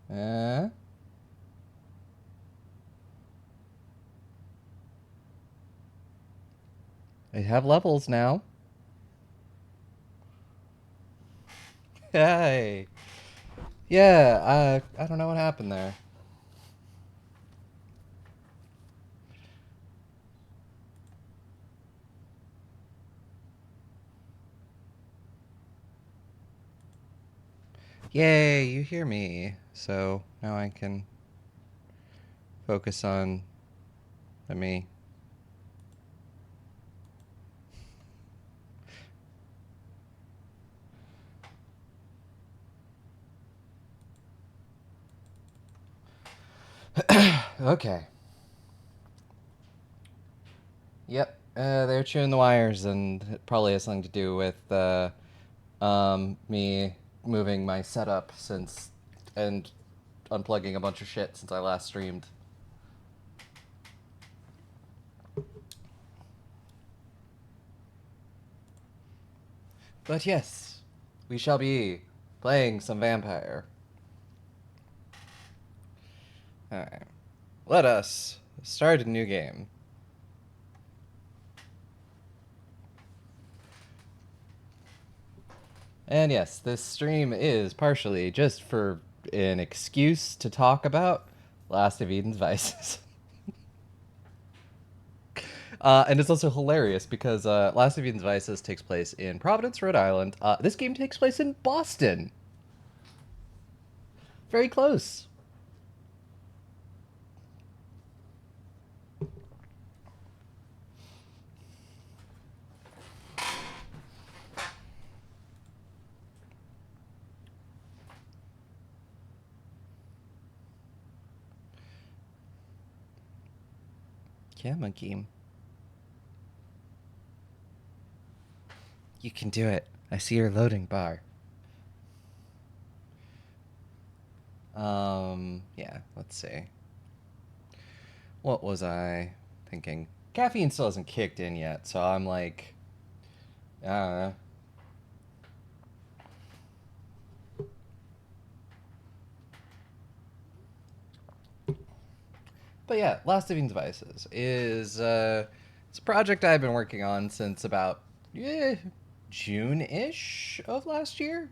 Uh, I have levels now. Hey. Yeah, I don't know what happened there. Yay, you hear me. So now I can focus on me. Okay. Yep. They're chewing the wires, and it probably has something to do with me moving my setup since and unplugging a bunch of shit since I last streamed. But yes, we shall be playing some vampire. Alright. Let us start a new game. And yes, this stream is partially just for an excuse to talk about Last of Eden's Vices. And it's also hilarious because Last of Eden's Vices takes place in Providence, Rhode Island. This game takes place in Boston. Very close. Yeah, monkey. You can do it. I see your loading bar. Yeah, let's see. What was I thinking? Caffeine still hasn't kicked in yet, so I'm like, uh, but yeah, Last of Eden's Vices is it's a project I've been working on since about June-ish of last year.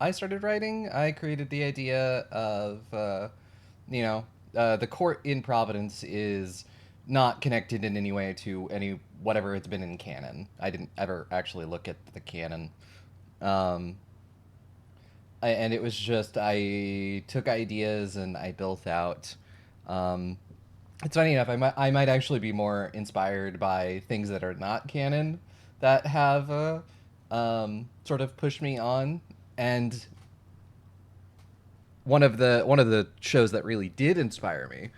I started writing. I created the idea of you know the court in Providence is not connected in any way to any whatever it's been in canon. I didn't ever actually look at the canon. Um, and it was just I took ideas and I built out. Um, it's funny enough. I might actually be more inspired by things that are not canon that have sort of pushed me on. And one of the shows that really did inspire me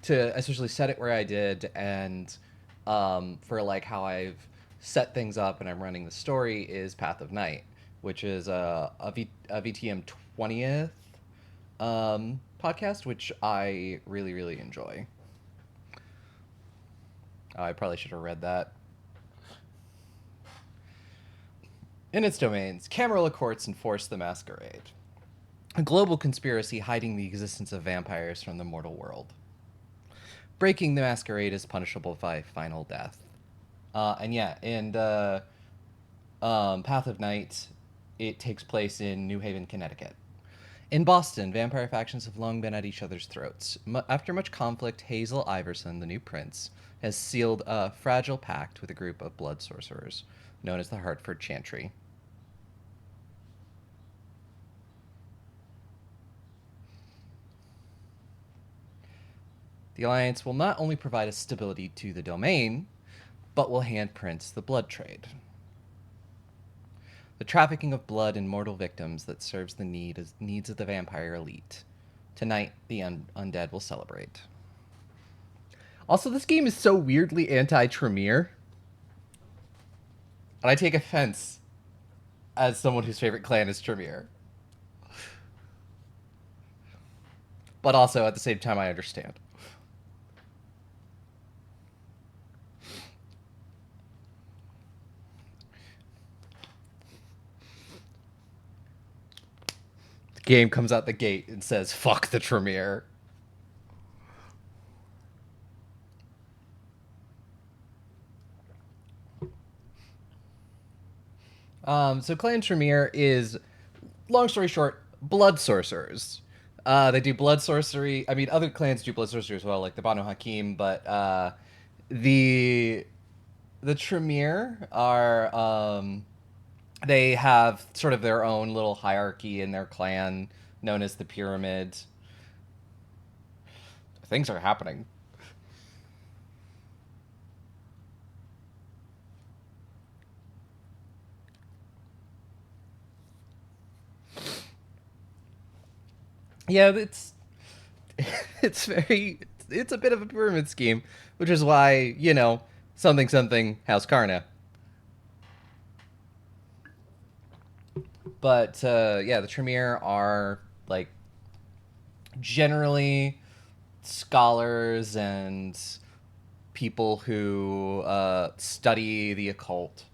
to essentially set it where I did, and for like how I've set things up and I'm running the story is Path of Night, which is a VTM 20th podcast, which I really really enjoy. I probably should have read that. In its domains, Camarilla courts enforce the masquerade, a global conspiracy hiding the existence of vampires from the mortal world. Breaking the masquerade is punishable by final death. And Path of Night, it takes place in New Haven, Connecticut. In Boston, vampire factions have long been at each other's throats. After much conflict, Hazel Iverson, the new prince, has sealed a fragile pact with a group of blood sorcerers known as the Hartford Chantry. The alliance will not only provide a stability to the domain, but will hand Prince the blood trade. The trafficking of blood and mortal victims that serves the needs of the vampire elite. Tonight, the undead will celebrate. Also, this game is so weirdly anti-Tremere, and I take offense as someone whose favorite clan is Tremere. But also, at the same time, I understand. Game comes out the gate and says, "Fuck the Tremere." So Clan Tremere is, long story short, blood sorcerers. They do blood sorcery. I mean, other clans do blood sorcery as well, like the Banu Hakim. But the the Tremere are they have sort of their own little hierarchy in their clan, known as the Pyramid. Things are happening. Yeah, it's it's very it's a bit of a pyramid scheme, which is why something something House Karna. But yeah, the Tremere are like generally scholars and people who study the occult.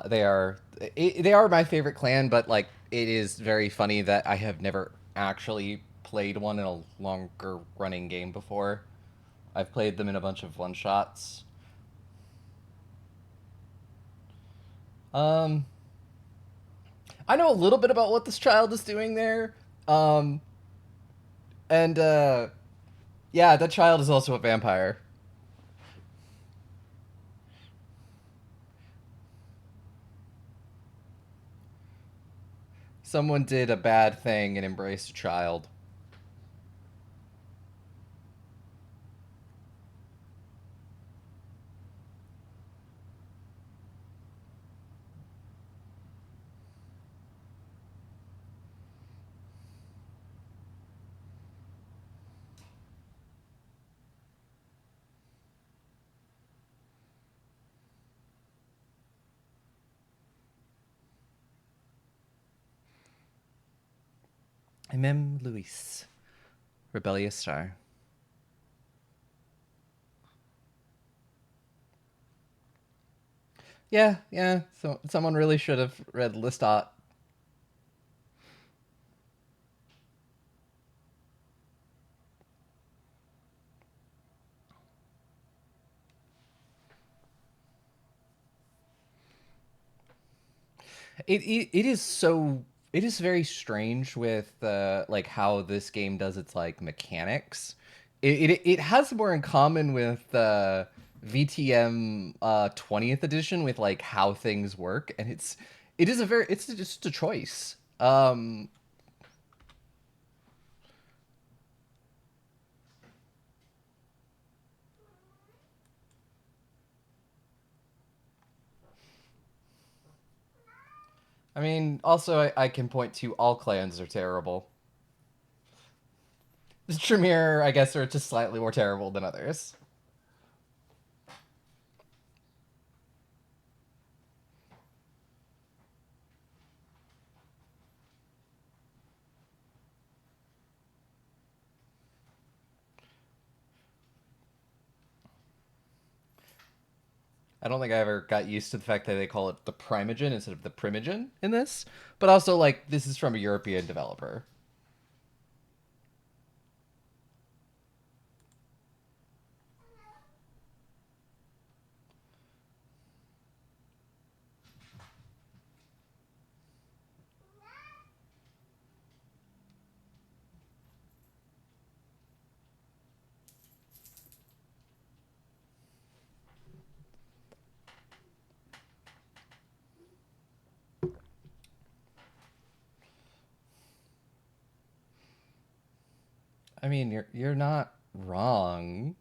They are they are my favorite clan, but like it is very funny that I have never actually played one in a longer running game before. I've played them in a bunch of one shots. Um, I know a little bit about what this child is doing there. Um, and yeah, that child is also a vampire. Someone did a bad thing and embraced a child. Mem Luis, rebellious star. Yeah, yeah. So someone really should have read Lestat. It is so it is very strange with like how this game does its like mechanics. It has more in common with VTM 20th edition with like how things work, and it is a very it's just a choice. I mean, also I can point to all clans are terrible. The Tremere, I guess, are just slightly more terrible than others. I don't think I ever got used to the fact that they call it the Primogen instead of the Primogen in this. But also, like, this is from a European developer. I mean, you're not wrong.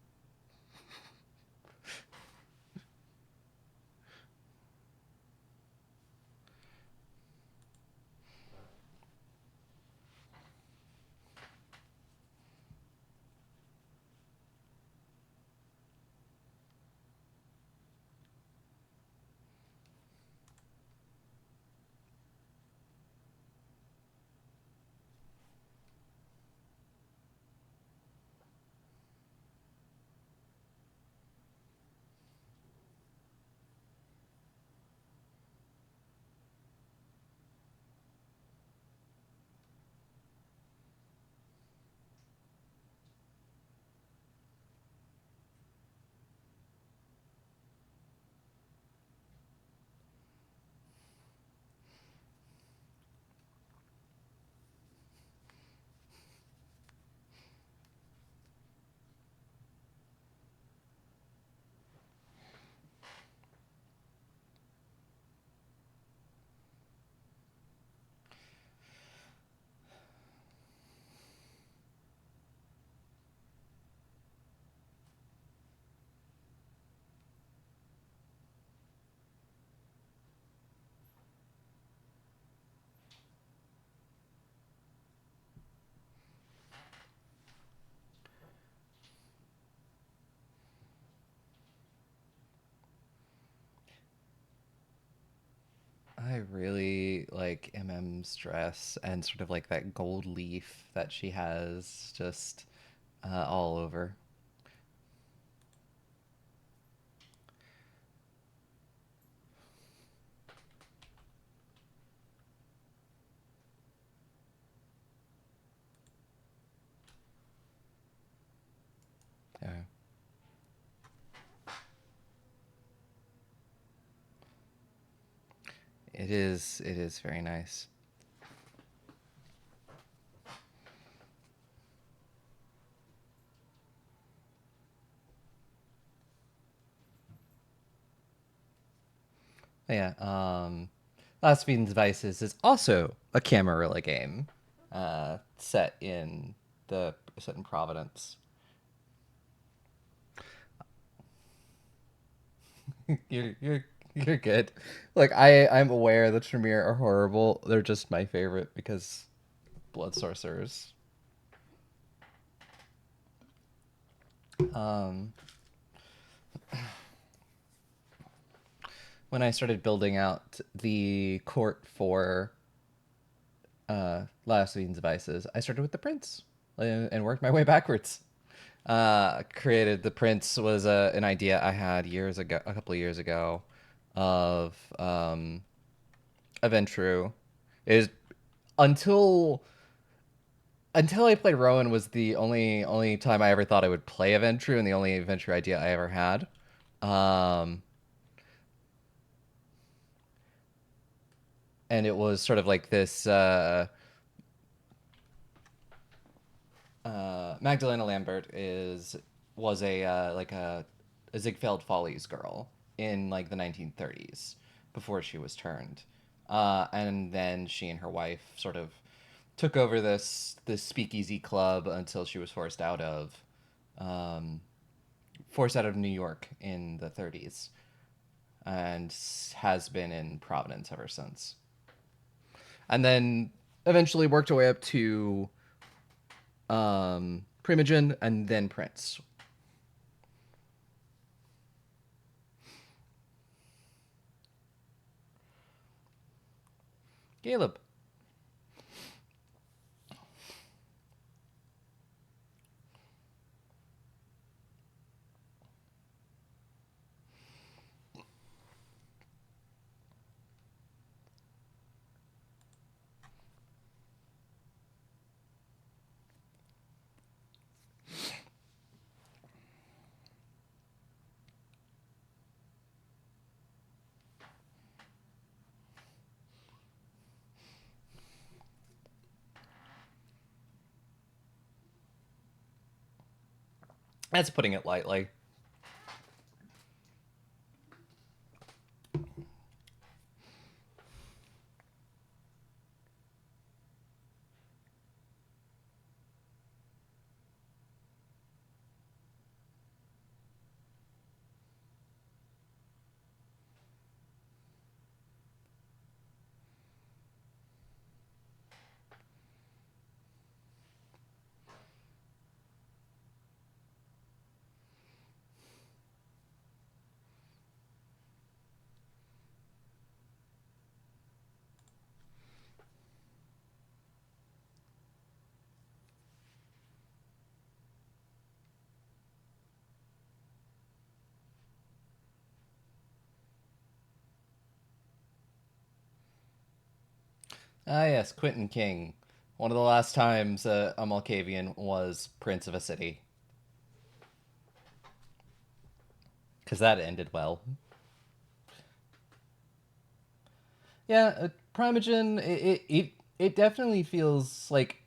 really like MM's dress and sort of like that gold leaf that she has just all over. Yeah. It is. It is very nice. Yeah. Last Fiend's Vices is also a Camarilla game, set in Providence. You're good. Like I'm aware that Tremere are horrible. They're just my favorite because blood sorcerers. Um, when I started building out the court for Last Fiend's Vices, I started with the prince and worked my way backwards. Created the prince was an idea I had years ago, a couple of years ago, of Aventru. Is until until I played Rowan was the only time I ever thought I would play Aventru and the only Aventru idea I ever had. Um, and it was sort of like this Magdalena Lambert is was a Ziegfeld Follies girl in like the 1930s before she was turned, and then she and her wife sort of took over this speakeasy club until she was um, forced out of New York in the 30s, and has been in Providence ever since. And then eventually worked her way up to Primogen and then Prince. Caleb. That's putting it lightly. Ah, yes, Quentin King. One of the last times a Malkavian was Prince of a city. Because that ended well. Yeah, Primogen, it definitely feels like,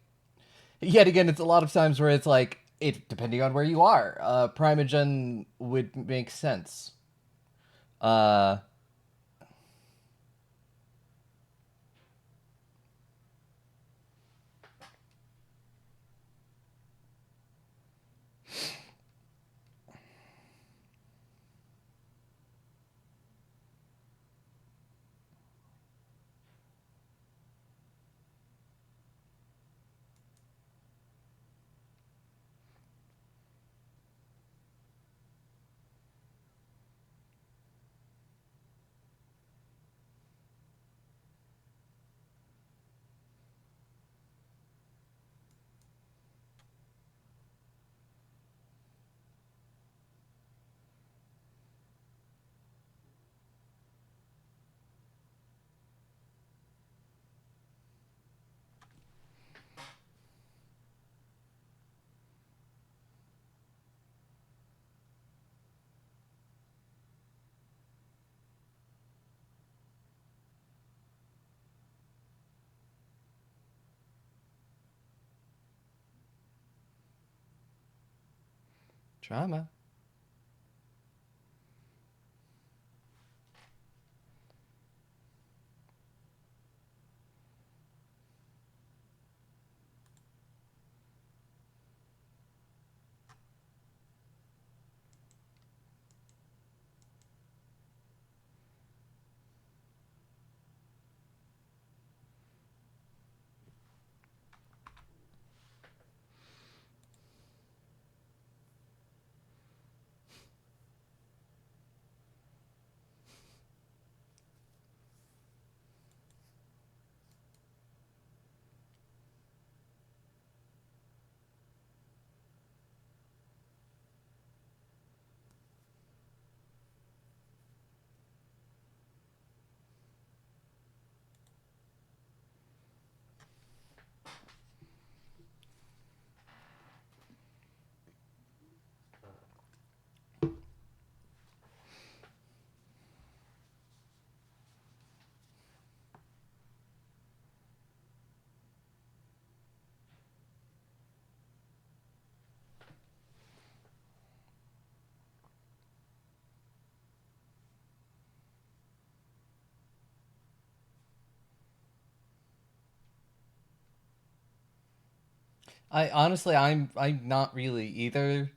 yet again, it's a lot of times where it's like, it depending on where you are, Primogen would make sense. Uh, Drama. I honestly, I'm not really either.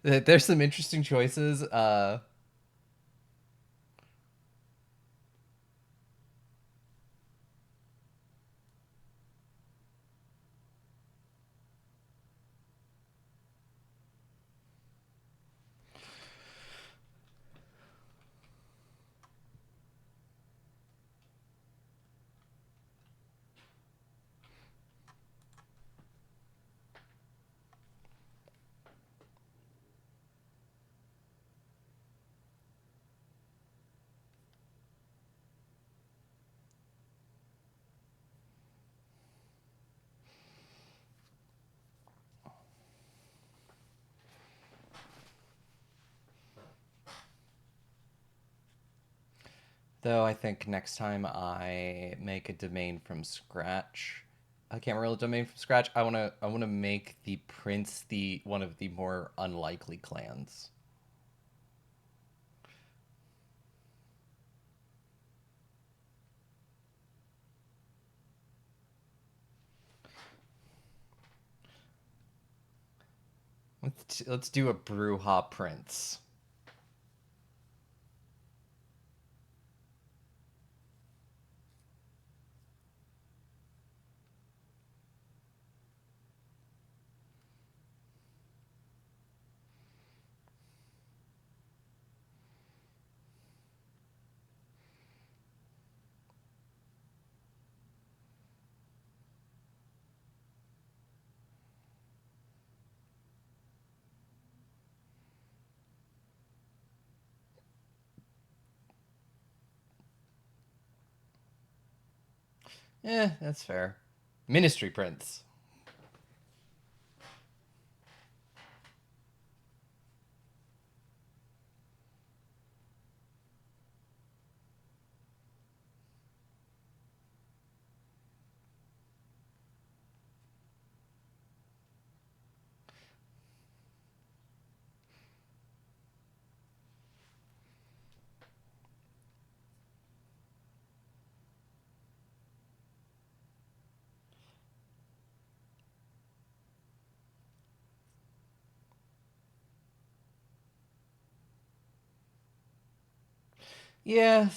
There's some interesting choices. Though I think next time I make a domain from scratch, I can't roll a domain from scratch. I wanna make the prince the one of the more unlikely clans. Let's do a Brewha prince. That's fair. Ministry prince. Yeah,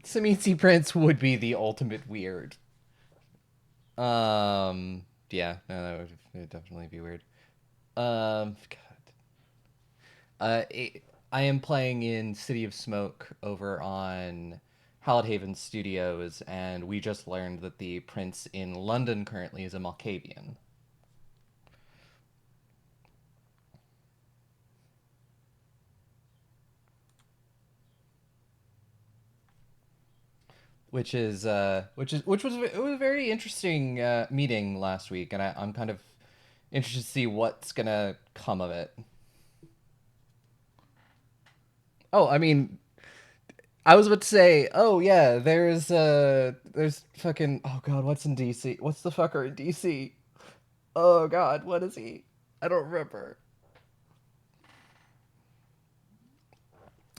Samitsi prince would be the ultimate weird. Yeah, no, that would definitely be weird. God. I am playing in City of Smoke over on Haven Studios, and we just learned that the prince in London currently is a Malkavian, which was a very interesting meeting last week, and I'm kind of interested to see what's gonna come of it. Oh, I mean, I was about to say, oh yeah, there's fucking oh god, what's in DC? What's the fucker in DC? Oh god, what is he? I don't remember.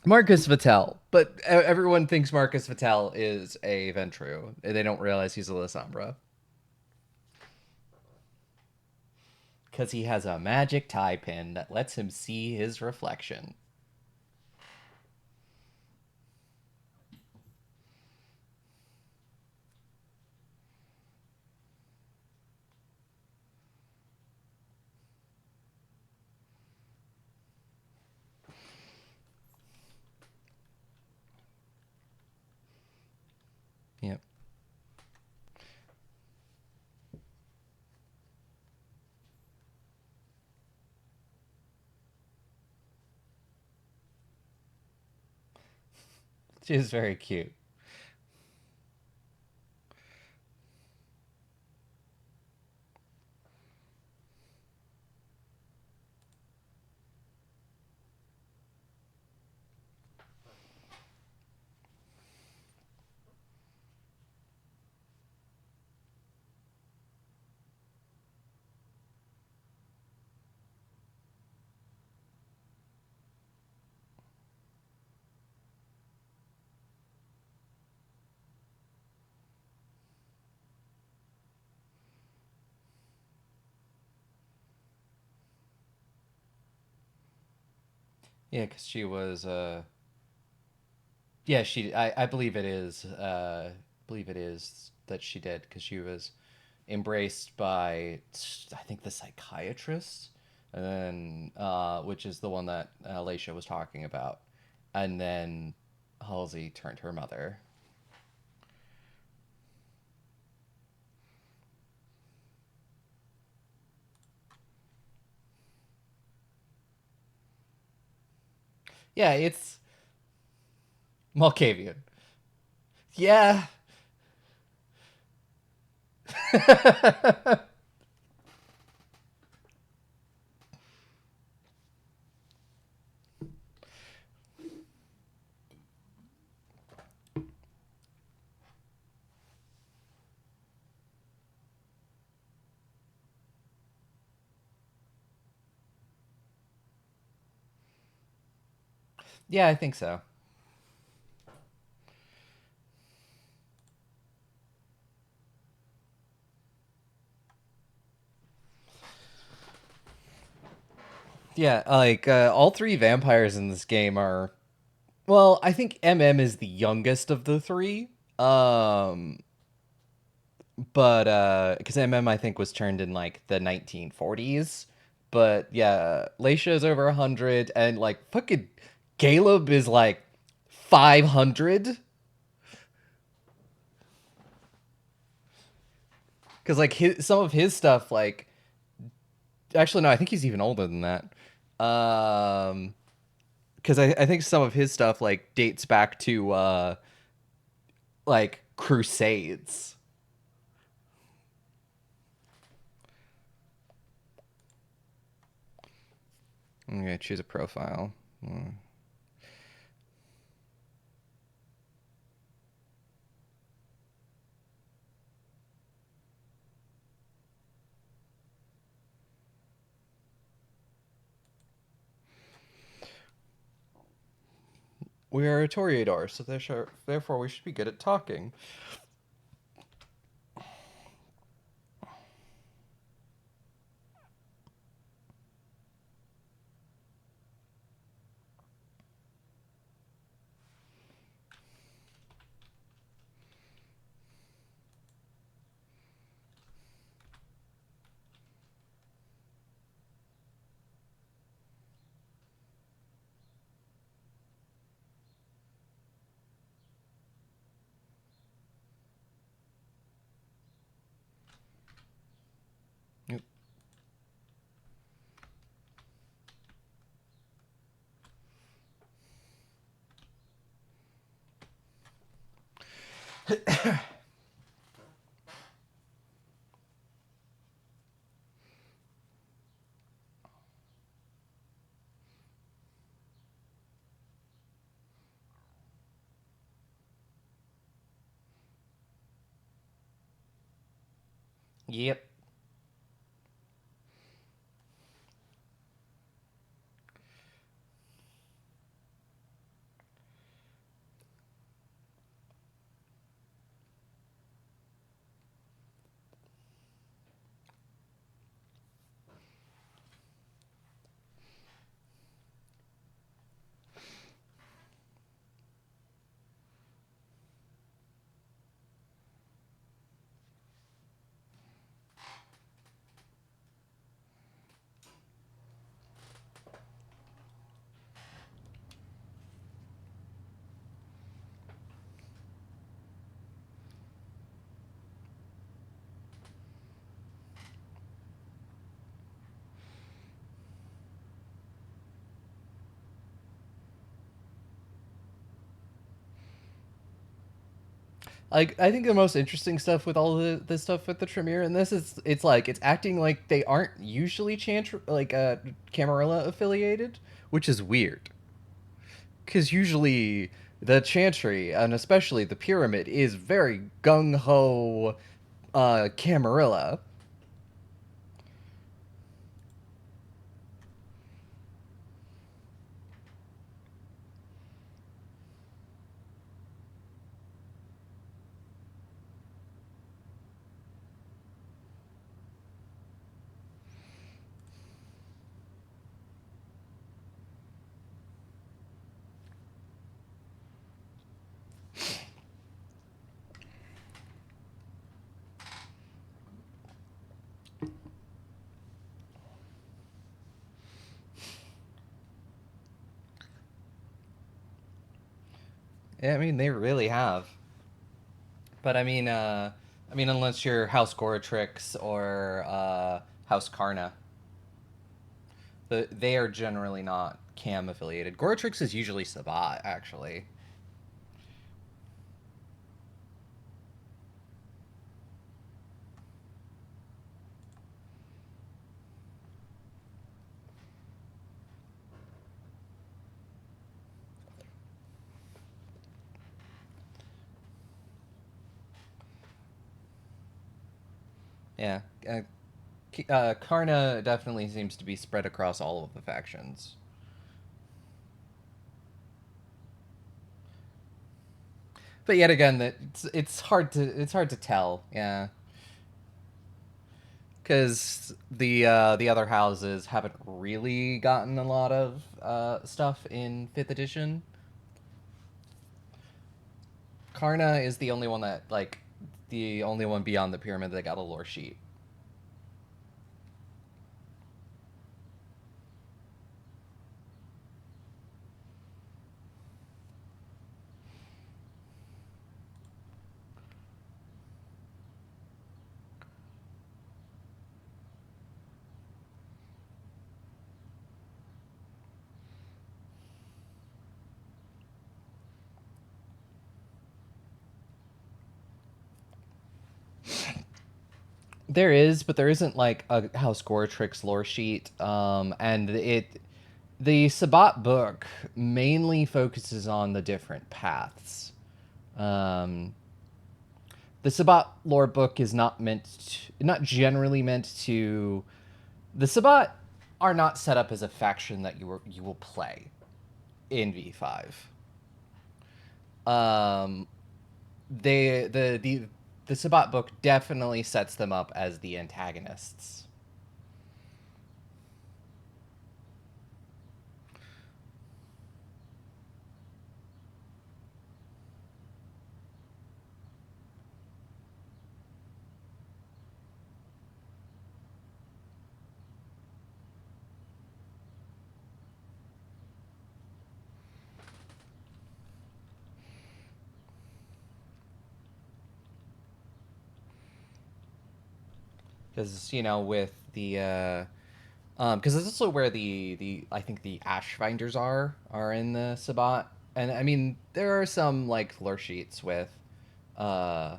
Marcus Vitel, but everyone thinks Marcus Vitel is a Ventru. They don't realize he's a Lasombra because he has a magic tie pin that lets him see his reflection. Yep. She is very cute. Yeah, because she was. Yeah, she. I believe it is. Believe it is that she did because she was embraced by I think the psychiatrist, and then which is the one that Laisha was talking about, and then Halsey turned her mother. Yeah, it's Malkavian. Yeah. Yeah, I think so. Yeah, like all three vampires in this game are. Well, I think MM is the youngest of the three. Um, but because MM I think was turned in like the 1940s. But yeah, Laisha is over 100, and like fucking Caleb is like 500. Because like some of his stuff, like actually no, I think he's even older than that. Because I think some of his stuff like dates back to like Crusades. I'm gonna choose a profile. We are a Toreador, so therefore we should be good at talking. Yep. Yep. Like, I think the most interesting stuff with all this stuff with the Tremere and this is it's like it's acting like they aren't usually Camarilla affiliated, which is weird. Because usually the Chantry and especially the Pyramid is very gung ho Camarilla. Yeah, I mean they really have. But I mean unless you're House Goratrix or House Karna, they are generally not Cam affiliated. Goratrix is usually Sabat actually. Yeah, Karna definitely seems to be spread across all of the factions. But yet again, that it's hard to tell. Yeah, because the other houses haven't really gotten a lot of stuff in fifth edition. Karna is the only one that the only one beyond the pyramid that got a lore sheet. There is, but there isn't like a House Goratrix lore sheet. And the Sabat book mainly focuses on the different paths. Um, the Sabat lore book is not generally meant to. The Sabat are not set up as a faction that you will play in V5. Um, they the Sabat book definitely sets them up as the antagonists. Because with the because it's also where the I think the ash finders are in the Sabat, and I mean there are some like lore sheets uh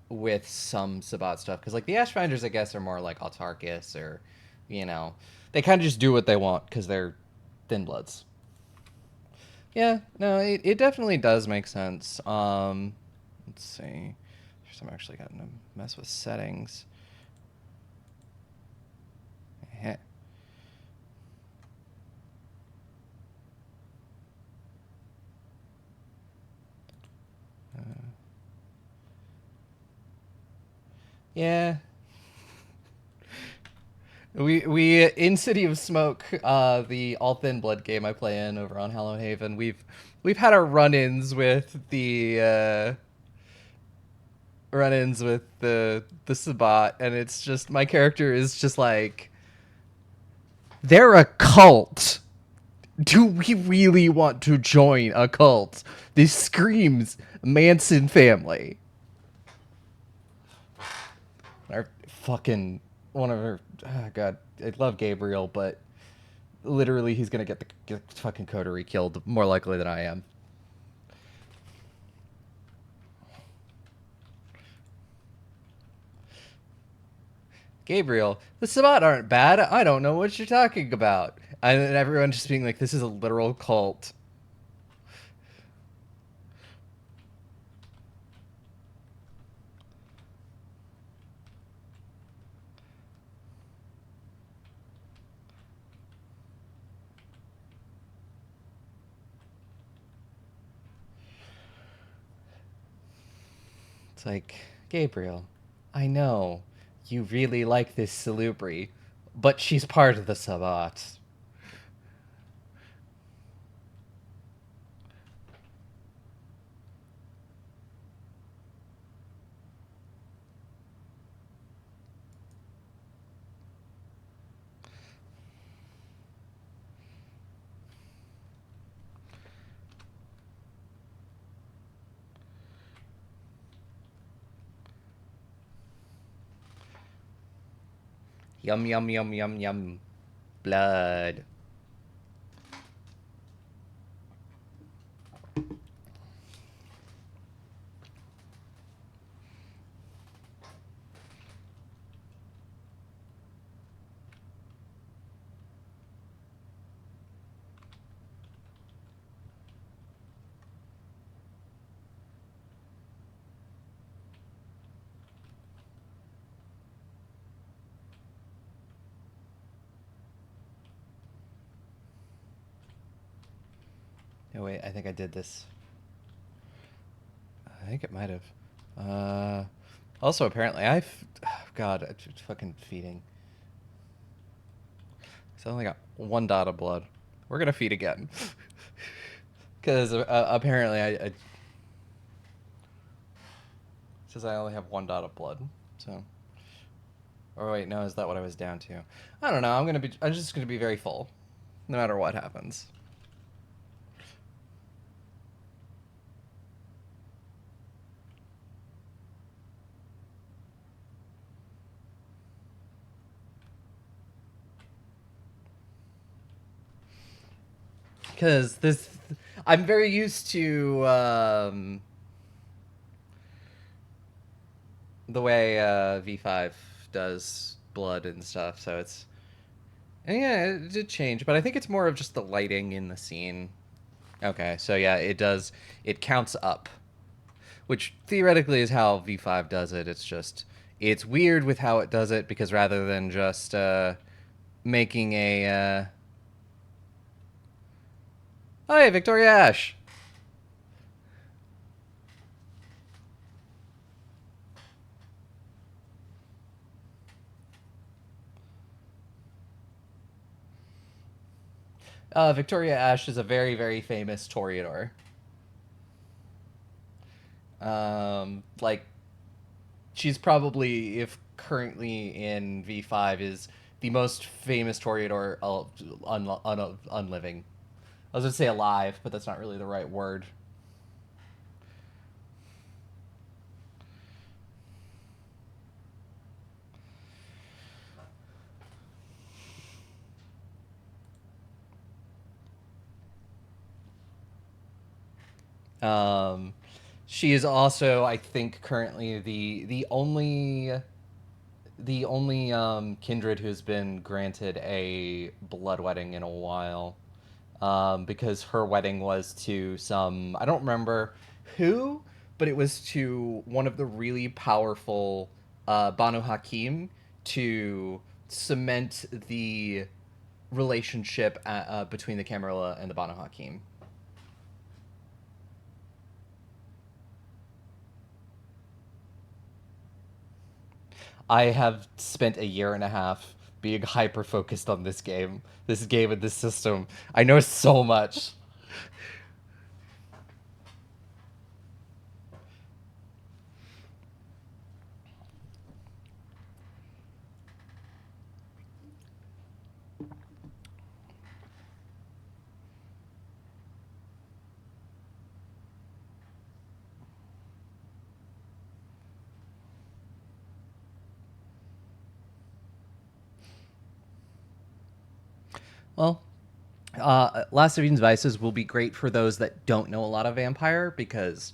with some Sabat stuff because like the ash finders I guess are more like Autarchus or you know they kind of just do what they want because they're thin bloods. Yeah, no, it definitely does make sense. Let's see. I'm actually gotten to mess with settings. Heh. Yeah. We in City of Smoke, the all thin blood game I play in over on Hallowed Haven. We've had our run-ins with the Sabat, and it's just my character is just like they're a cult. Do we really want to join a cult? This screams Manson family. Our fucking one of our God, I love Gabriel, but literally he's gonna get the fucking coterie killed more likely than I am. Gabriel, the Sabbat aren't bad. I don't know what you're talking about. And then everyone just being like, this is a literal cult. It's like, Gabriel, I know you really like this Salubri, but she's part of the Sabbat. Yum, yum, yum, yum, yum. Blood. Oh, wait, I think I did this. I think it might have. Also, apparently, God, it's fucking feeding. So I only got 1 dot of blood. We're gonna feed again. Because apparently it says I only have 1 dot of blood. So. Or wait, no, is that what I was down to? I don't know. I'm just gonna be very full. No matter what happens. Because I'm very used to the way V5 does blood and stuff, so it's. And yeah, it did change, but I think it's more of just the lighting in the scene. Okay, so yeah, it does. It counts up, which theoretically is how V5 does it. It's weird with how it does it because rather than just making a. Oh, hey, Victoria Ash. Victoria Ash is a very, very famous Toreador. Like, she's probably, if currently in V5, is the most famous Toreador unliving. I was going to say alive, but that's not really the right word. Um, she is also, I think, currently the only kindred who's been granted a blood wedding in a while, because her wedding was to some, I don't remember who, but it was to one of the really powerful Banu Hakim to cement the relationship between the Camarilla and the Banu Hakim. I have spent a year and a half being hyper focused on this game and this system. I know so much. Well, Last of Eden's Vices will be great for those that don't know a lot of Vampire because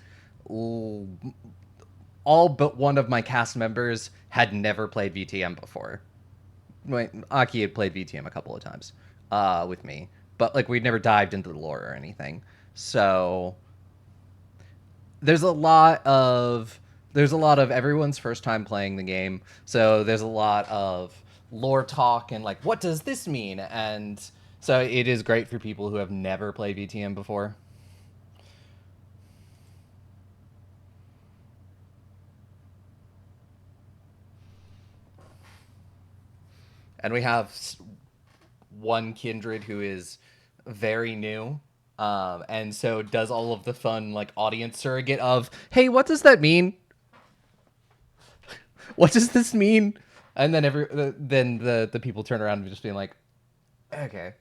all but one of my cast members had never played VTM before. Wait, Aki had played VTM a couple of times with me, but like we'd never dived into the lore or anything. So there's a lot of everyone's first time playing the game. So there's a lot of lore talk and like what does this mean? And so it is great for people who have never played VTM before. And we have one kindred who is very new, and so does all of the fun like audience surrogate of, hey, what does that mean? What does this mean? And then then the people turn around and just being like, okay.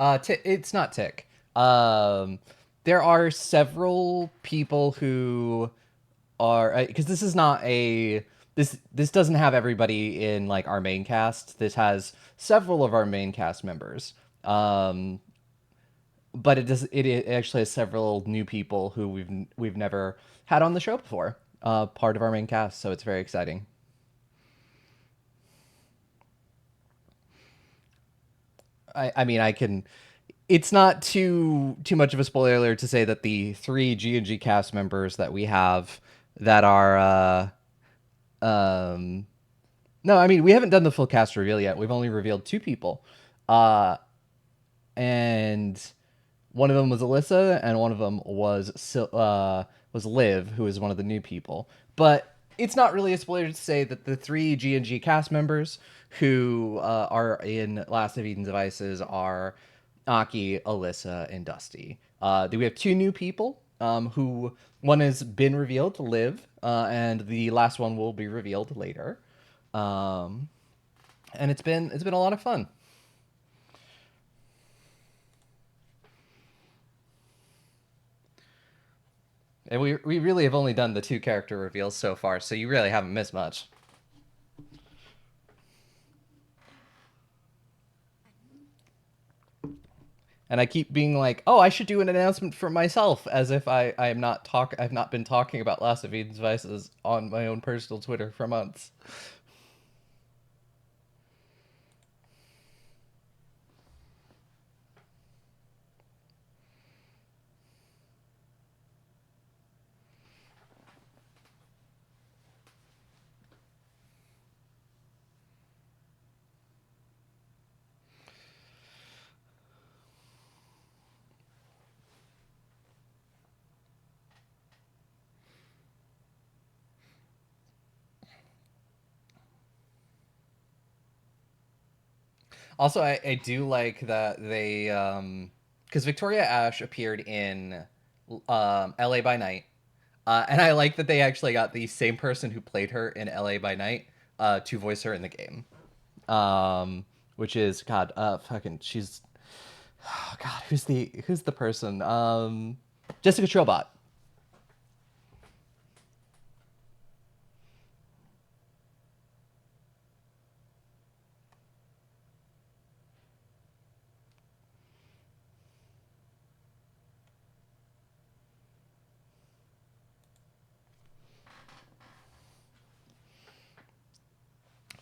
It's not Tick. There are several people who are because this is not a this doesn't have everybody in like our main cast. This has several of our main cast members. But it actually has several new people who we've never had on the show before. Part of our main cast, so it's very exciting. I mean I can it's not too much of a spoiler alert to say that the three G&G cast members that we have that are no, I mean we haven't done the full cast reveal yet. We've only revealed two people. And one of them was Alyssa, and one of them was Liv, who is one of the new people. But it's not really a spoiler to say that the three G&G cast members who are in Last of Eden Devices are Aki, Alyssa, and Dusty. We have two new people who one has been revealed to Liv, and the last one will be revealed later. And it's been a lot of fun. And we really have only done the two character reveals so far, so you really haven't missed much. And I keep being like, "Oh, I should do an announcement for myself," as if I've not been talking about Last of Eden's Devices on my own personal Twitter for months. Also, I do like that they because Victoria Ash appeared in L.A. by Night, and I like that they actually got the same person who played her in L.A. by Night to voice her in the game. Which is God, fucking, she's oh God, who's the person? Jessica Trobot.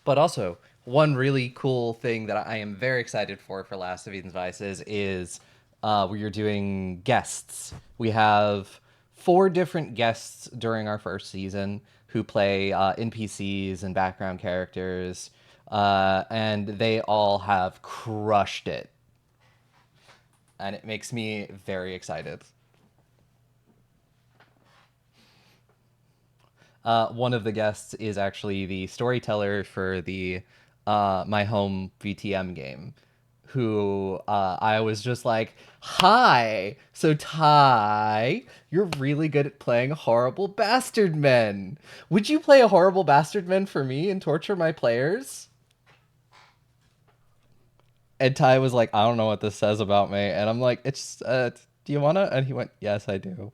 But also, one really cool thing that I am very excited for Last of Eden's Devices is we are doing guests. We have four different guests during our first season who play NPCs and background characters, and they all have crushed it. And it makes me very excited. One of the guests is actually the storyteller for the my home VTM game, who I was just like, "Hi, so Ty, you're really good at playing horrible bastard men. Would you play a horrible bastard men for me and torture my players?" And Ty was like, I don't know what this says about me. And I'm like, it's, do you wanna? And he went, yes, I do.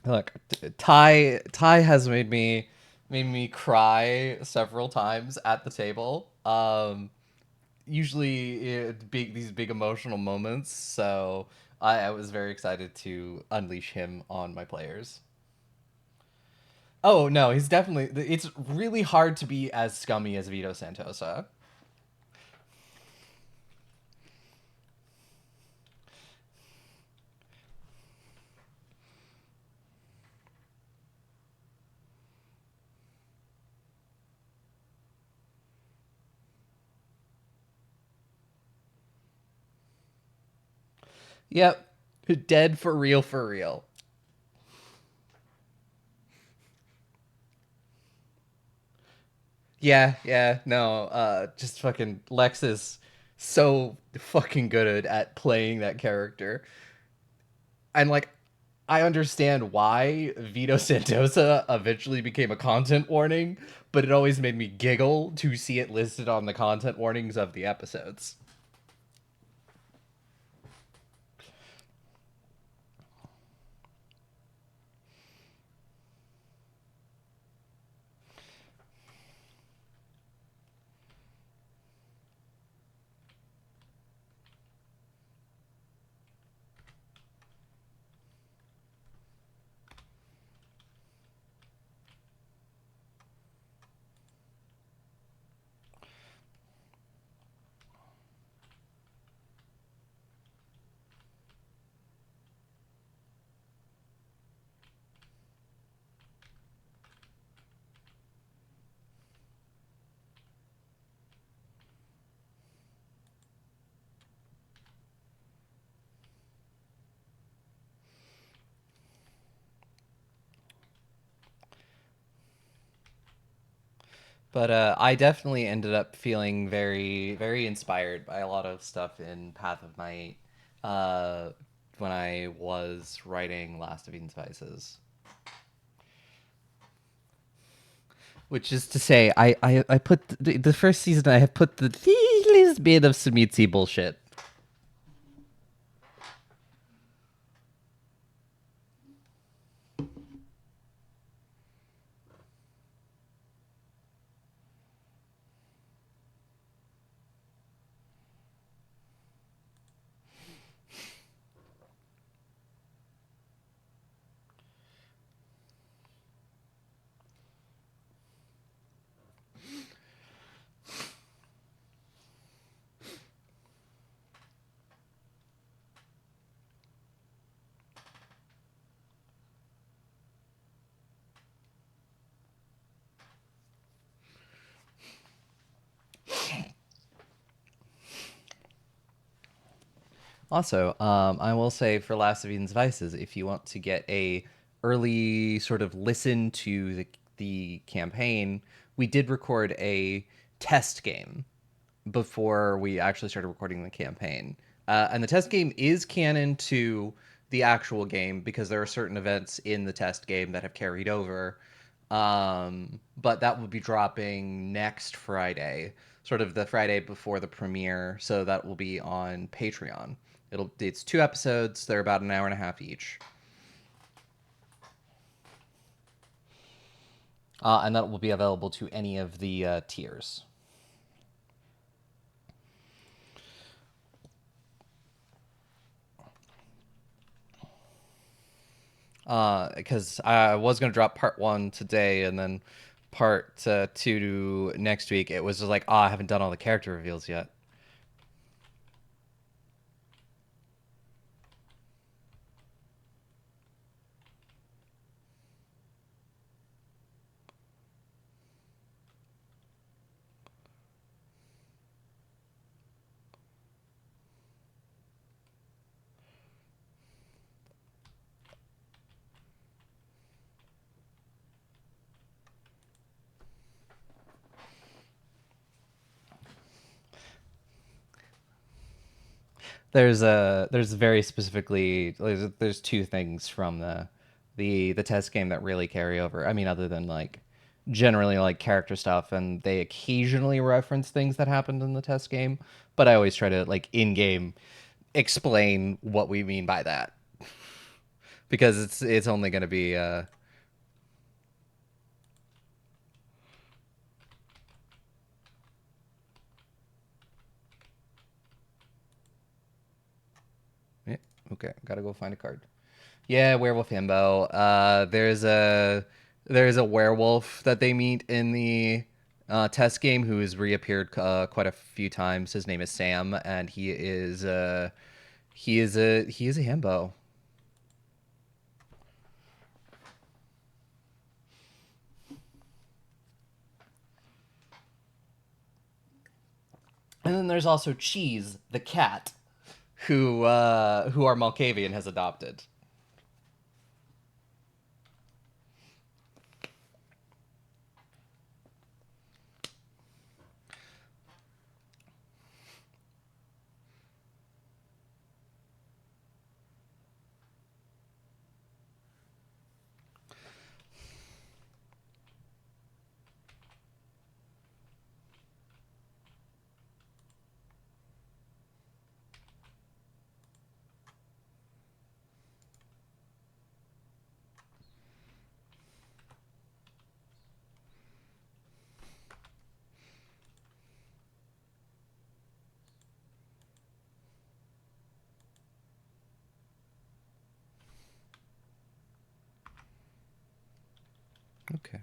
Look, Ty has made me cry several times at the table. Usually these big emotional moments. So I was very excited to unleash him on my players. Oh no, he's definitely. It's really hard to be as scummy as Vito Santosa. Yep, dead for real, for real. Yeah, yeah, no, just fucking Lex is so fucking good at playing that character. And like I understand why Vito Santosa eventually became a content warning, but it always made me giggle to see it listed on the content warnings of the episodes. But I definitely ended up feeling very, very inspired by a lot of stuff in Path of Might uh, when I was writing Last of Eden Spices. Which is to say, I put the first season, I have put the littlest bit of Sumitsi bullshit. Also, I will say for Last of Eden's Vices, if you want to get a early sort of listen to the campaign, we did record a test game before we actually started recording the campaign. And the test game is canon to the actual game because there are certain events in the test game that have carried over. But that will be dropping next Friday, sort of the Friday before the premiere. So that will be on Patreon. It's 2 episodes. They're about an hour and a half each, and that will be available to any of the tiers. Because I was gonna drop part one today and then part two next week. It was just like, I haven't done all the character reveals yet. There's very specifically there's two things from the test game that really carry over. I mean, other than like generally like character stuff, and they occasionally reference things that happened in the test game, but I always try to like in game explain what we mean by that because it's only going to be yeah, okay, gotta go find a card. Yeah, werewolf himbo. There's a werewolf that they meet in the test game who has reappeared quite a few times. His name is Sam, and he is a himbo. And then there's also Cheese, the cat, who our Malkavian has adopted. Okay.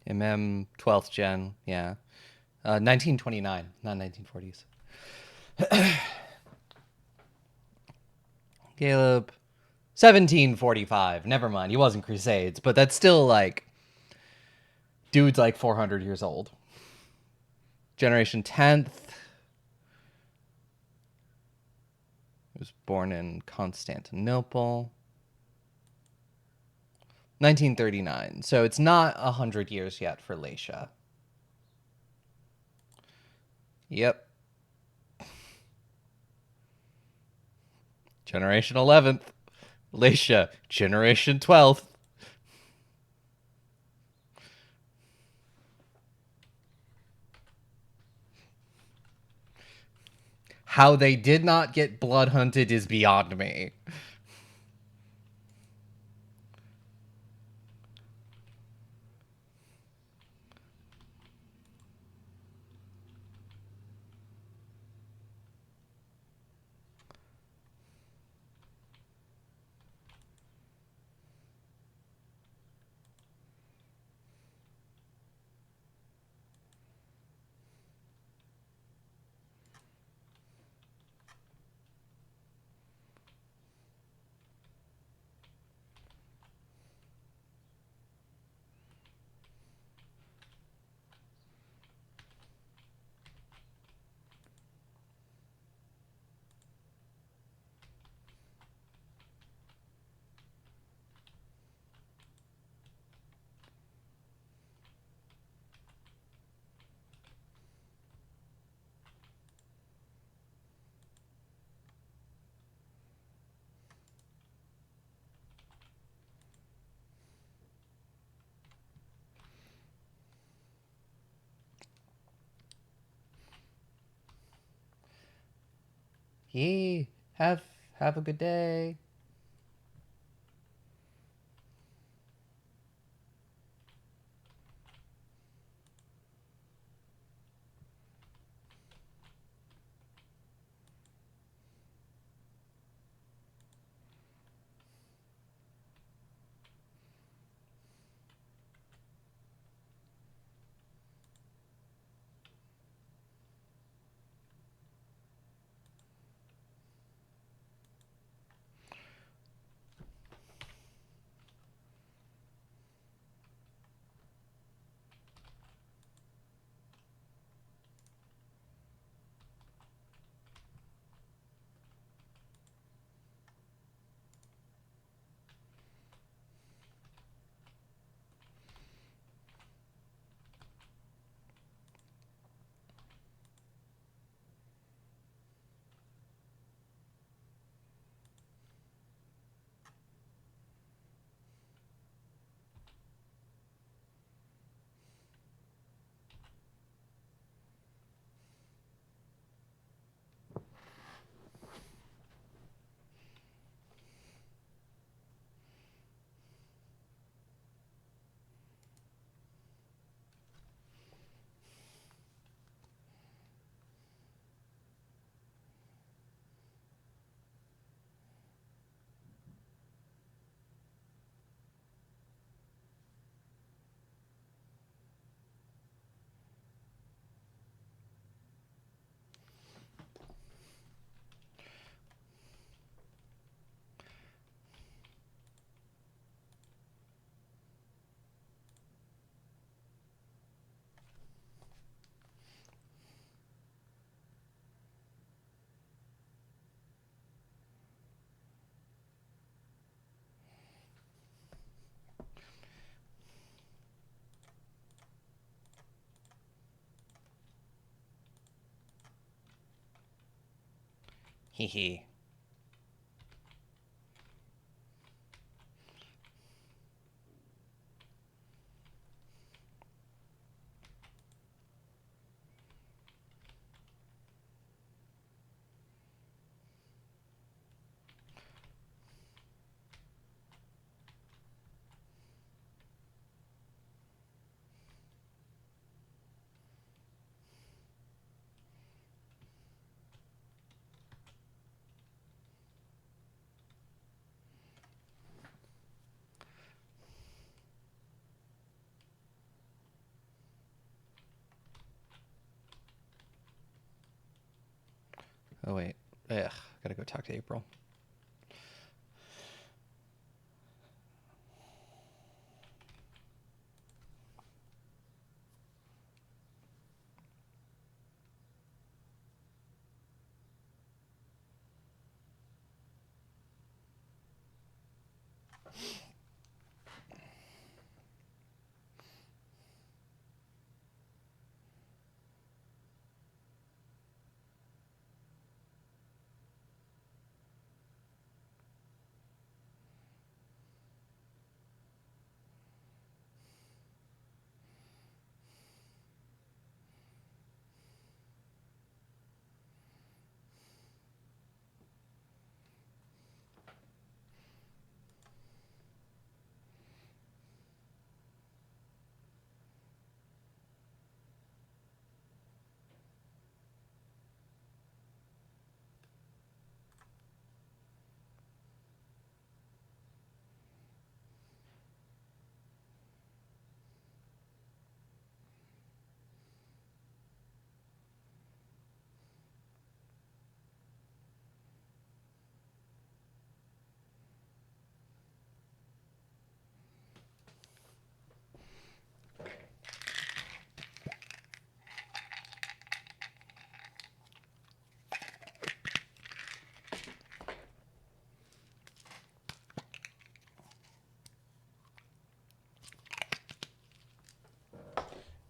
MM 12th gen, yeah. 1929, not 1940s. Caleb 1745. Never mind. He wasn't Crusades, but that's still like dude's like 400 years old. Generation 10th. He was born in Constantinople. 1939. So it's not 100 years yet for Leisha. Yep. Generation 11th. Leisha. Generation 12th. How they did not get blood hunted is beyond me. Yee. Have a good day. Hee. Oh wait. Ugh, gotta go talk to April.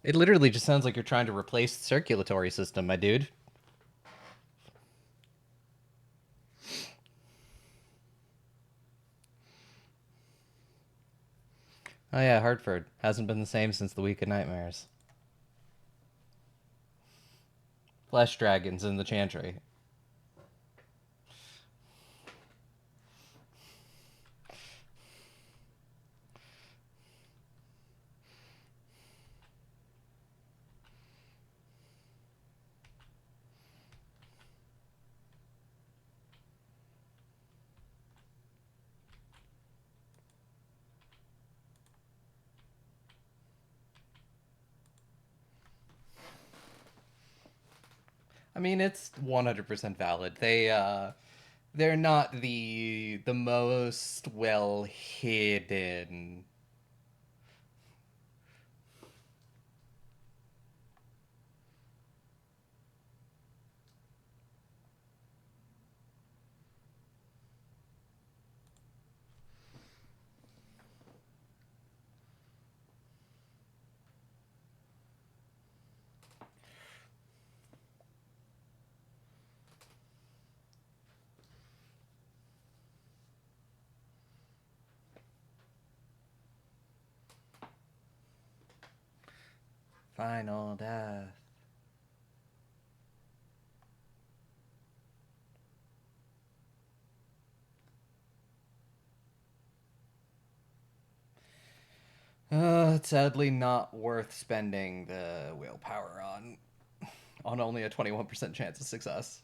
It literally just sounds like you're trying to replace the circulatory system, my dude. Oh yeah, Hartford. Hasn't been the same since the Week of Nightmares. Flesh dragons in the chantry. I mean, it's 100% valid. They're not the most well hidden. Final death. It's sadly not worth spending the willpower on only a 21% chance of success.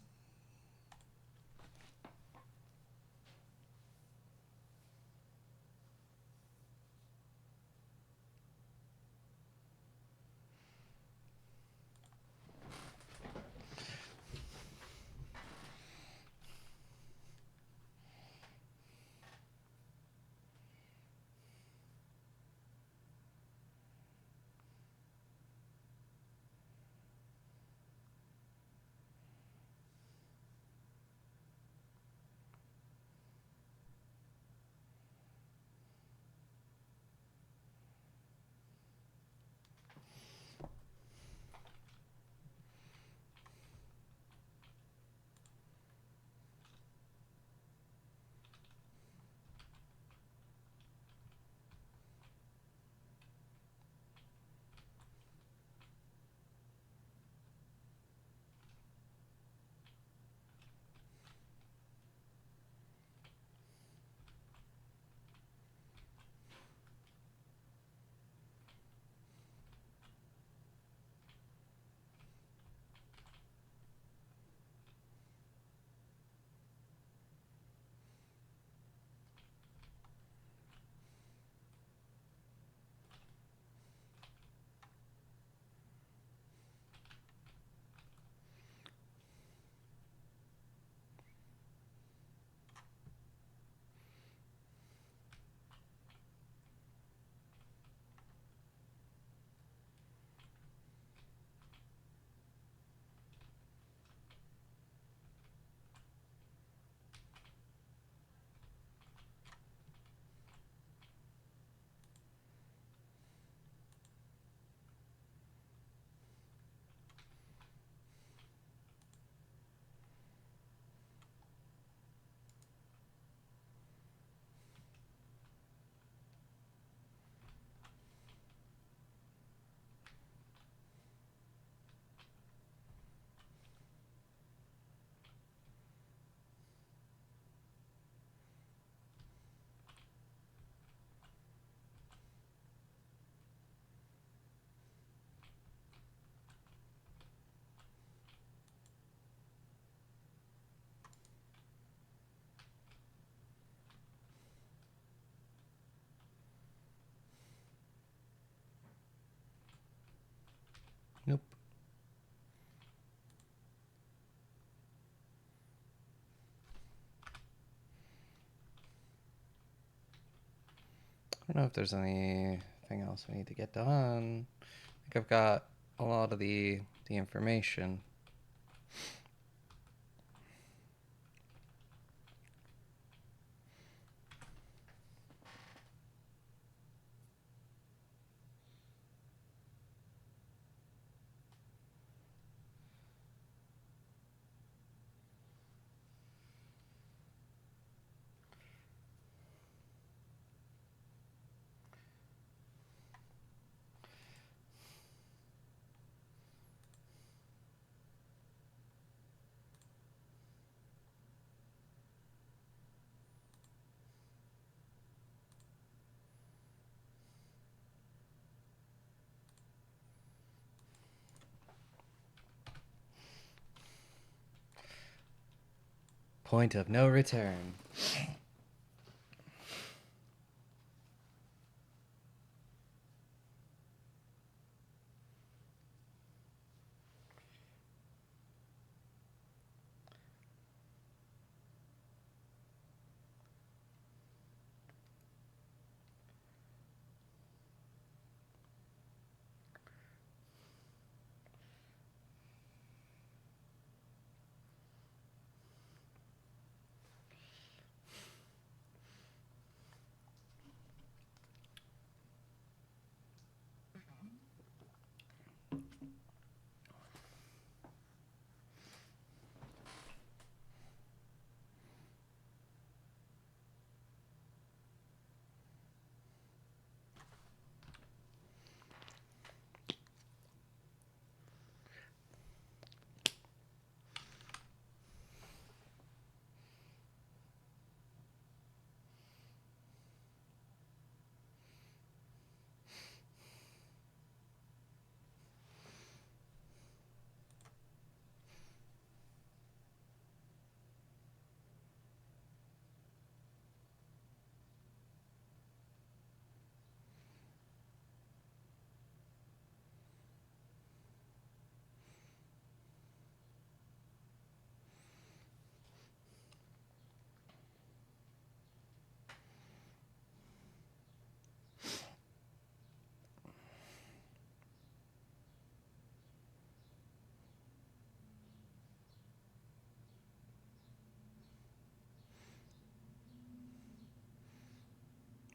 Nope. I don't know if there's anything else we need to get done. I think I've got a lot of the information. Point of no return.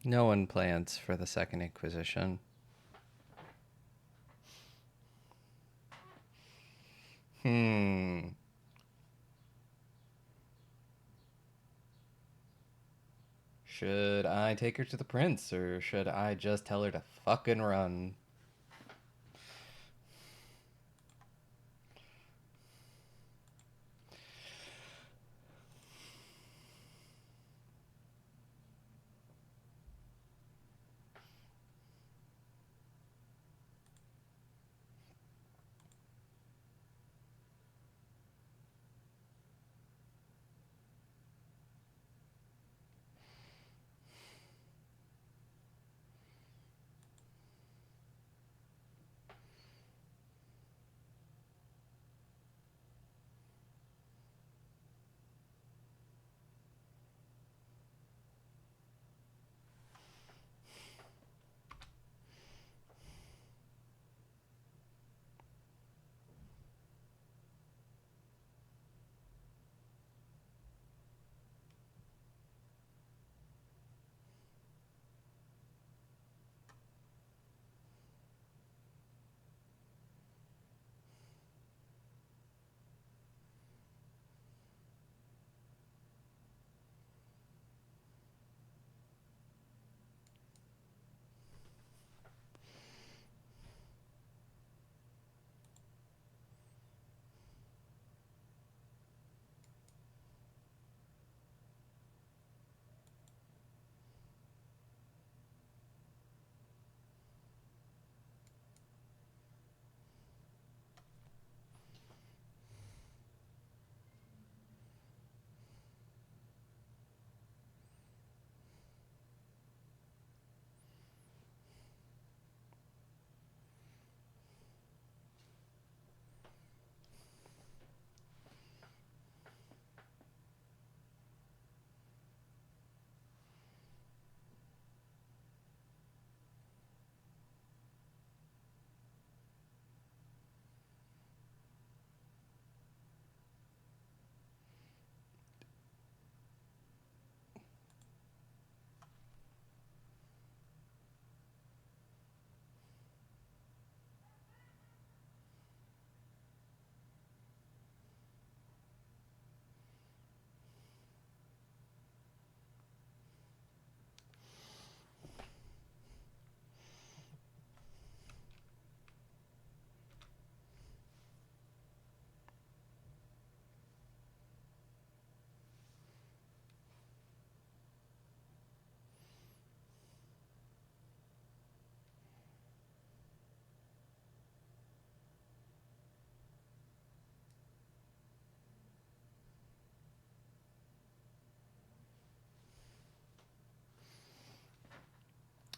No one plans for the Second Inquisition. Should I take her to the prince, or should I just tell her to fucking run?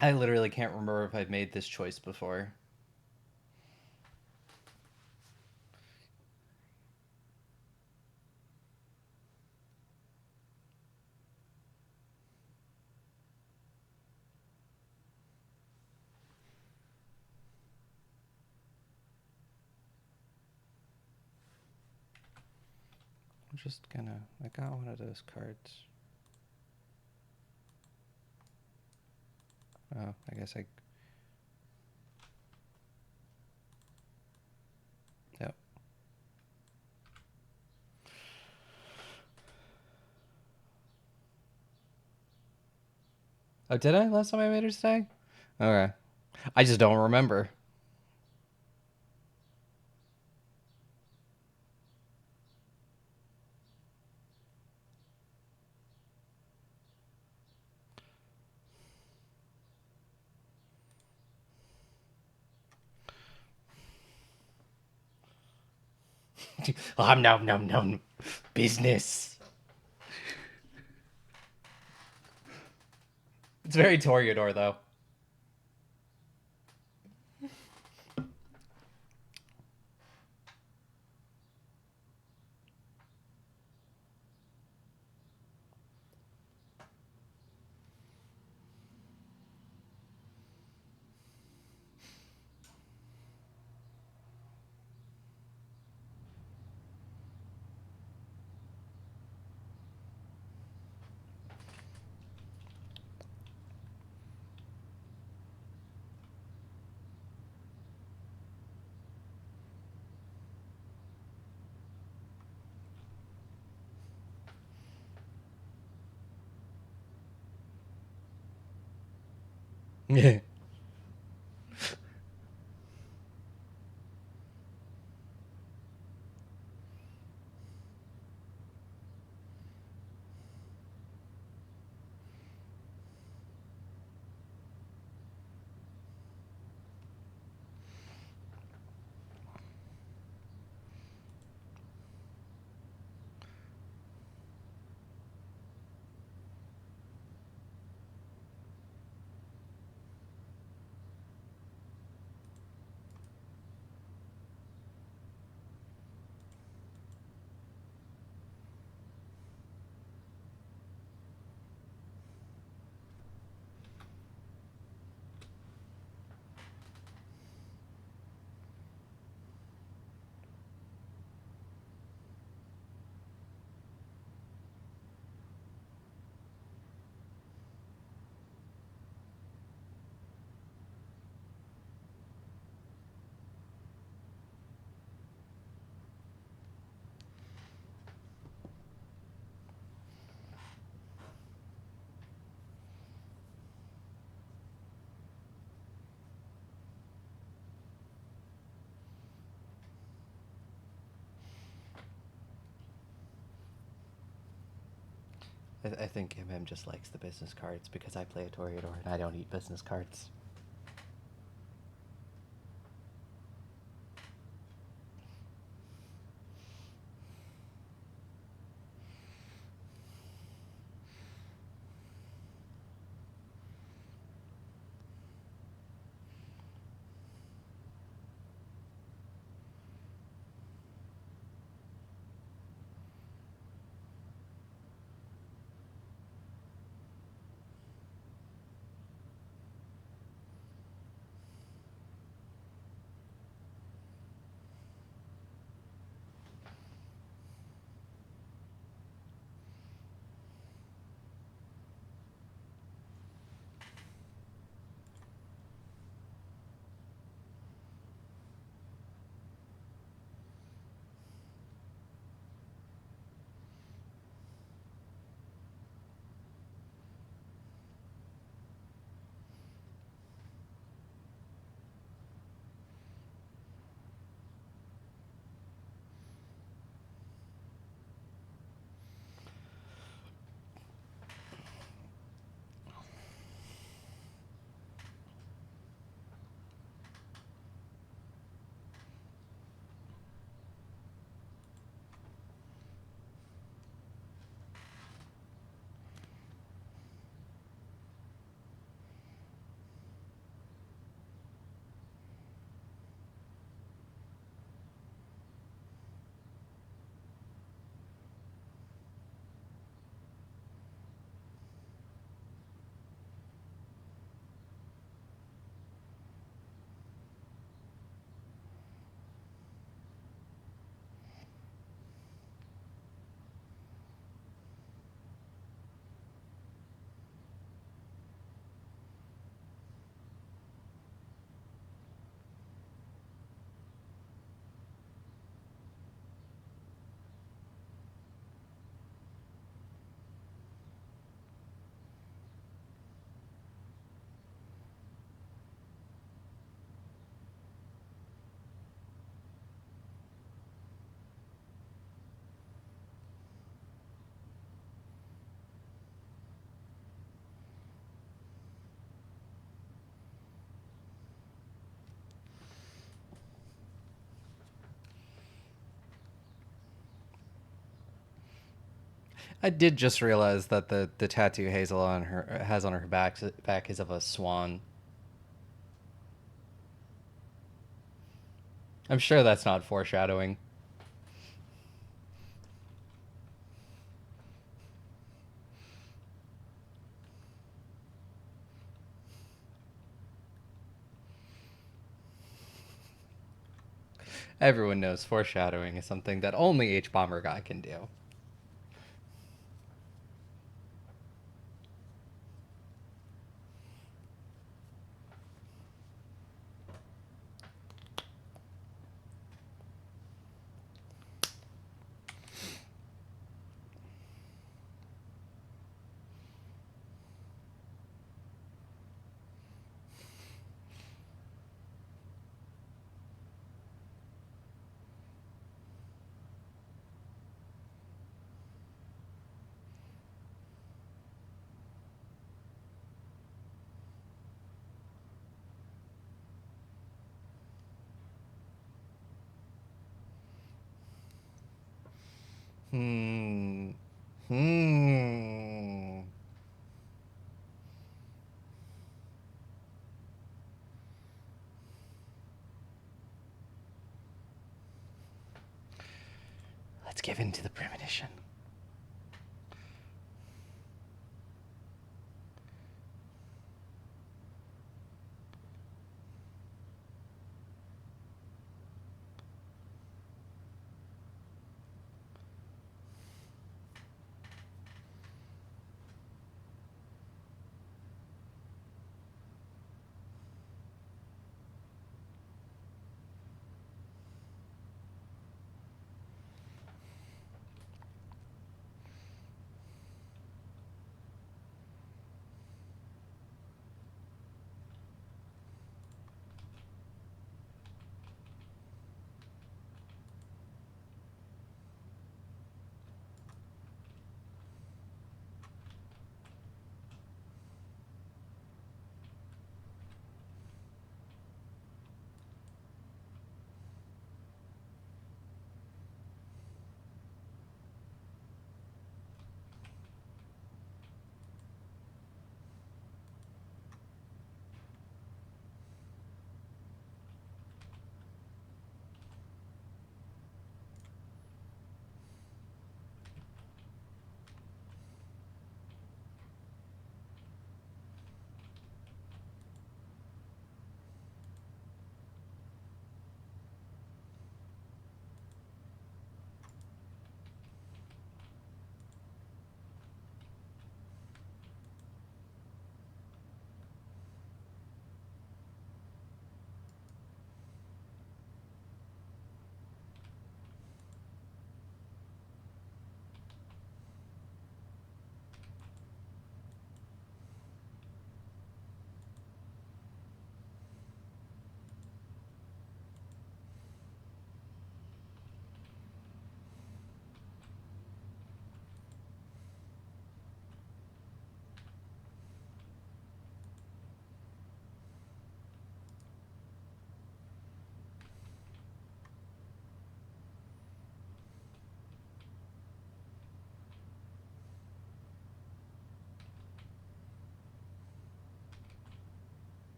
I literally can't remember if I've made this choice before. I'm just gonna. I got one of those cards. Oh, I guess I. Yep. Oh, did I last time I made her stay? Okay. I just don't remember. Nom nom nom. Business. It's very Toreador, though. Yeah. I think MM just likes the business cards because I play a Toreador and I don't eat business cards. I did just realize that the tattoo Hazel on her has on her back is of a swan. I'm sure that's not foreshadowing. Everyone knows foreshadowing is something that only H Bomber Guy can do. Hmm. Hmm. Let's give in to the premonition.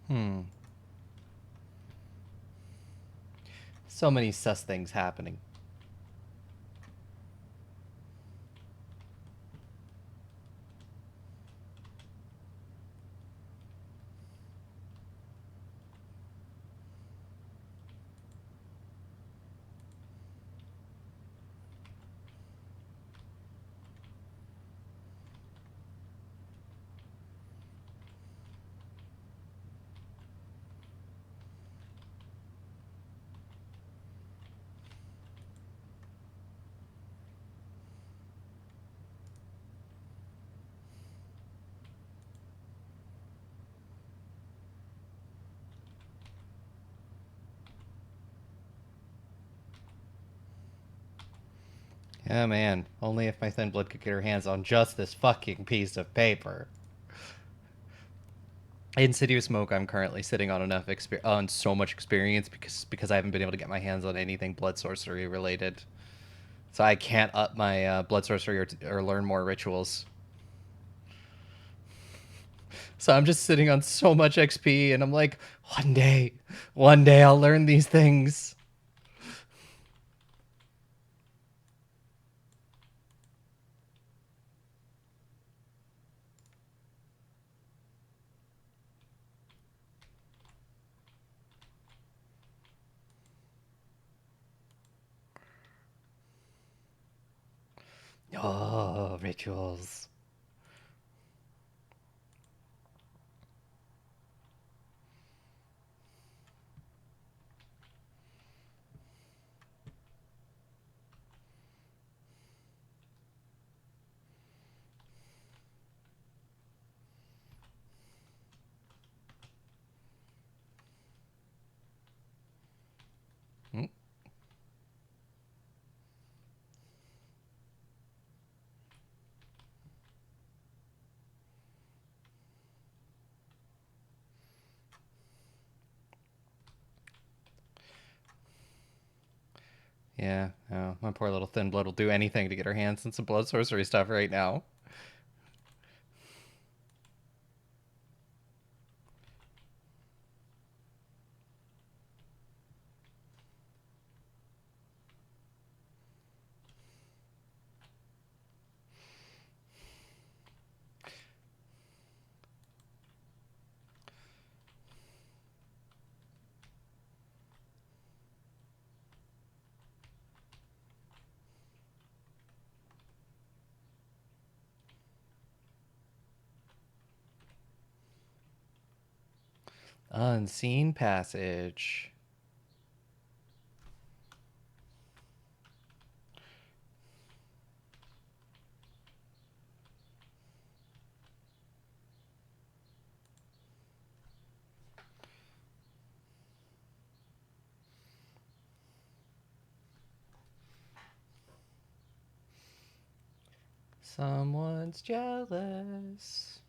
Hmm. So many sus things happening. Yeah, man. Only if my thin blood could get her hands on just this fucking piece of paper. In City of Smoke, I'm currently sitting on on so much experience because I haven't been able to get my hands on anything blood sorcery related. So I can't up my blood sorcery or learn more rituals. So I'm just sitting on so much XP, and I'm like, one day I'll learn these things. Oh, rituals. Mm. Yeah, no, my poor little thin blood will do anything to get her hands on some blood sorcery stuff right now. Unseen passage. Someone's jealous.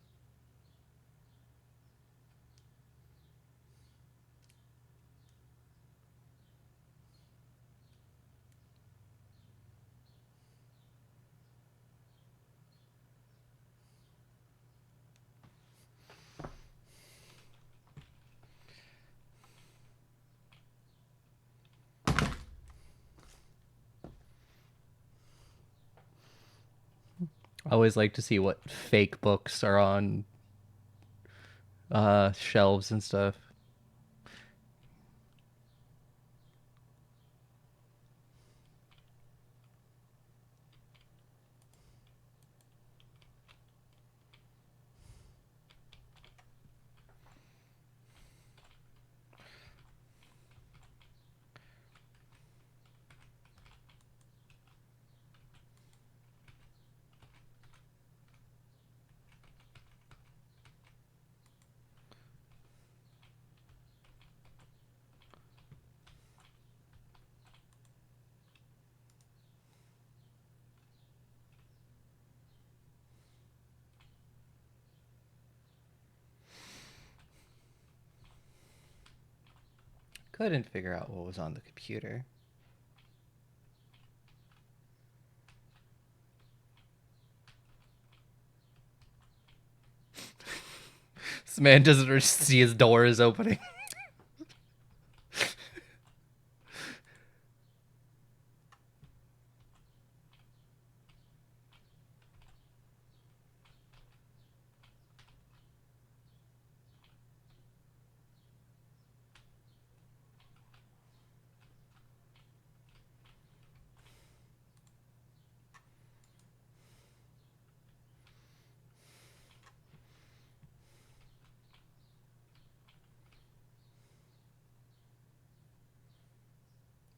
I always like to see what fake books are on shelves and stuff. Couldn't figure out what was on the computer. This man doesn't see his door is opening.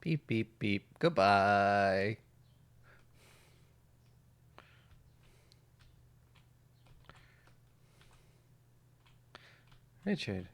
Beep, beep, beep. Goodbye. Richard.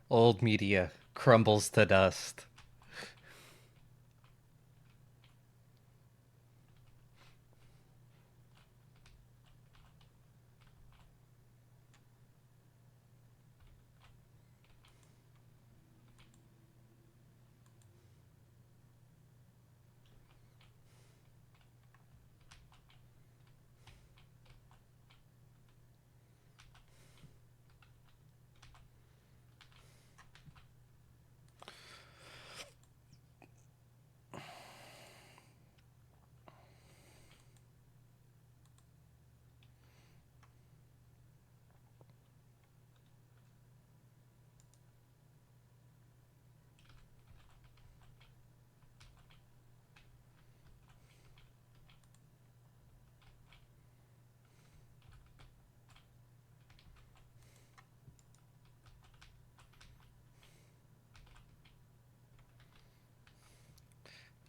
Old media crumbles to dust.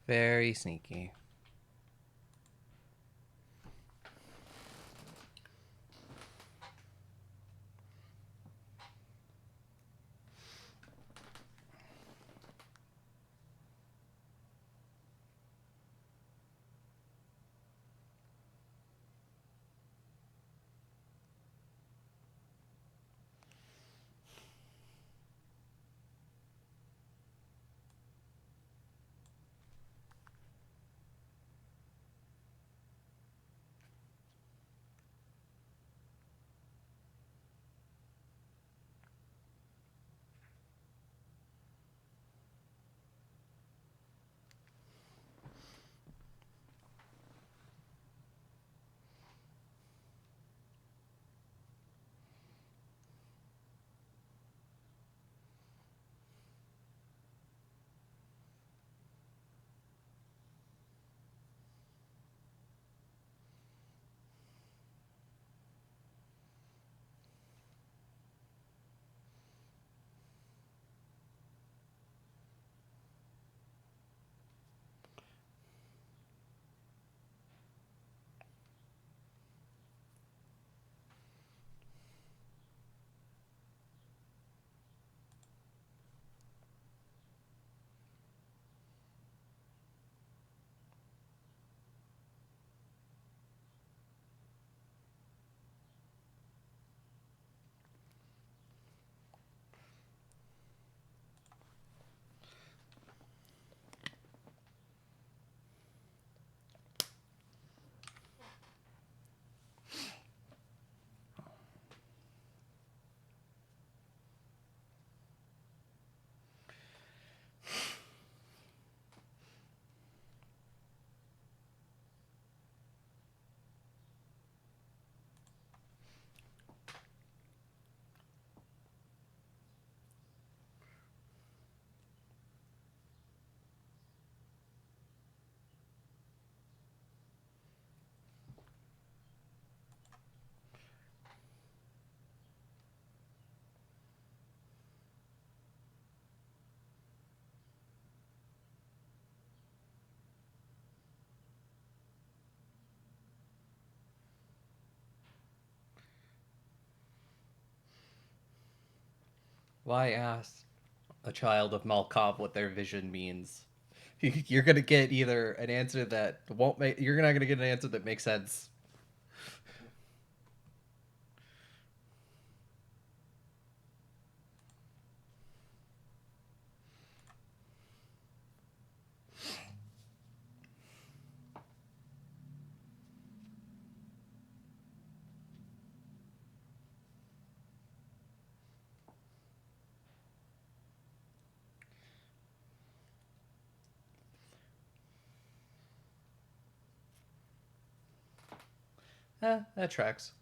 Very sneaky. Why ask a child of Malkov what their vision means? You're gonna get either an answer that won't make. You're not gonna get an answer that makes sense. That tracks.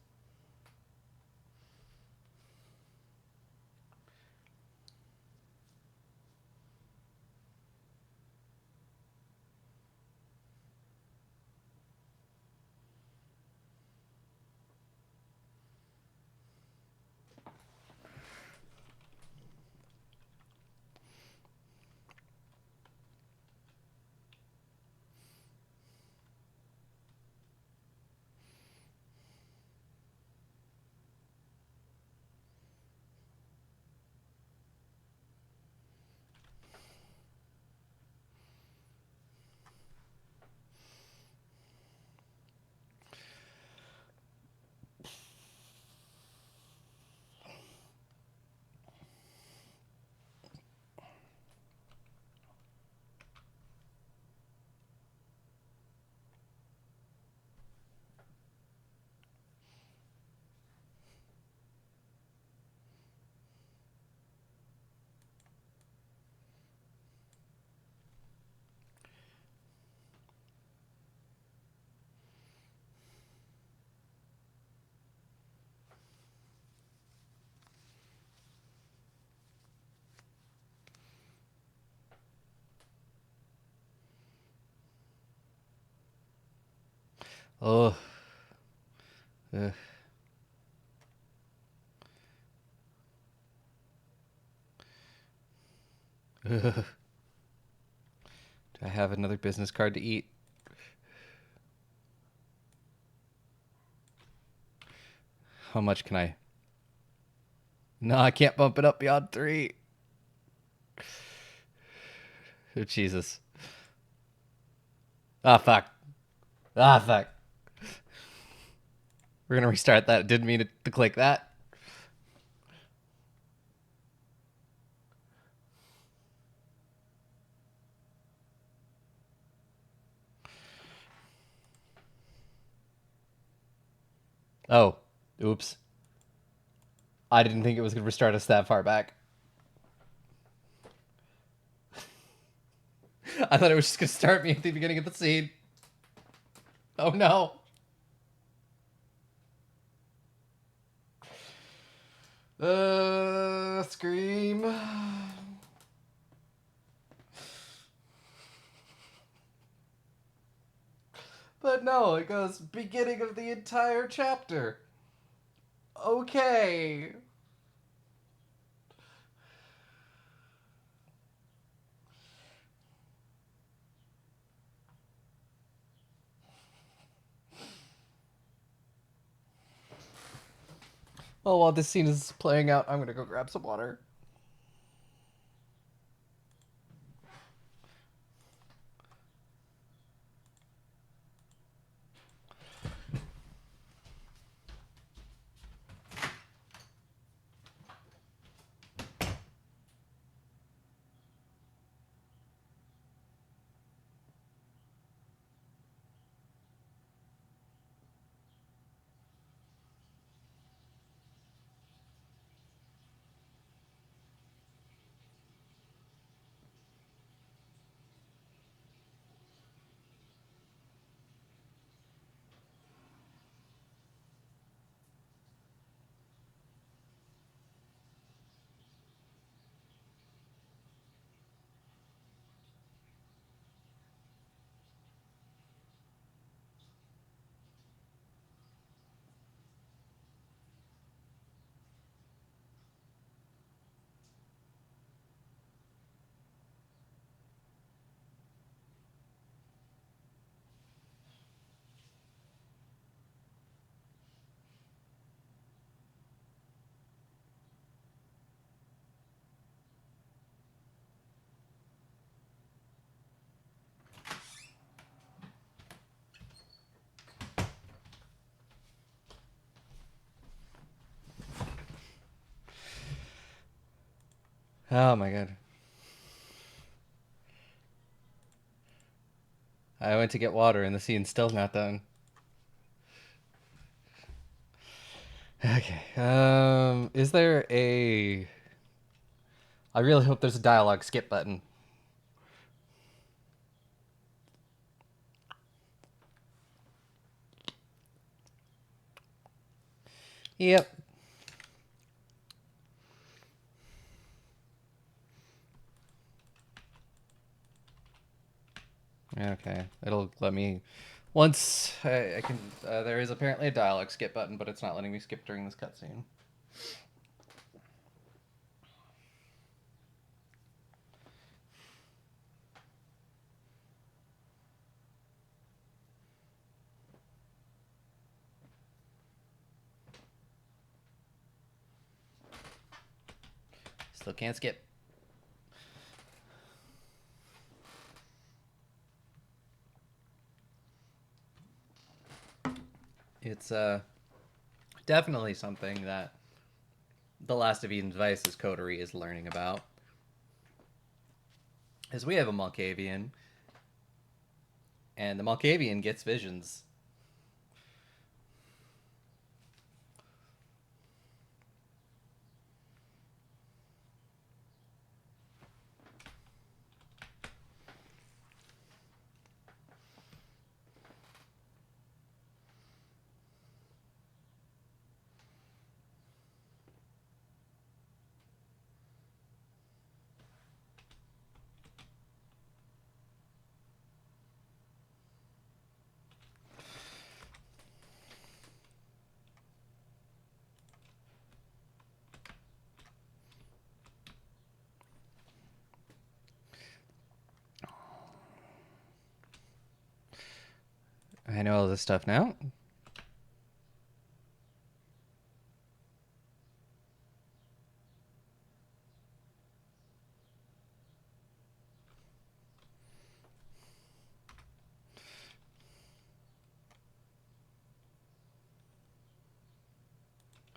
Oh. Ugh. Ugh. Do I have another business card to eat? How much can I? No, I can't bump it up beyond 3. Oh, Jesus. Ah, fuck. Ah, fuck. We're gonna restart that. Didn't mean to click that. Oh, oops. I didn't think it was gonna restart us that far back. I thought it was just gonna start me at the beginning of the scene. Oh no. Scream. But no, it goes beginning of the entire chapter. Okay. Well, while this scene is playing out, I'm gonna go grab some water. Oh my god. I went to get water and the scene's still not done. Okay. Is there a... I really hope there's a dialogue skip button. Yep. Okay. It'll let me... Once I can... there is apparently a dialogue skip button, but it's not letting me skip during this cutscene. Still can't skip. It's definitely something that the Last of Eden's Vice's coterie is learning about. As we have a Malkavian, and the Malkavian gets visions. I know all this stuff now.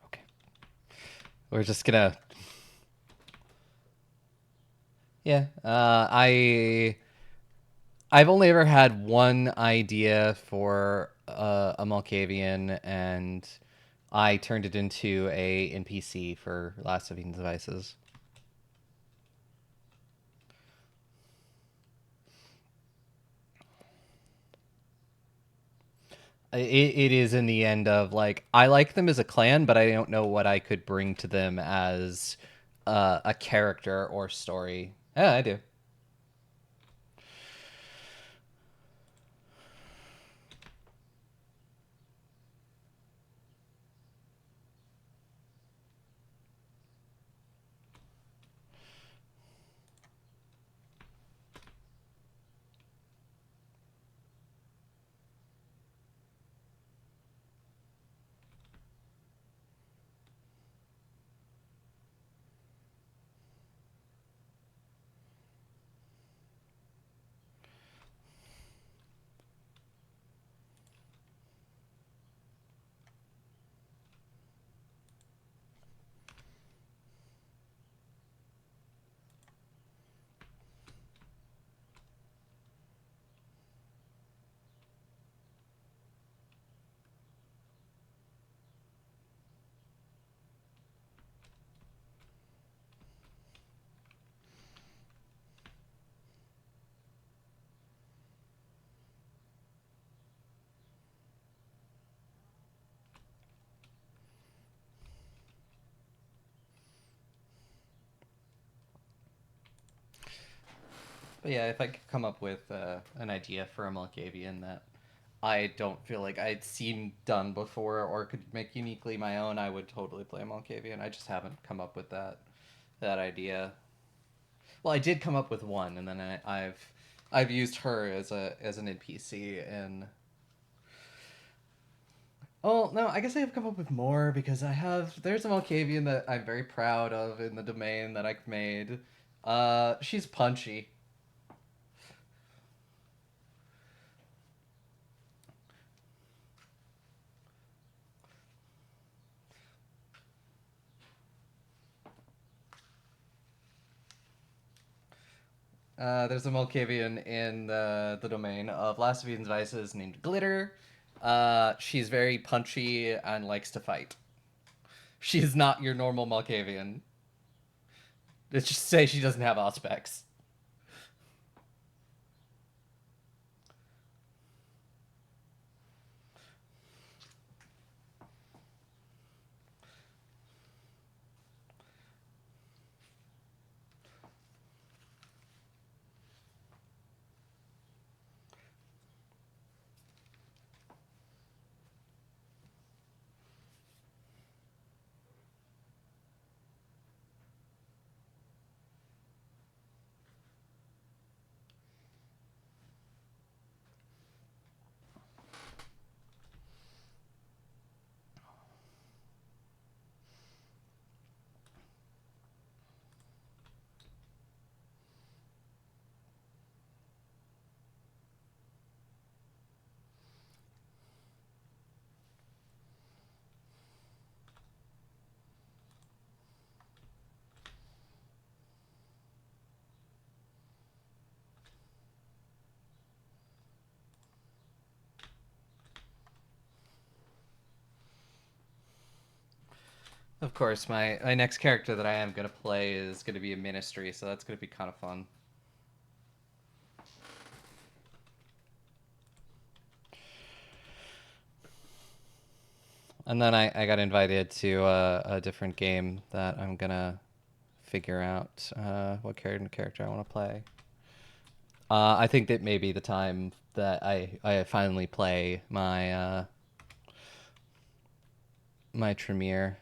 Okay. We're just gonna... Yeah. I've only ever had one idea for a Malkavian, and I turned it into a NPC for Last of Eden's Devices. It is in the end of, like, I like them as a clan, but I don't know what I could bring to them as a character or story. Yeah, I do. But yeah, if I could come up with an idea for a Malkavian that I don't feel like I'd seen done before or could make uniquely my own, I would totally play a Malkavian. I just haven't come up with that idea. Well, I did come up with one, and then I've used her as an NPC in... Oh no, I guess I have come up with more because there's a Malkavian that I'm very proud of in the domain that I've made. She's punchy. There's a Malkavian in the domain of Last of Eden's Vices named Glitter. She's very punchy and likes to fight. She's not your normal Malkavian. Let's just say she doesn't have Auspex. Of course, my next character that I am going to play is going to be a ministry, so that's going to be kind of fun. And then I got invited to a different game that I'm going to figure out what character I want to play. I think that may be the time that I finally play my my Tremere.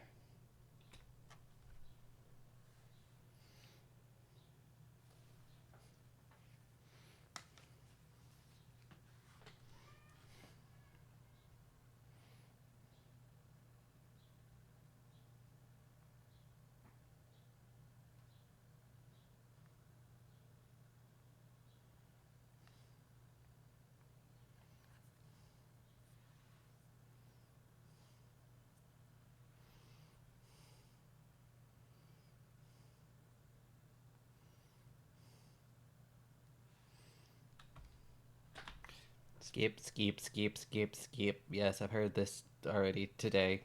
Skip, skip, skip, skip, skip. Yes, I've heard this already today.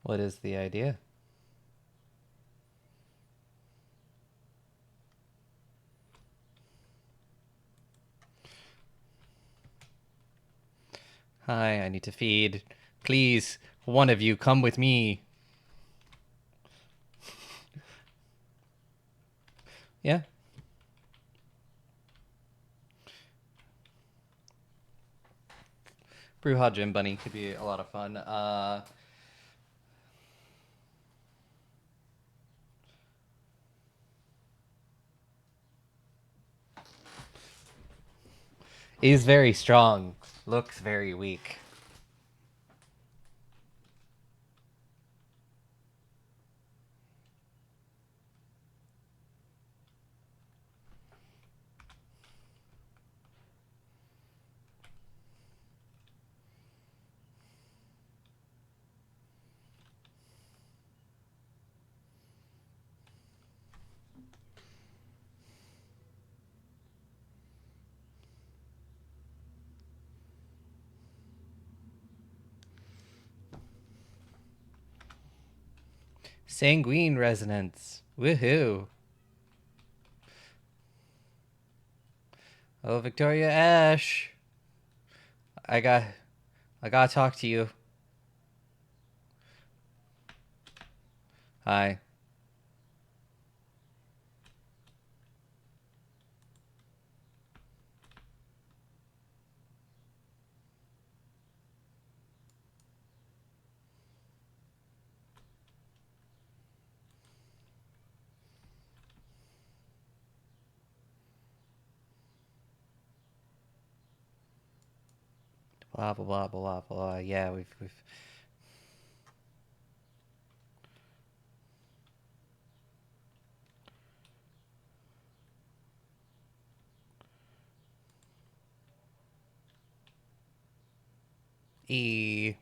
What is the idea? Hi, I need to feed. Please, one of you, come with me. Yeah. Brewha Gym Bunny could be a lot of fun. Is very strong. Looks very weak. Sanguine resonance. Woohoo. Oh, Victoria Ash. I got I gotta talk to you. Hi. Blah blah blah blah blah. Yeah, we've. E.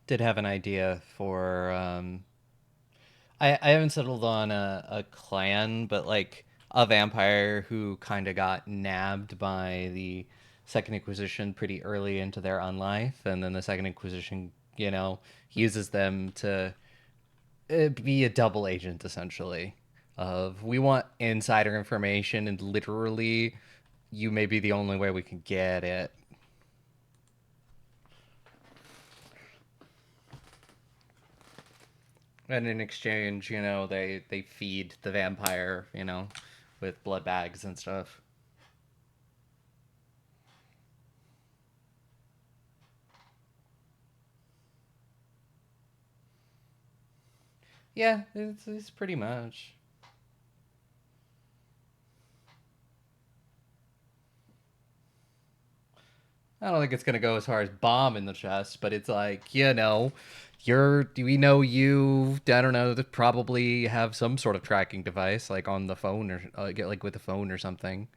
Did have an idea for I haven't settled on a clan, but like a vampire who kind of got nabbed by the Second Inquisition pretty early into their own life, and then the Second Inquisition, uses them to be a double agent essentially. Of we want insider information, and literally, you may be the only way we can get it. And in exchange, they feed the vampire, with blood bags and stuff. Yeah, it's pretty much. I don't think it's gonna go as far as bomb in the chest, but it's like, we know you. I don't know. Probably have some sort of tracking device, like on the phone or get like with the phone or something.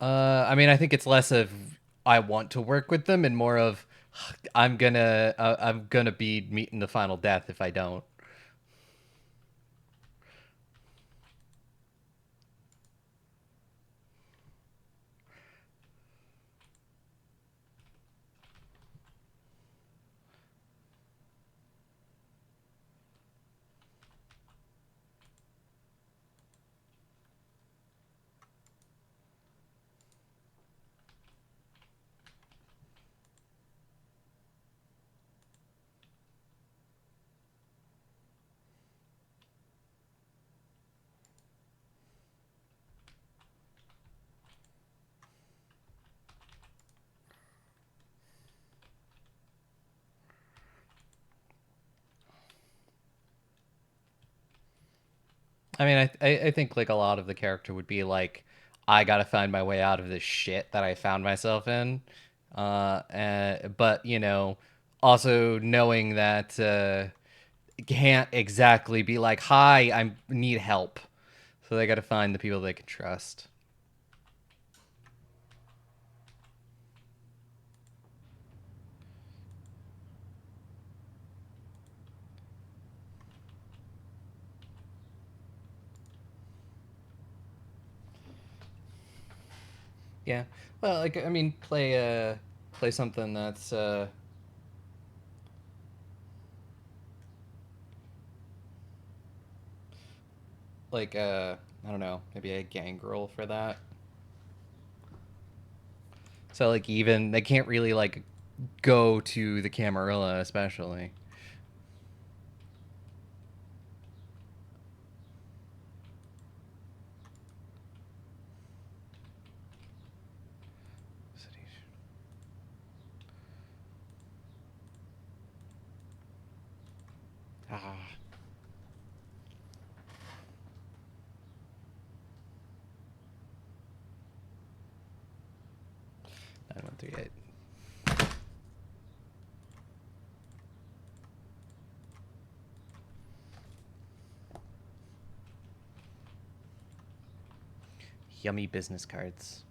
I mean, I think it's less of I want to work with them and more of I'm gonna be meeting the final death if I don't. I mean, I think like a lot of the character would be like, I gotta find my way out of this shit that I found myself in, but also knowing that can't exactly be like, hi, I need help, so they gotta find the people they can trust. Yeah, well, like I mean, play something that's like I don't know, maybe a gangrel for that. So like even they can't really like go to the Camarilla, especially. Ah. 9138. Yummy business cards.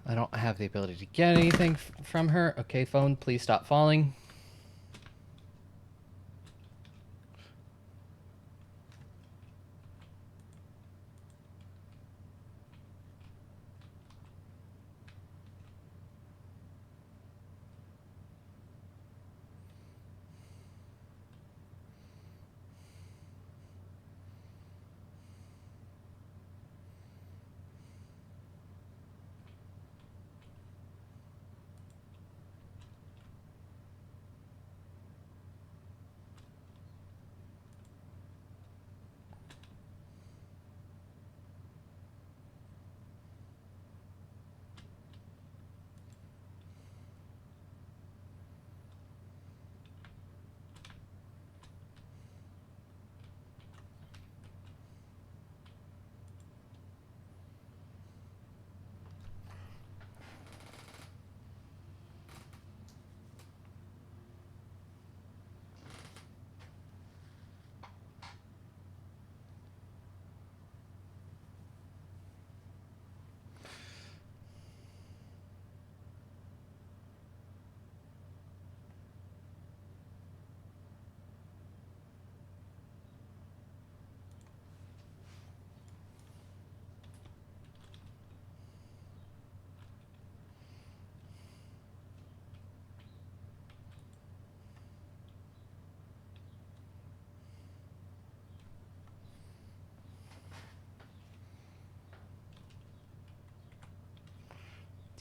I don't have the ability to get anything from her. Okay, phone, please stop falling.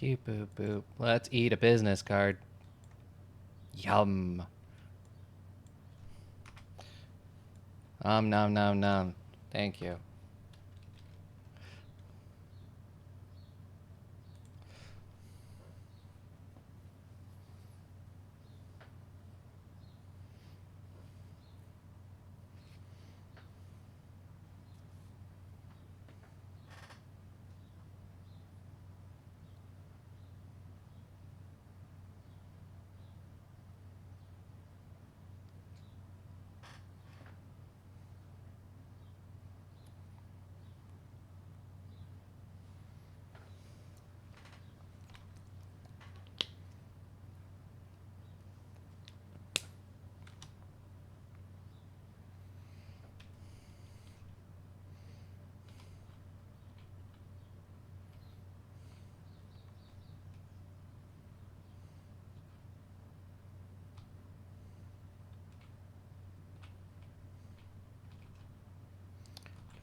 Boop, boop, boop. Let's eat a business card. Yum. Nom, nom, nom. Thank you.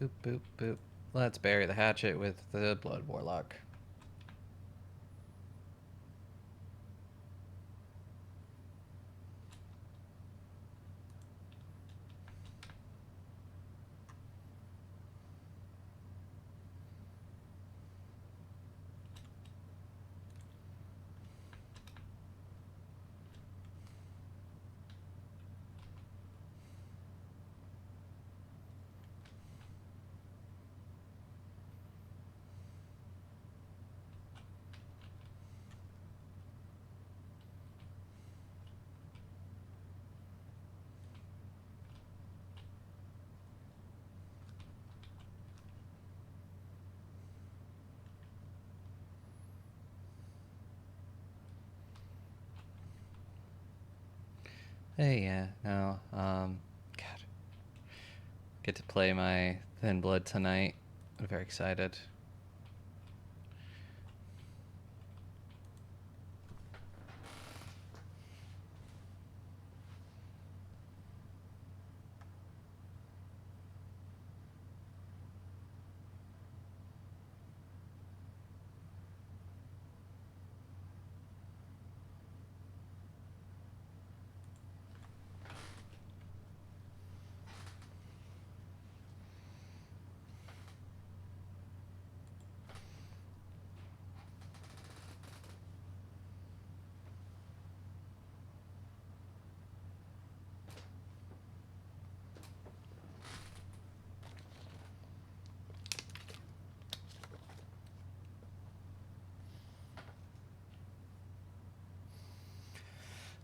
Boop, boop, boop. Let's bury the hatchet with the Blood Warlock. Hey, yeah, no, God. Get to play my Thin Blood tonight. I'm very excited.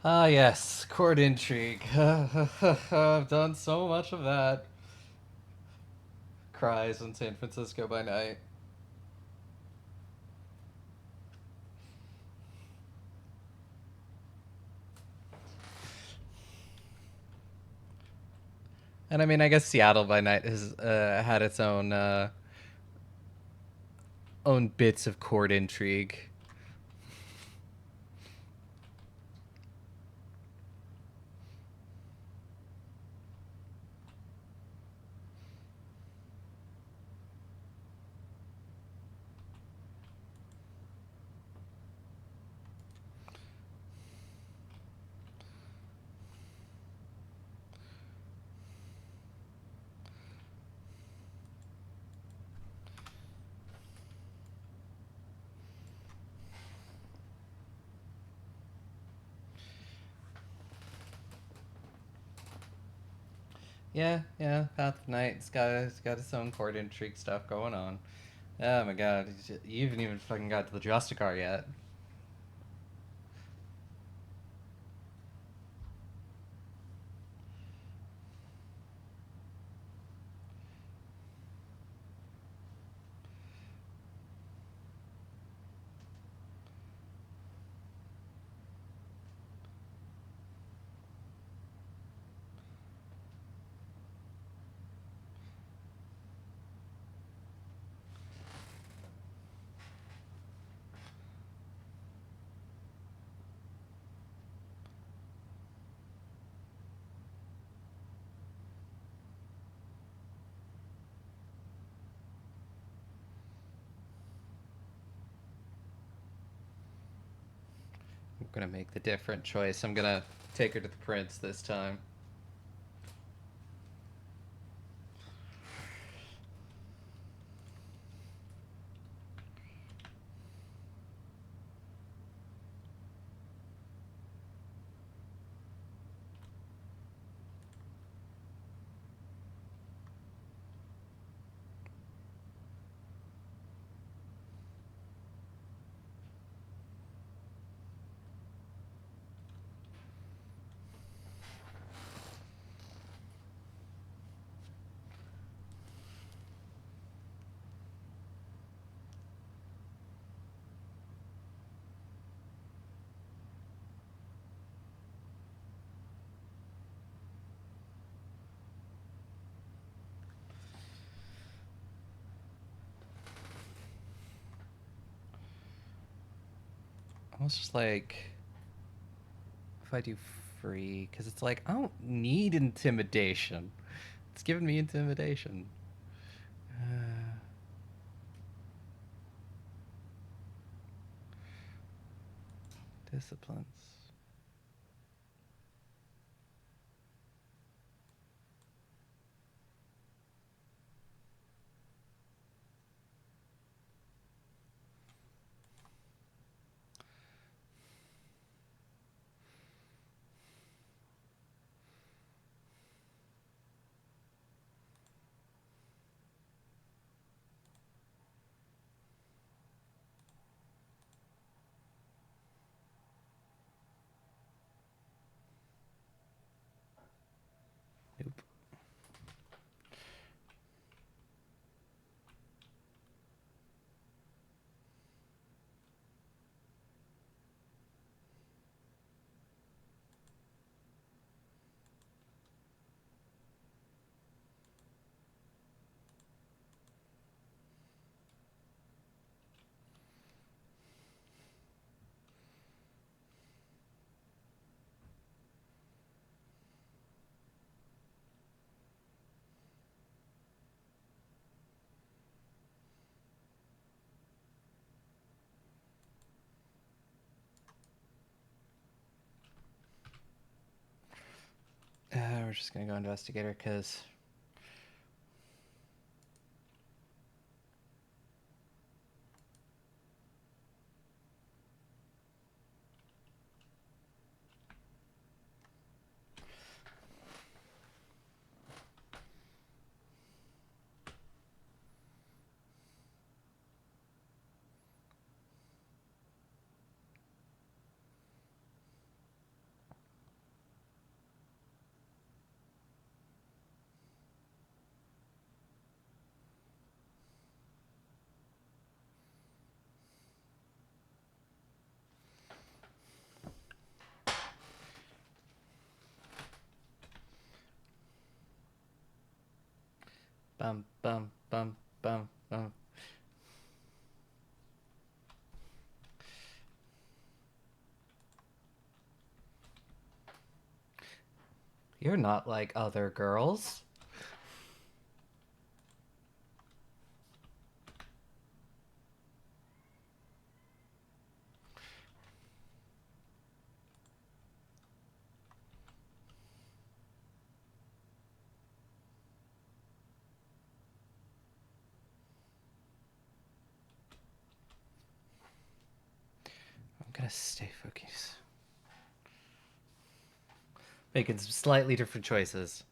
Ah, yes, court intrigue. I've done so much of that. Cries in San Francisco by night. And I mean, I guess Seattle by night has had its own bits of court intrigue. Yeah, yeah, Path of Night. It's got its own court intrigue stuff going on. Oh my god, you haven't even fucking got to the Justicar yet. I'm gonna make the different choice. I'm gonna take her to the prince this time. I was just like, if I do free, because it's like I don't need intimidation. It's giving me intimidation. Disciplines. Nope. We're just gonna go investigator because bum bum bum bum bum. You're not like other girls. I'm gonna stay focused. Making some slightly different choices.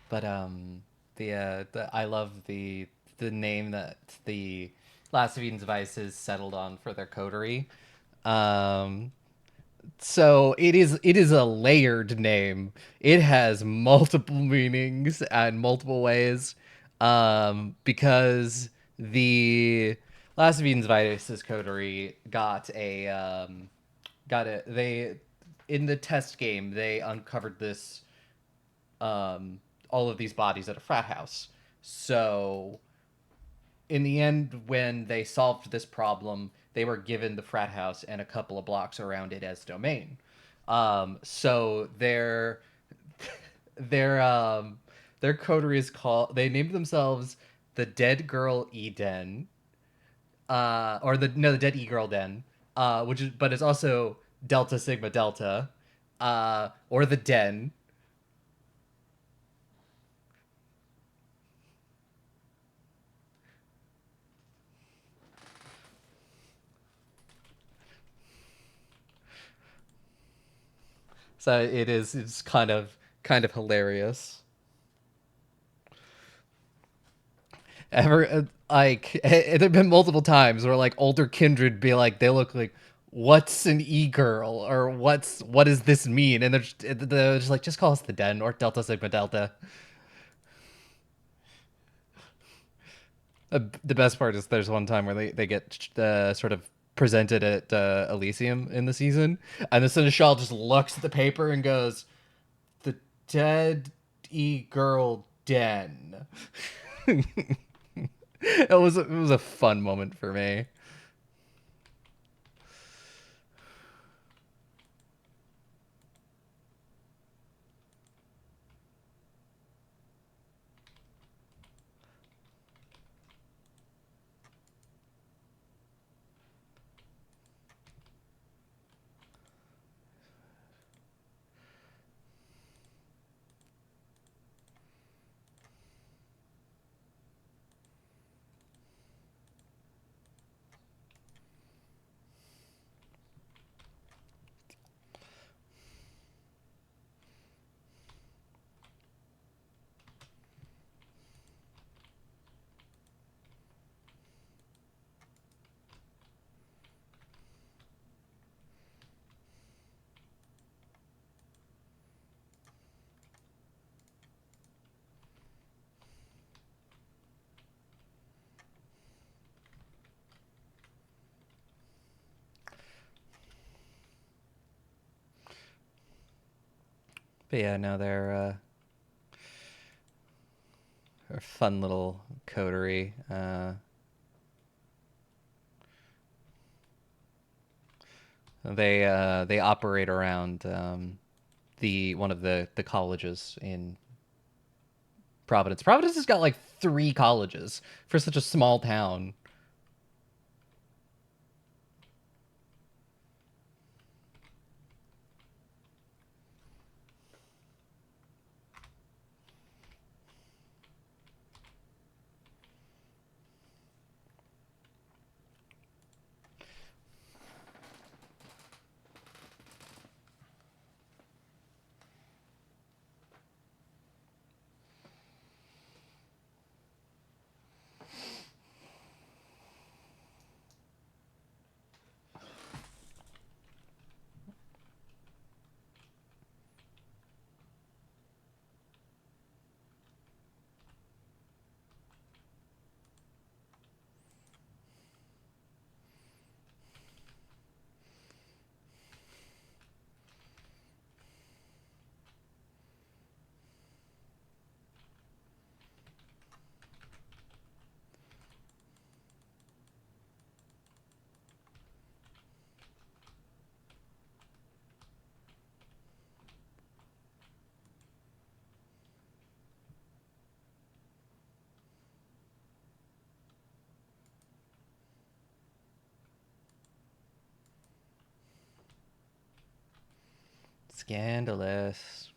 But the I love the name that the Last of Eden's Devices settled on for their coterie. Um, so it is a layered name. It has multiple meanings and multiple ways. Because the Last of Eden's Devices coterie got a they in the test game they uncovered this all of these bodies at a frat house. So in the end, when they solved this problem, they were given the frat house and a couple of blocks around it as domain. So their their coterie is called. They named themselves the Dead Girl Eden, or the Dead E Girl Den, which is but it's also Delta Sigma Delta, or the Den. So it's kind of hilarious. Ever like there've been multiple times where like older kindred be like they look like what's an e-girl or what does this mean, and they're just like just call us the Den or Delta Sigma Delta. The best part is there's one time where they get sort of presented at Elysium in the season, and the Seneschal just looks at the paper and goes, Dead girl den. It was a fun moment for me. But yeah, no, they're a fun little coterie. They operate around the one of the colleges in Providence. Providence has got like 3 colleges for such a small town. Scandalous.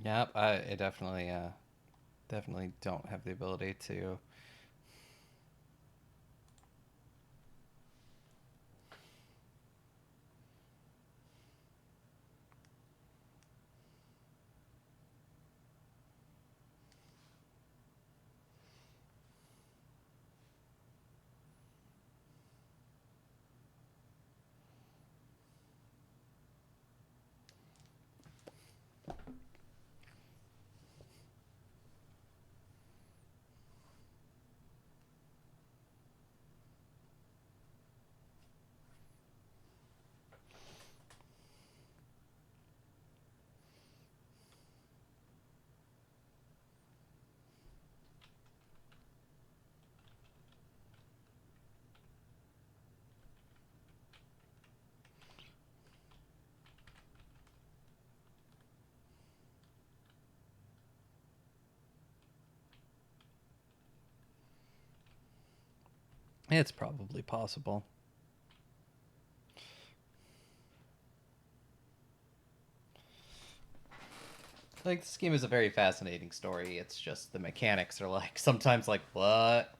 Yep, I definitely don't have the ability to. It's probably possible. Like, this game is a very fascinating story. It's just the mechanics are like sometimes like what?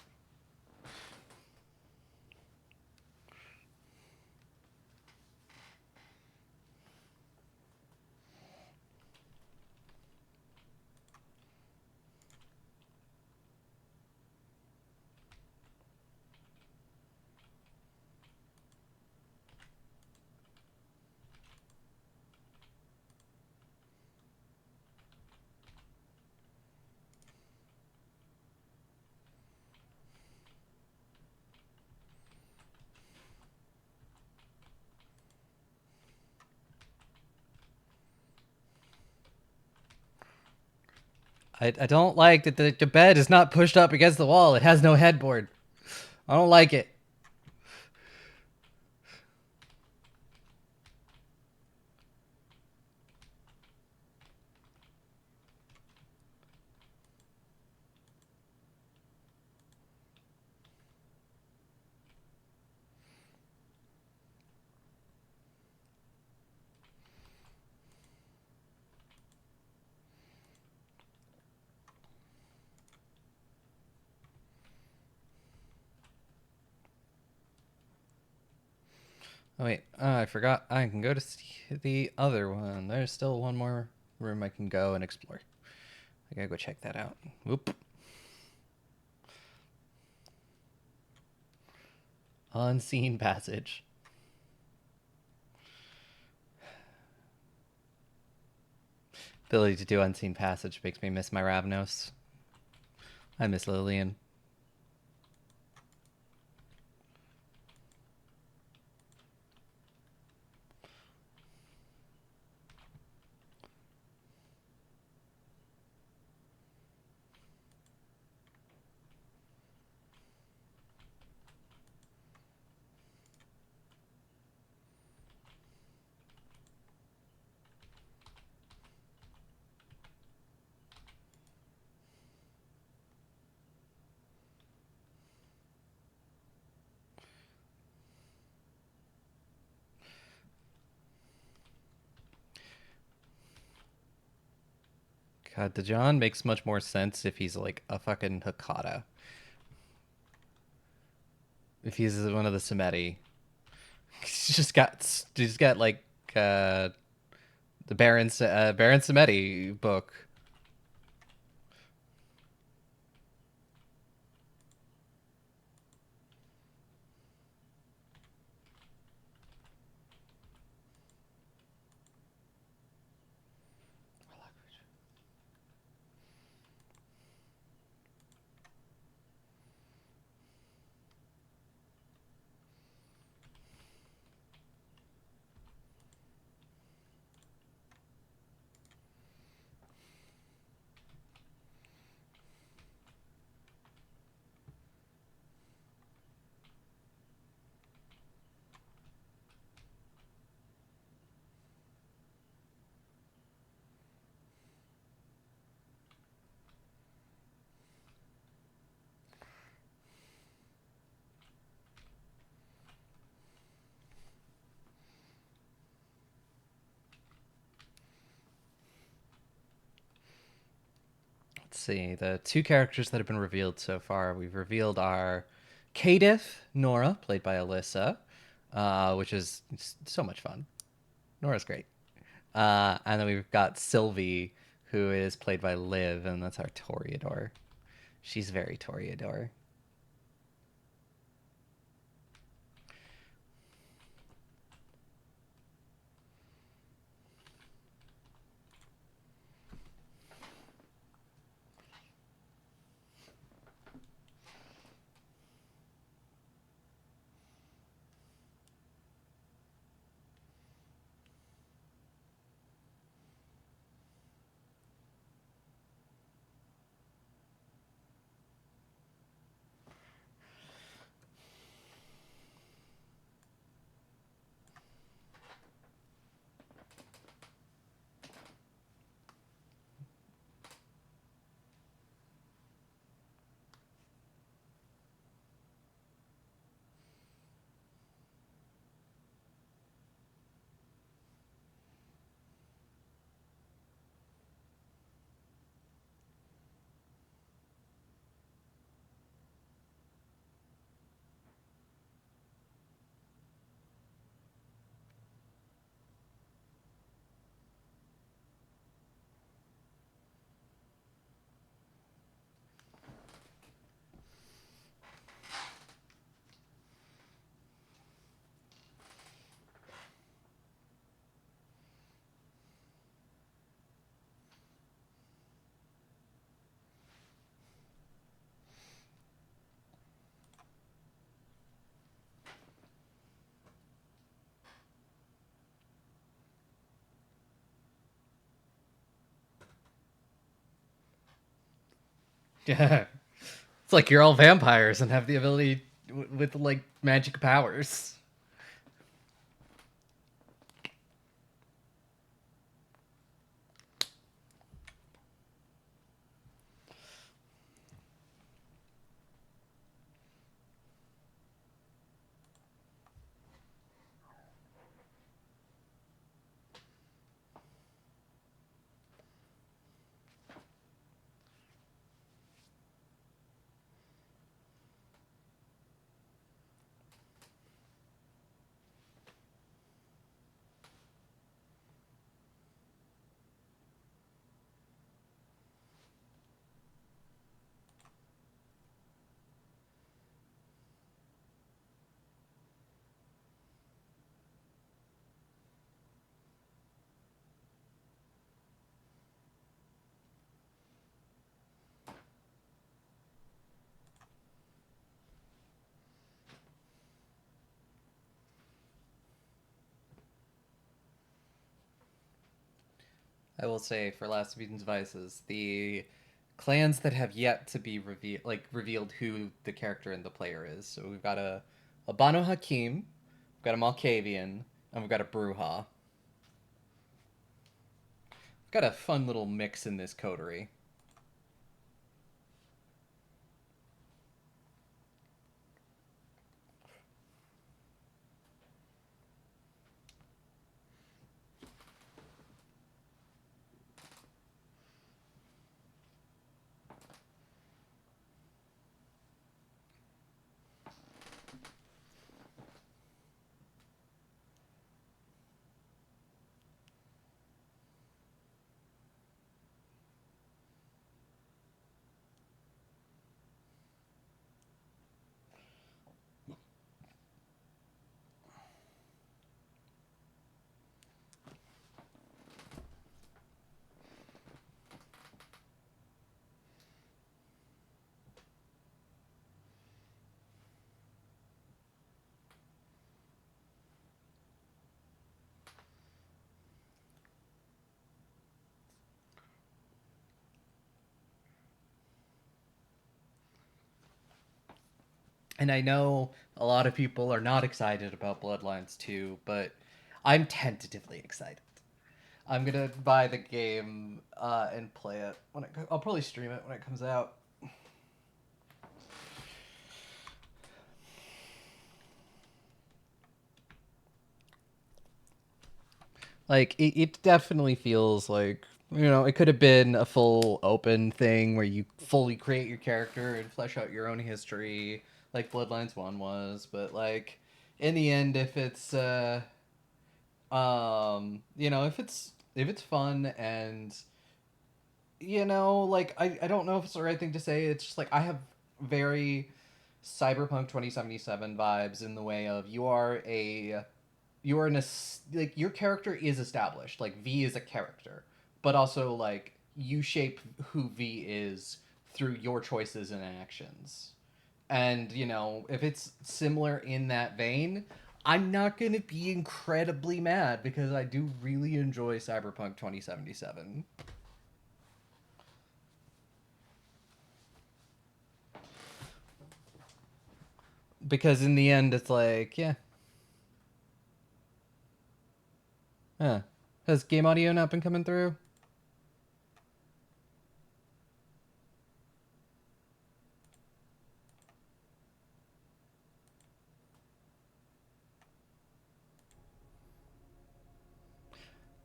I don't like that the bed is not pushed up against the wall. It has no headboard. I don't like it. Oh wait, I forgot. I can go to the other one. There's still one more room I can go and explore. I gotta go check that out. Whoop. Unseen passage. Ability to do unseen passage makes me miss my Ravnos. I miss Lillian. God, Dejan makes much more sense if he's like a fucking Hakata. If he's one of the Samedi. He's got like uh the Baron Samedi book. see. The two characters that have been revealed so far, we've revealed our Kadif, Nora, played by Alyssa, which is so much fun. Nora's great. And then we've got Sylvie, who is played by Liv, and that's our Toreador. She's very Toreador. Yeah. It's like you're all vampires and have the ability with like magic powers. I will say for Last of Eden's Vices, the clans that have yet to be revealed who the character and the player is. So we've got a Banu Hakim, we've got a Malkavian, and we've got a Bruja. We've got a fun little mix in this coterie. And I know a lot of people are not excited about Bloodlines 2, but I'm tentatively excited. I'm gonna buy the game and play it when I'll probably stream it when it comes out. Like it definitely feels like You know, it could have been a full open thing where you fully create your character and flesh out your own history, like Bloodlines 1 was. But, like, in the end, if it's, you know, if it's fun and, you know, like, I don't know if it's the right thing to say. It's just, like, I have very Cyberpunk 2077 vibes in the way of you are like your character is established, like V is a character, but also like you shape who V is through your choices and actions. And you know, if it's similar in that vein, I'm not going to be incredibly mad because I do really enjoy Cyberpunk 2077. Because in the end it's like, yeah. Huh. Has game audio not been coming through?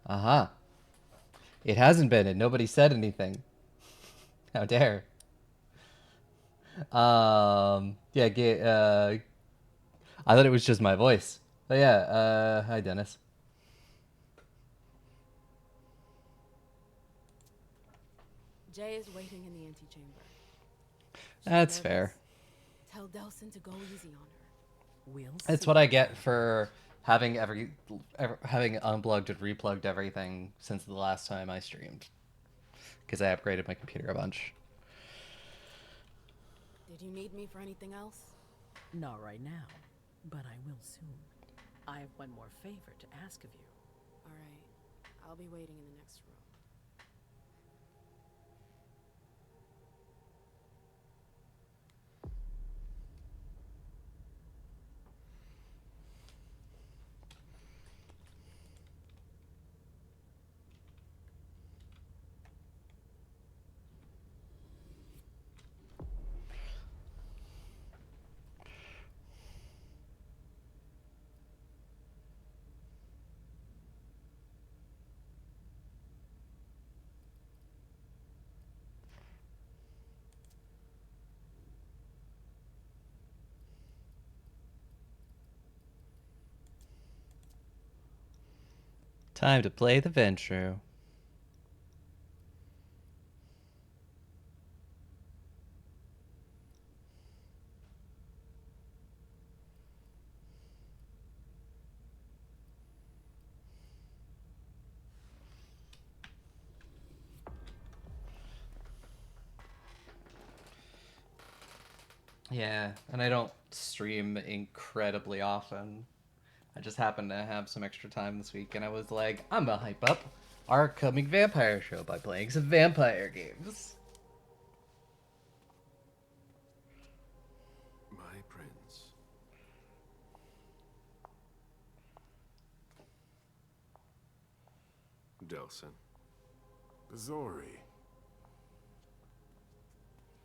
Aha. It hasn't been, and nobody said anything. How dare. Yeah, I thought it was just my voice. But yeah, hi Dennis. Jay is waiting in the antechamber. She's That's nervous. fair. Tell Delson to go easy on her. We'll It's see. what I get for having having unplugged and replugged everything since the last time I streamed because I upgraded my computer a bunch. Did you need me for anything else? Not right now, but I will soon. I have one more favor to ask of you. All right. I'll be waiting in the next room. Time to play the Ventrue. Yeah, and I don't stream incredibly often. I just happened to have some extra time this week, and I was like, I'm gonna hype up our coming vampire show by playing some vampire games. My prince. Delson. Bazori.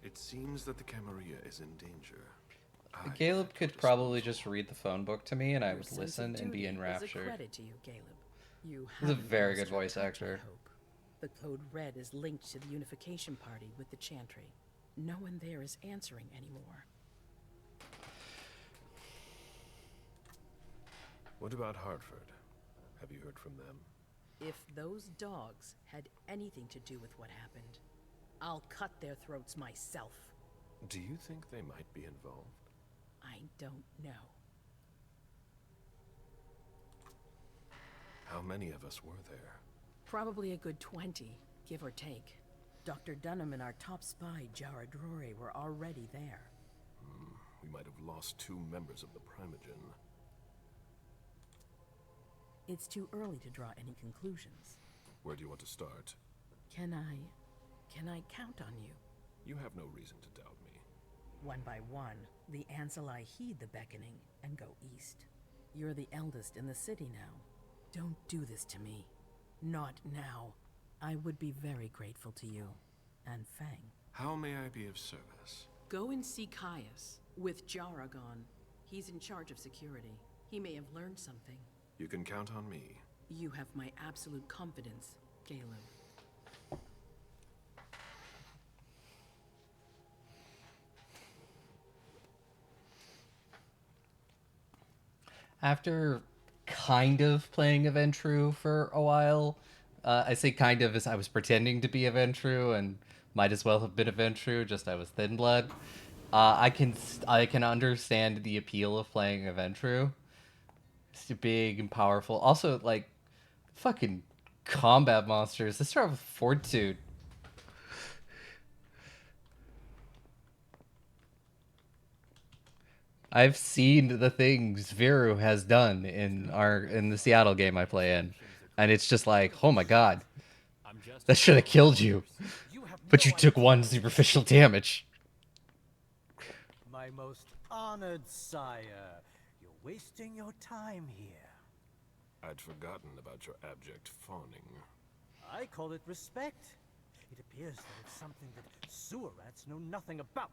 It seems that the Camarilla is in danger. Caleb could probably just read the phone book to me, and I Your would sense listen of and be duty is a enraptured. credit to you, Caleb. You He's a haven't very lost good your voice touch, actor. I hope. The code red is linked to the unification party with the Chantry. No one there is answering anymore. What about Hartford? Have you heard from them? If those dogs had anything to do with what happened, I'll cut their throats myself. Do you think they might be involved? I don't know. How many of us were there? Probably a good 20, give or take. Dr. Dunham and our top spy, Jara Drory, were already there. We might have lost 2 members of the Primogen. It's too early to draw any conclusions. Where do you want to start? Can I count on you? You have no reason to doubt me. One by one, the Ancilai heed the beckoning and go east. You're the eldest in the city now. Don't do this to me. Not now. I would be very grateful to you. And Fang. How may I be of service? Go and see Caius. With Jara gone. He's in charge of security. He may have learned something. You can count on me. You have my absolute confidence, Caleb. After kind of playing Aventru for a while, I say kind of as I was pretending to be Aventru and might as well have been Aventru, just I was Thin Blood. I can understand the appeal of playing Aventru. It's big and powerful. Also, like, fucking combat monsters. They start with Fortitude. I've seen the things Viru has done in the Seattle game I play in, and it's just like, oh my god, that should have killed you, but you took one superficial damage. My most honored sire, you're wasting your time here. I'd forgotten about your abject fawning. I call it respect. It appears that it's something that sewer rats know nothing about.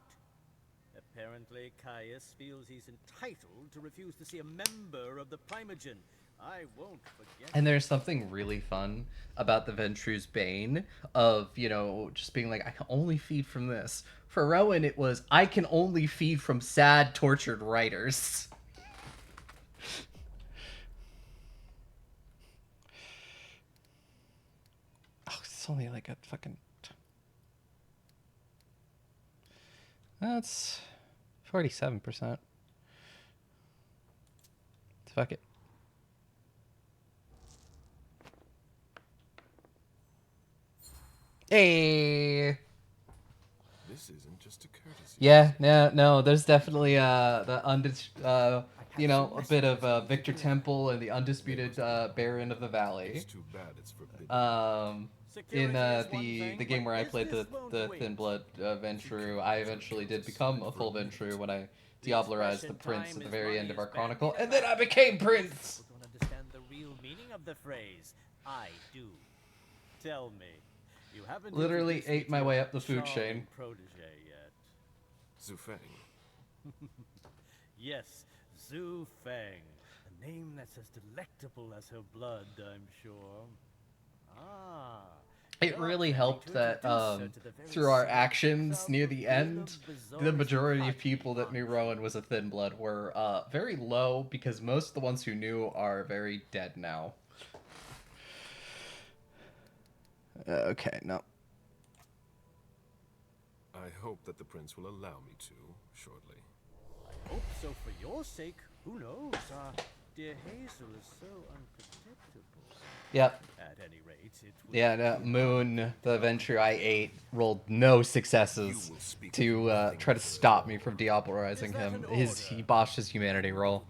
Apparently, Caius feels he's entitled to refuse to see a member of the Primogen. I won't forget. And there's something really fun about the Ventru's Bane of, you know, just being like, I can only feed from this. For Rowan, it was, I can only feed from sad, tortured writers. Oh, it's only like a fucking... That's 47%. Fuck it. Hey. This isn't just a courtesy. Yeah, no. There's definitely you know, a bit of Victor Temple and the undisputed Baron of the Valley. It's too bad it's forbidden. In the game where I played the Thin Blood Ventru, I eventually did become a full Ventru when I Diablerized the Prince at the very end of our chronicle, and then I became Prince. People don't understand the real meaning of the phrase. I do. Tell me, you haven't Literally introduced me ate my to way your up the food charming chain. protege yet. Zufeng. Yes, Zhu Feng. A name that's as delectable as her blood, I'm sure. Ah. It really helped that through our actions near the end, the majority of people that knew Rowan was a Thin Blood were very low, because most of the ones who knew are very dead now. Okay, no. I hope that the prince will allow me to shortly. I hope so for your sake. Who knows? Dear Hazel is so unpredictable. Yep. At any rate, it will Yeah, no, Moon, the Venture I ate, rolled no successes to try to stop me from Diablerizing him. He botched his humanity roll.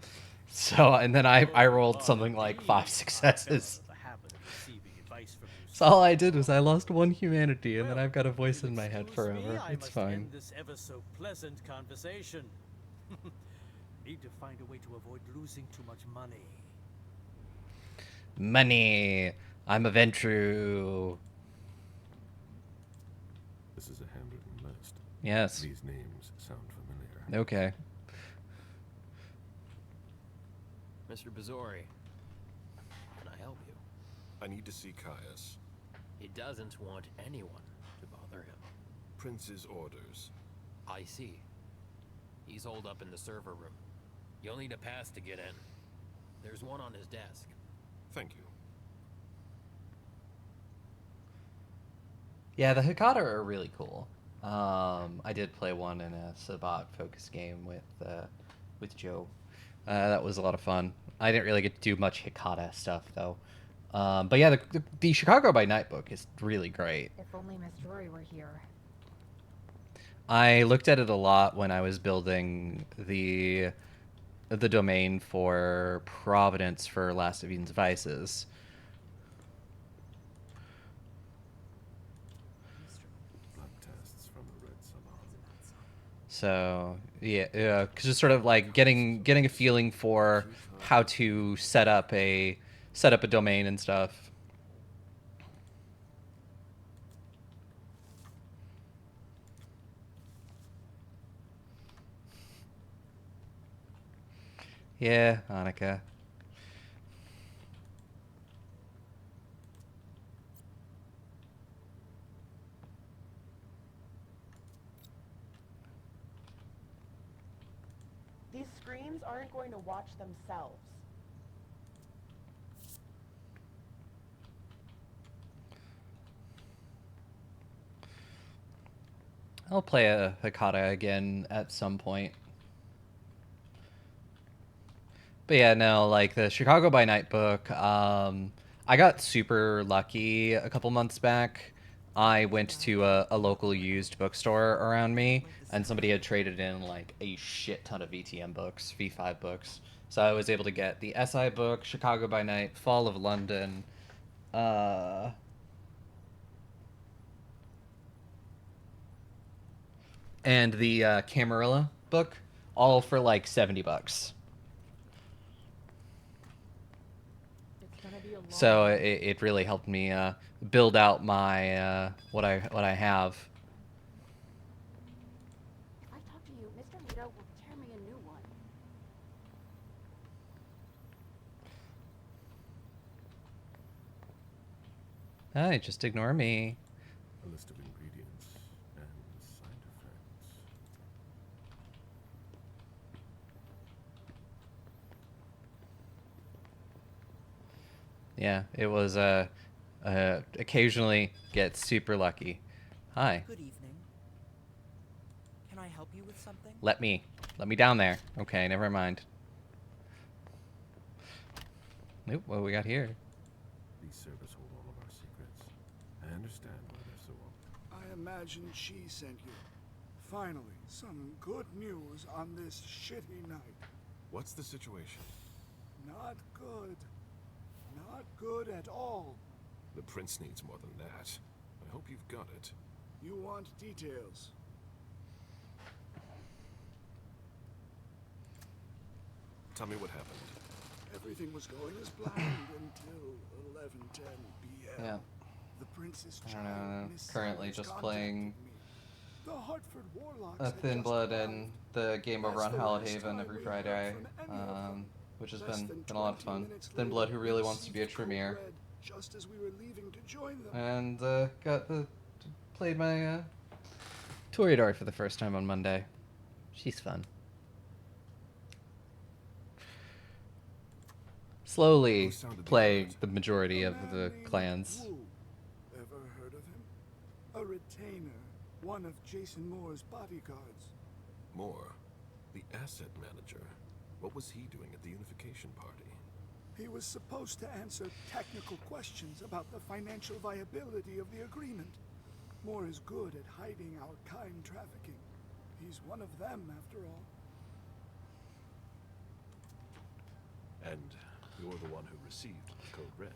So, and then I rolled something like 5 successes. So all I did was I lost 1 humanity, and then I've got a voice in my head forever. It's fine. This ever so pleasant conversation. Need to find a way to avoid losing too much money. Money. I'm a Ventru. This is a handwritten list. Yes. These names sound familiar. Okay. Mr. Bazori, can I help you? I need to see Caius. He doesn't want anyone to bother him. Prince's orders. I see. He's holed up in the server room. You'll need a pass to get in. There's one on his desk. Thank you. Yeah, the Hikata are really cool. I did play one in a Sabat focus game with Joe. That was a lot of fun. I didn't really get to do much Hikata stuff though. But yeah, the Chicago by Night book is really great. If only Miss Rory were here. I looked at it a lot when I was building the domain for Providence for Last of Eden's Vices. Blood tests from the Red Salon. So yeah, cause just sort of like getting a feeling for how to set up a domain and stuff. Yeah, Annika. These screens aren't going to watch themselves. I'll play a Hakata again at some point. But yeah, no, like the Chicago by Night book, I got super lucky a couple months back. I went to a local used bookstore around me, and somebody had traded in like a shit ton of VTM books, V5 books. So I was able to get the SI book, Chicago by Night, Fall of London, and the Camarilla book, all for like $70. It's gonna be a long So one. it really helped me build out my what I have. If I talk to you, Mr. Nito will tear me a new one. Hi, just ignore me. A list of ingredients and side effects. Yeah, it was occasionally get super lucky. Hi, Good evening. Can I help you with something? let me down there. Okay, never mind. Nope, what we got here? These servers hold all of our secrets. I understand why they're so open. I imagine she sent you. Finally, some good news on this shitty night. What's the situation? Not good. Not good at all. The prince needs more than that. I hope you've got it. You want details. Tell me what happened. Everything was going as planned until 11:10 p.m. Yeah, The prince's I don't child, know. Miss Currently Sellers, just contacted playing me. The Hartford Warlocks a had Thin just Blood arrived. and the game over That's on the Hallowed last Haven time every we heard Friday, from any of them. which has Less been than a lot of 20 fun. minutes Thin Blood, who later, really we wants to be a received code Tremere, red just as we were leaving to join them. and got played my Toreador for the first time on Monday. She's fun. Slowly Who sounded the play alert? the majority A of man the named clans. Wu. Ever heard of him? A retainer, one of Jason Moore's bodyguards. Moore, the asset manager. What was he doing at the unification party? He was supposed to answer technical questions about the financial viability of the agreement. Moore is good at hiding our kind trafficking. He's one of them, after all. And you're the one who received Code Red,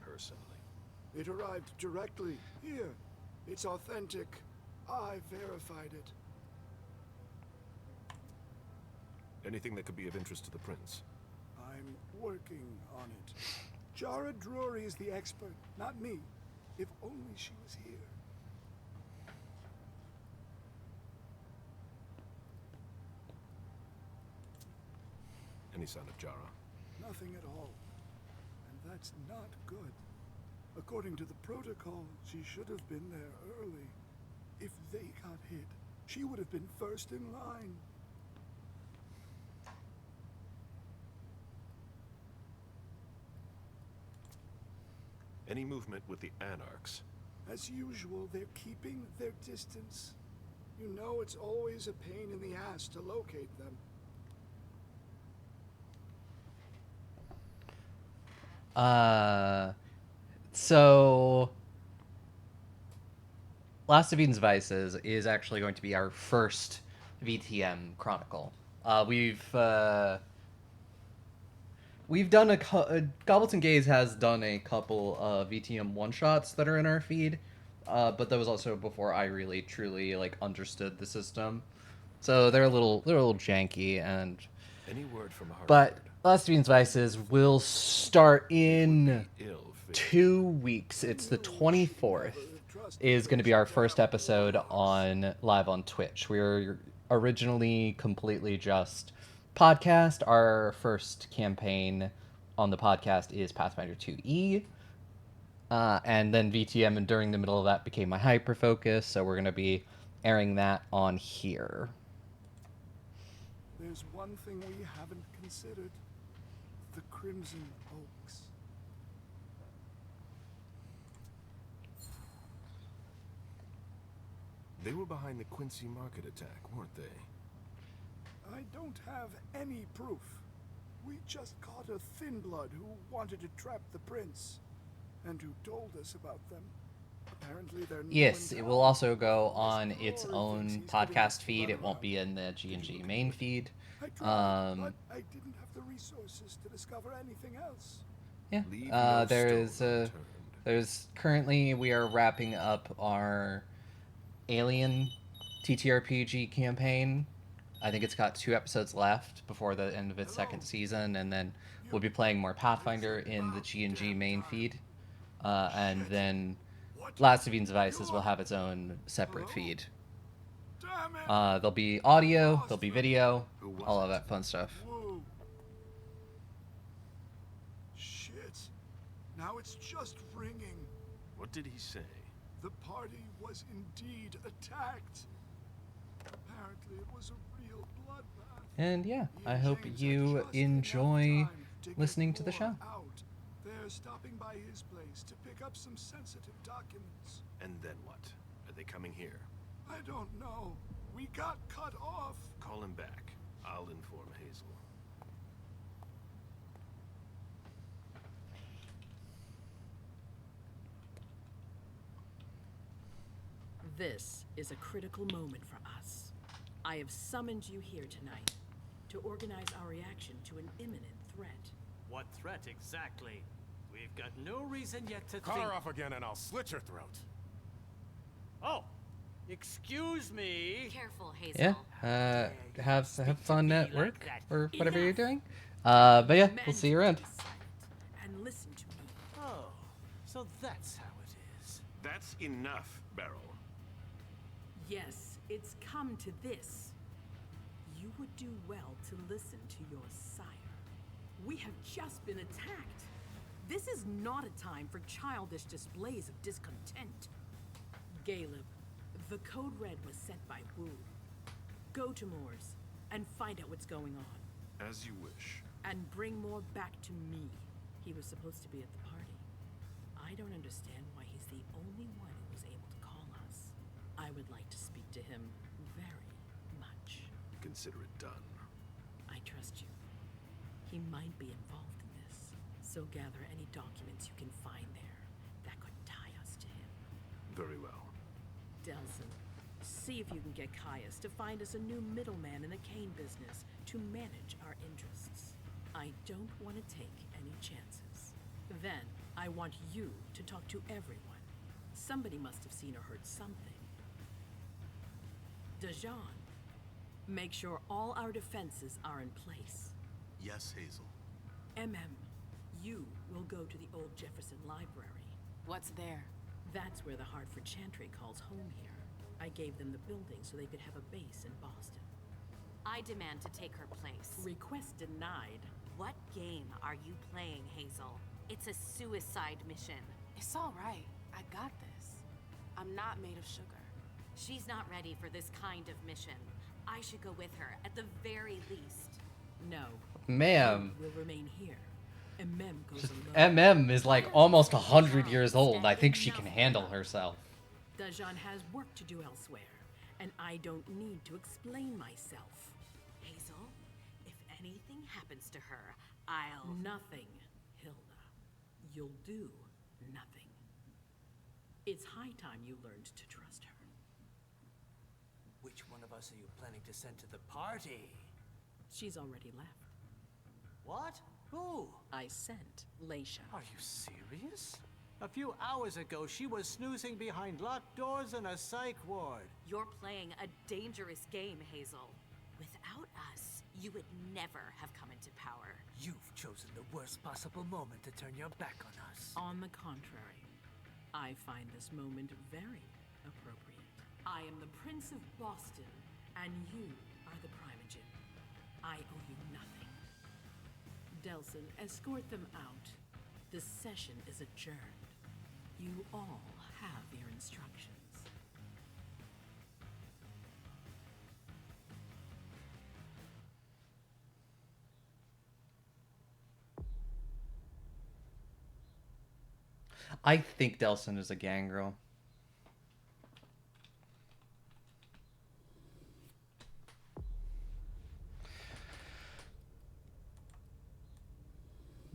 personally. It arrived directly here. It's authentic. I verified it. Anything that could be of interest to the prince? I'm working on it. Jara Drury is the expert, not me. If only she was here. Any sign of Jara? Nothing at all. And that's not good. According to the protocol, she should have been there early. If they got hit, she would have been first in line. Any movement with the Anarchs? As usual, they're keeping their distance. You know it's always a pain in the ass to locate them. So Last of Eden's Vices is actually going to be our first VTM Chronicle. We've done Gobbleton Gaze has done a couple of VTM one-shots that are in our feed, but that was also before I really truly like understood the system. So they're a little janky, and Any word from Hartford? but Last of Eden's Vices will start in It would be ill-fated. 2 weeks. It's the 24th. Is going to be our first episode on live on Twitch. We were originally completely just podcast. Our first campaign on the podcast is Pathfinder 2E. And then VTM, and during the middle of that became my hyper focus, so we're going to be airing that on here. There's one thing we haven't considered. The Crimson Oaks. They were behind the Quincy Market attack, weren't they? I don't have any proof. We just caught a thin blood who wanted to trap the prince, and who told us about them. Apparently they're new Yes, in it will town. also go on Mr. its Rory own thinks he's podcast giving us feed. the It won't runaround. be in the Did you G&G look main into it? feed. I tried, but Um, I didn't have the resources to discover anything else. yeah, Leave no there stone is unturned. there's currently we are wrapping up our Alien TTRPG campaign. I think it's got 2 episodes left before the end of its second season, and then we'll be playing more Pathfinder in the G&G main feed. And then Last of Eden's Devices will have its own separate feed. Damn it! There'll be audio, there'll be video, Who was all of it? that fun stuff. Whoa. Shit. Now it's just ringing. What did he say? The party was indeed attacked. Apparently it was a real bloodbath. And yeah, He I and hope James had you just enough enjoy time to get listening to the more show. out. They're stopping by his place to pick up some sensitive documents. And then what? Are they coming here? I don't know. We got cut off. Call him back. I'll inform Hazel. This is a critical moment for us. I have summoned you here tonight to organize our reaction to an imminent threat. What threat exactly? We've got no reason yet to Call think... her off again and I'll slit your throat. Oh! Excuse me! Careful, Hazel. Yeah, have fun at like work that. or whatever you're Enough. doing. But yeah, we'll see you around. Be silent and listen to me. Oh, so that's how it is. That's enough, Beryl. Yes, it's come to this. You would do well to listen to your sire. We have just been attacked. This is not a time for childish displays of discontent. Caleb, the code red was sent by Wu. Go to Moore's and find out what's going on. As you wish. And bring Moore back to me. He was supposed to be at the party. I don't understand why he's the only one who was able to call us. I would like to speak to him very much. Consider it done. I trust you. He might be involved in this, so gather any documents you can find there that could tie us to him. Very well. Delson, see if you can get Caius to find us a new middleman in the cane business to manage our interests. I don't want to take any chances. Then, I want you to talk to everyone. Somebody must have seen or heard something. Dejan, make sure all our defenses are in place. Yes, Hazel. You will go to the old Jefferson Library. What's there? That's where the Hartford Chantry calls home here. I gave them the building so they could have a base in Boston. I demand to take her place. Request denied. What game are you playing, Hazel? It's a suicide mission. It's all right. I got this. I'm not made of sugar. She's not ready for this kind of mission. I should go with her, at the very least. No. Ma'am. Will remain here. Goes alone. MM is like almost 100 years old. I think she can handle herself. Dejan has work to do elsewhere, and I don't need to explain myself. Hazel, if anything happens to her, I'll... Nothing, Hilda. You'll do nothing. It's high time you learned to trust her. Which one of us are you planning to send to the party? She's already left. What? Who? I sent Leisha. Are you serious? A few hours ago, she was snoozing behind locked doors in a psych ward. You're playing a dangerous game, Hazel. Without us, you would never have come into power. You've chosen the worst possible moment to turn your back on us. On the contrary, I find this moment very appropriate. I am the Prince of Boston, and you are the Primogen. I owe you nothing. Delson, escort them out. The session is adjourned. You all have your instructions. I think Delson is a gangrel.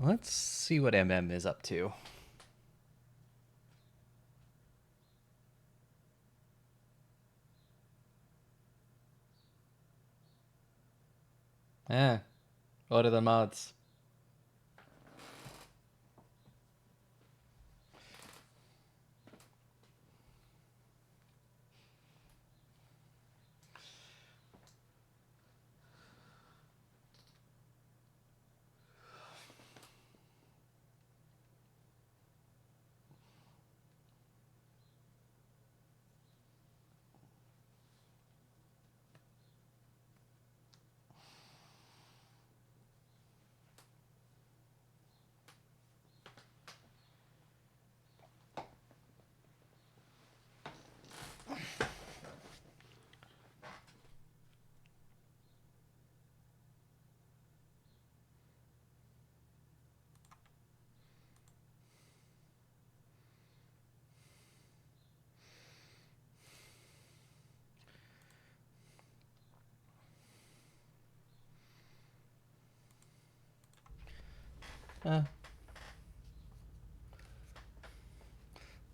Let's see what MM is up to. What are the mods?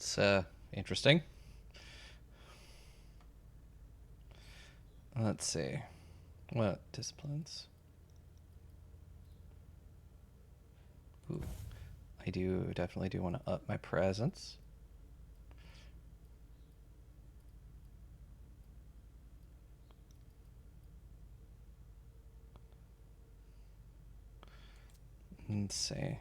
It's interesting. Let's see. What disciplines? Ooh. I definitely do want to up my presence. Let's see.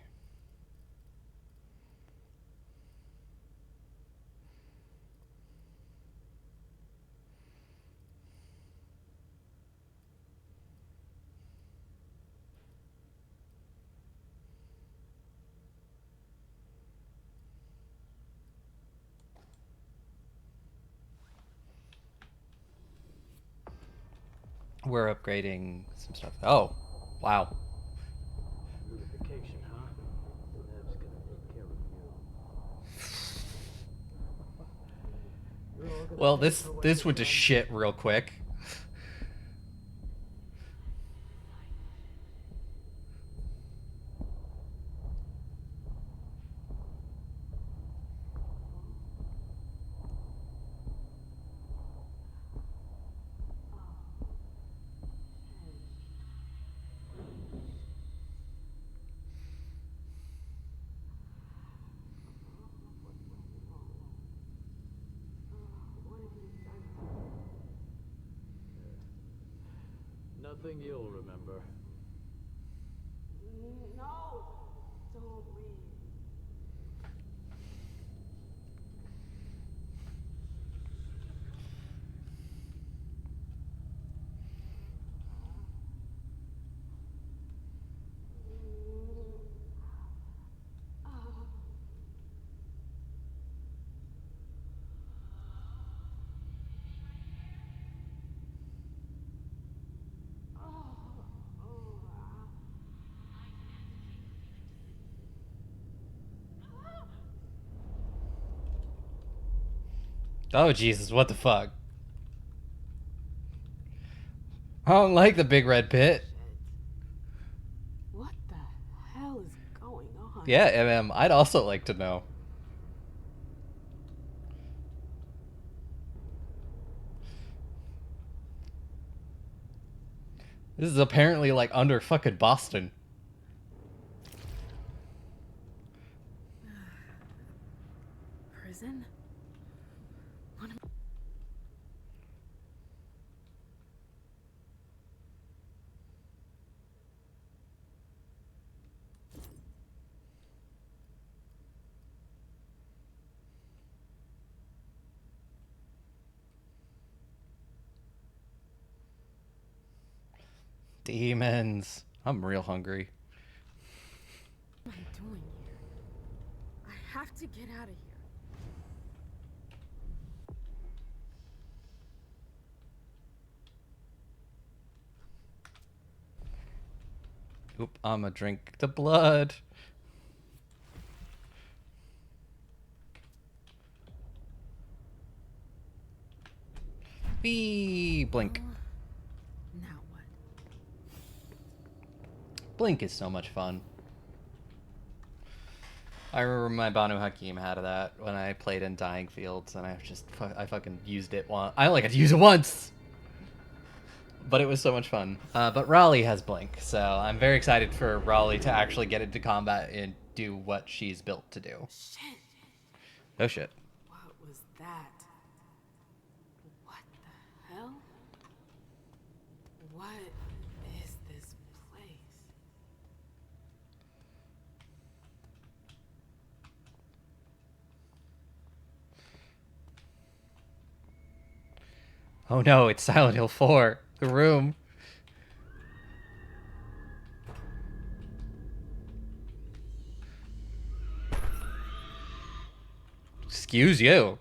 We're upgrading some stuff. Oh, wow. Unification, huh? Nev's gonna take care of you. Well, this went to shit real quick. Nothing you'll remember. No! Don't leave. Oh, Jesus, what the fuck? I don't like the big red pit. What the hell is going on? Yeah, MM, I'd also like to know. This is apparently like under fucking Boston. Prison? What am Demons. I'm real hungry. I doing here? I have to get out of here. Oop, I'ma drink the blood. Bee blink. Now what? Blink is so much fun. I remember my Banu Hakim had that when I played in Dying Fields, and I fucking used it once. I only got to use it once, but it was so much fun. But Raleigh has Blink, so I'm very excited for Raleigh to actually get into combat and do what she's built to do. Shit. Oh shit. What was that? What the hell? What is this place? Oh no, it's Silent Hill 4. The room. Excuse you.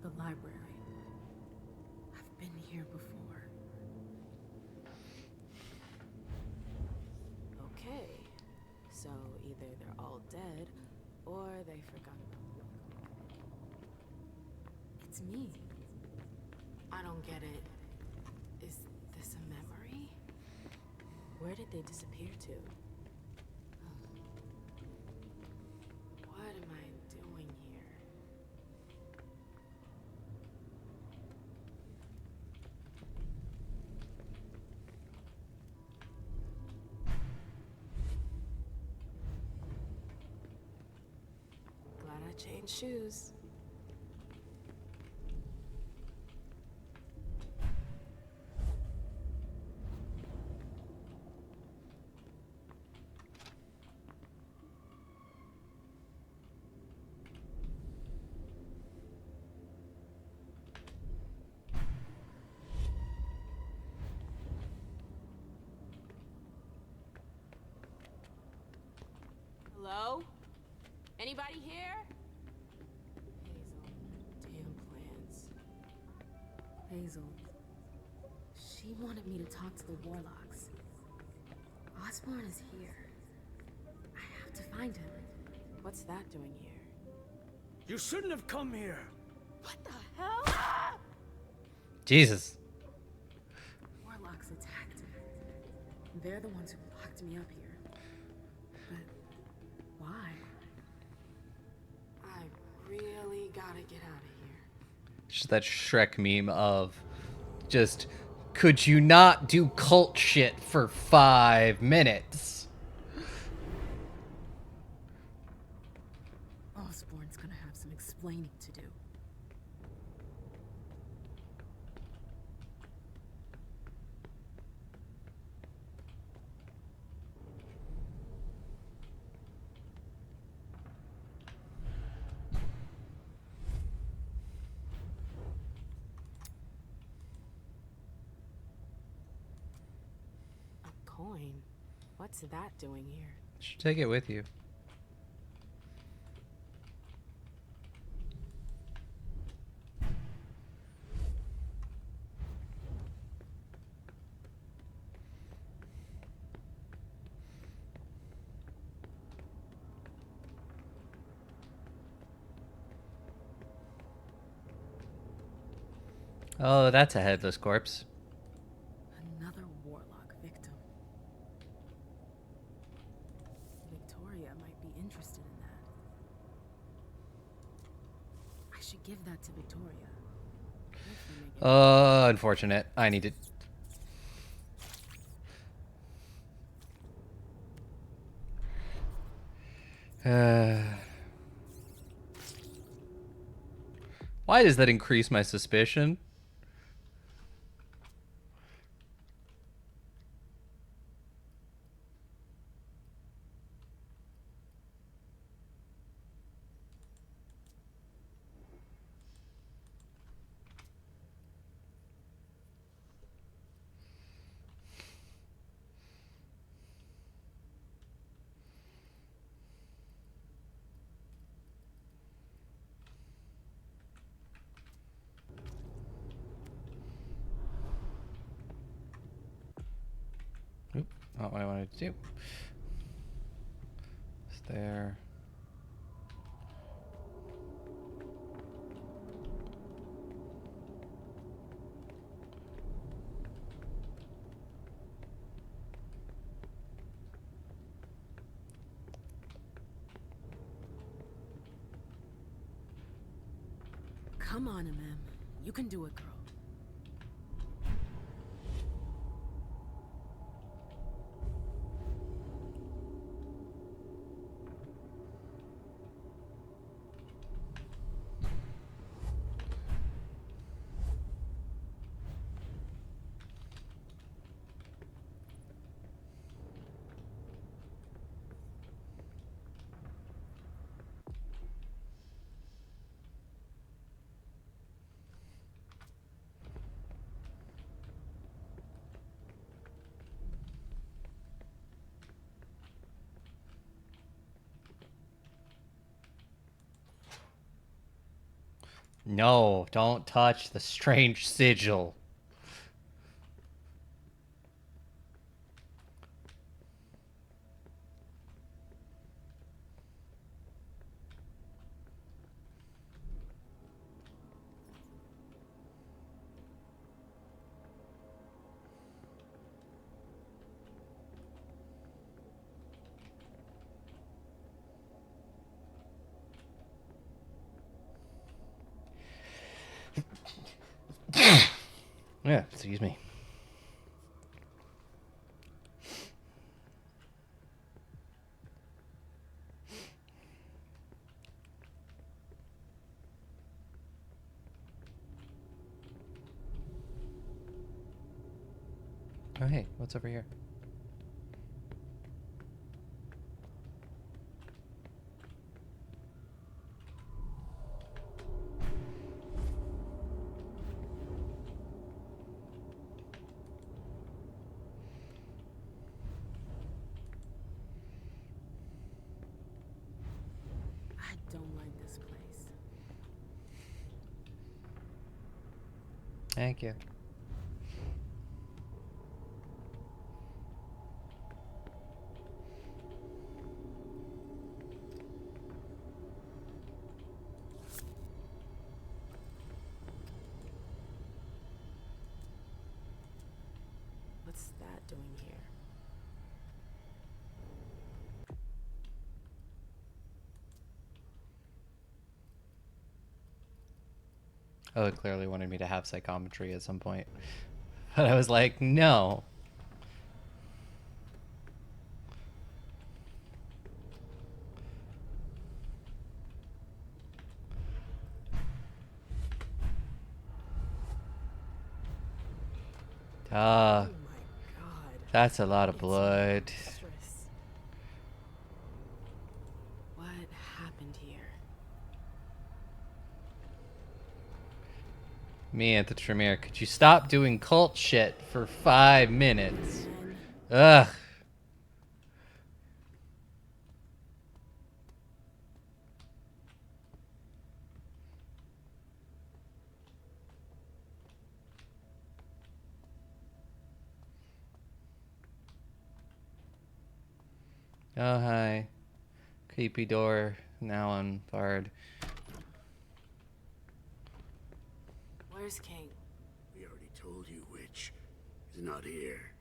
The library. I've been here before. Okay. So either they're all dead, or they forgot about me. It's me. I don't get it. Is this a memory? Where did they disappear to? What am I doing here? Glad I changed shoes. Hello? Anybody here? Hazel, damn plans. Hazel. She wanted me to talk to the Warlocks. Osborn is here. I have to find him. What's that doing here? You shouldn't have come here. What the hell? Jesus. Warlocks attacked him. They're the ones who locked me up here. But why? I really gotta get out of here. Just that Shrek meme of just, could you not do cult shit for 5 minutes? Osborn's gonna have some explaining to do. A coin? What's that doing here? You should take it with you. Oh, that's a headless corpse. Another Warlock victim. Victoria might be interested in that. I should give that to Victoria. Hopefully make it- Oh, unfortunate. I need it. Why does that increase my suspicion? Oop, not what I wanted to do. It's there. Come on, Mem. You can do it, girl. No, don't touch the strange sigil. Yeah, excuse me. Oh, hey, what's over here? I don't like this place. Thank you. What's that doing here? Oh, it clearly wanted me to have psychometry at some point. But I was like, no. Oh my god. That's a lot of It's blood. monstrous. What happened here? Me at the Tremere, could you stop doing cult shit for 5 minutes? Man, Ugh. Oh, hi. Creepy door, now unbarred. where's King? We already told you, Witch. He's not here.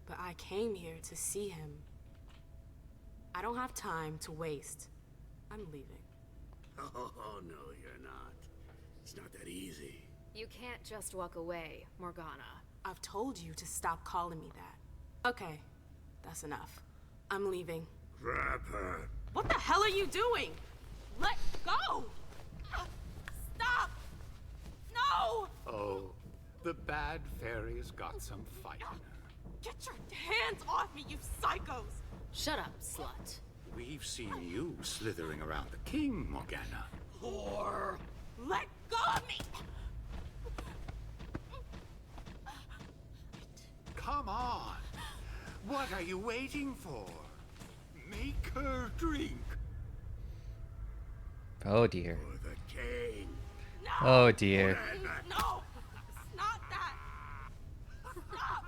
But I came here to see him. I don't have time to waste. I'm leaving. Oh, no, you're not. It's not that easy. You can't just walk away, Morgana. I've told you to stop calling me that. Okay, that's enough. I'm leaving. Grab her. What the hell are you doing? Let go! Stop! No! Oh, the bad fairy's got some fight in her. Get your hands off me, you psychos! Shut up, slut. We've seen you slithering around the king, Morgana. Whore! Let go of me! Come on. What are you waiting for? Make her drink. Oh dear. For the king. No! Oh dear. No! It's not that! Stop!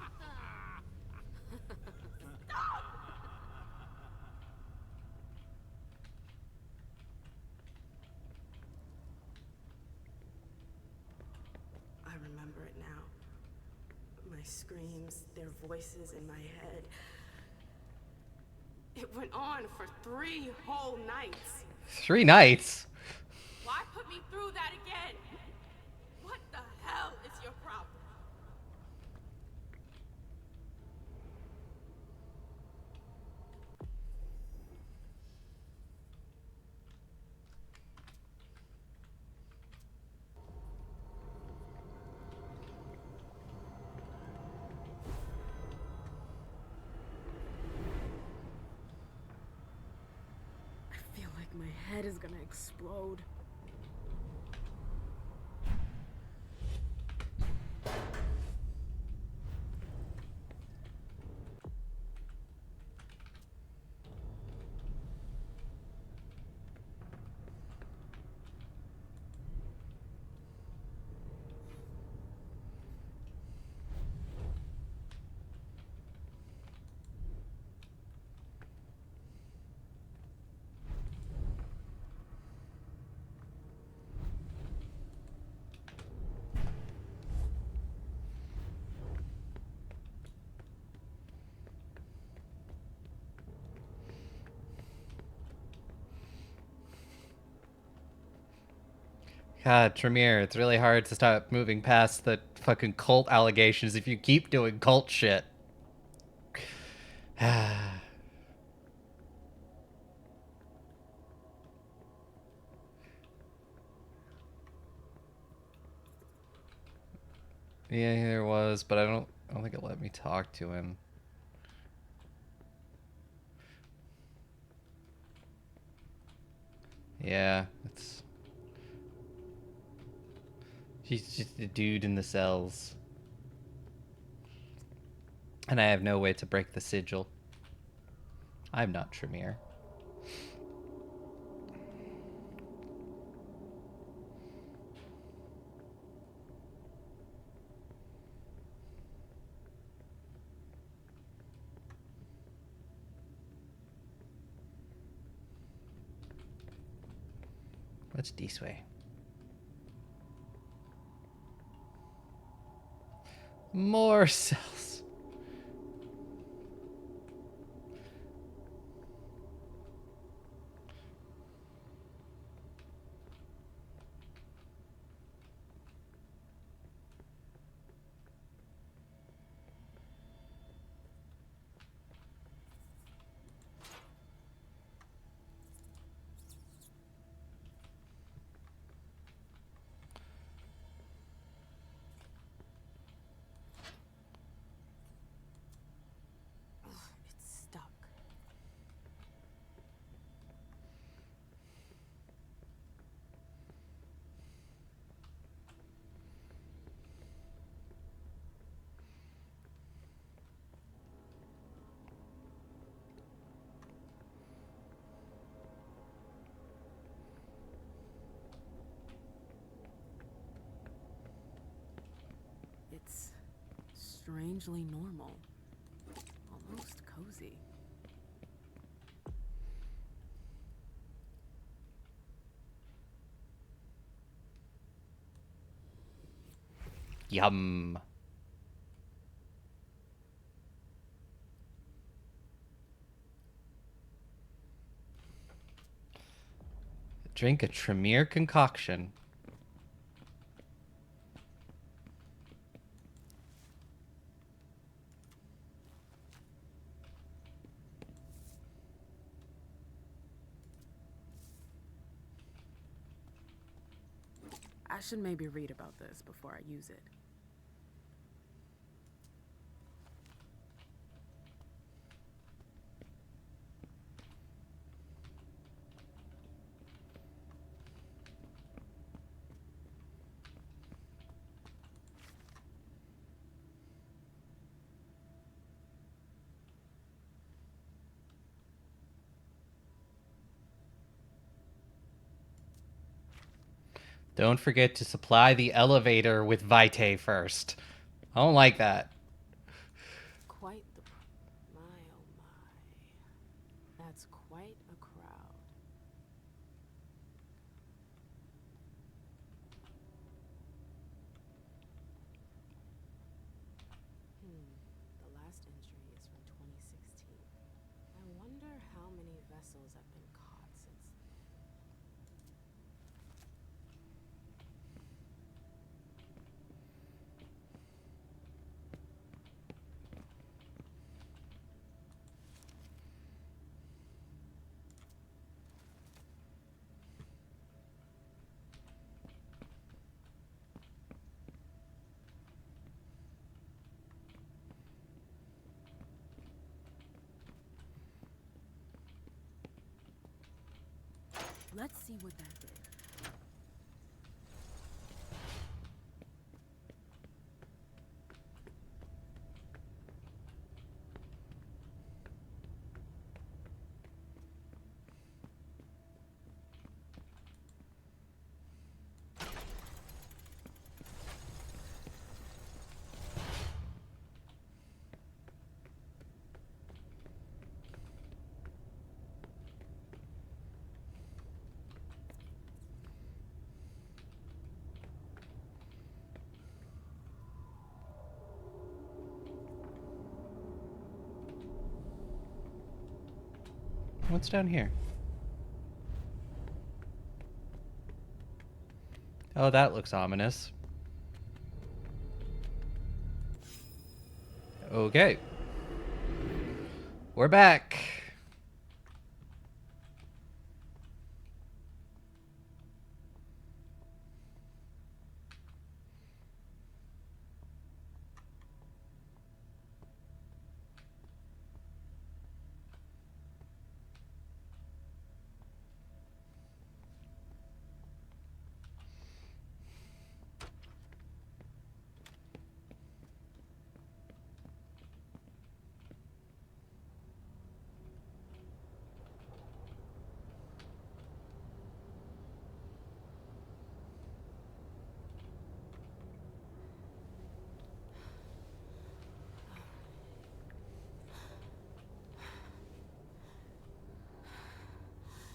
screams, their voices in my head. It went on for 3 whole nights. 3 nights? Why put me through that again? What the hell is your problem? I feel like my head is gonna explode. God, Tremere, it's really hard to stop moving past the fucking cult allegations if you keep doing cult shit. Yeah, there was, but I don't think it let me talk to him. Yeah, it's... He's just a dude in the cells. And I have no way to break the sigil. I'm not Tremere. What's this way? More cells. It's stuck. It's strangely normal. Almost cozy. Yum. Drink a Tremere concoction. I should maybe read about this before I use it. Don't forget to supply the elevator with Vitae first. I don't like that. Quite the... My, oh my. That's quite a crowd. puzzles have been caught since. Let's see what that did. What's down here? Oh, that looks ominous. Okay. We're back.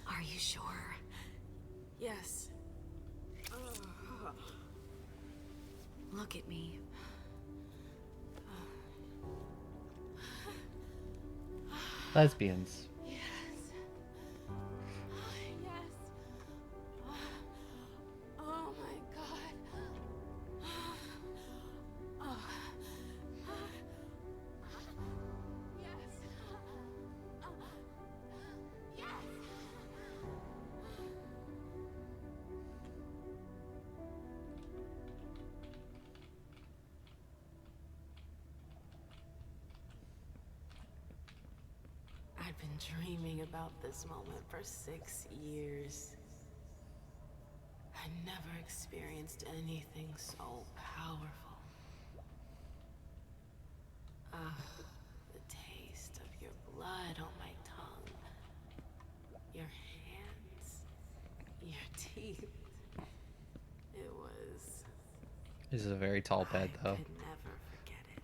Are you sure? Yes. Look at me. Lesbians. Yes. Oh my god. Oh. Yes. Yes. I've been dreaming about this moment for 6 years. I never experienced anything so powerful. Ah, the taste of your blood on my tongue. Your hands. Your teeth. It was... This is a very tall bed, though. I could never forget it.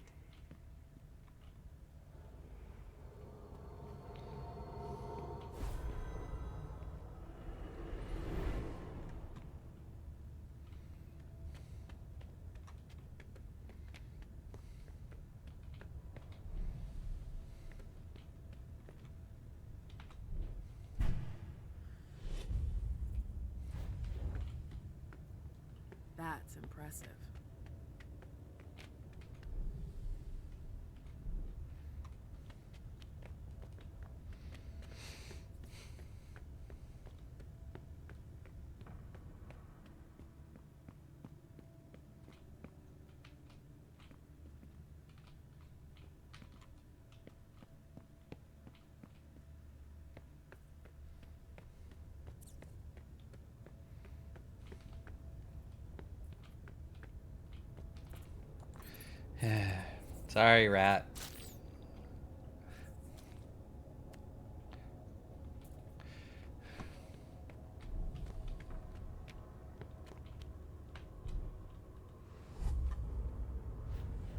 That's impressive. Sorry, rat.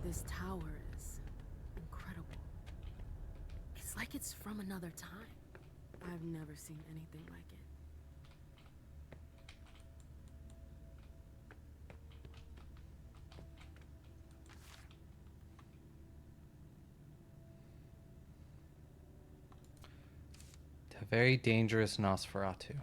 This tower is incredible. It's like it's from another time. I've never seen anything like it. A very dangerous Nosferatu.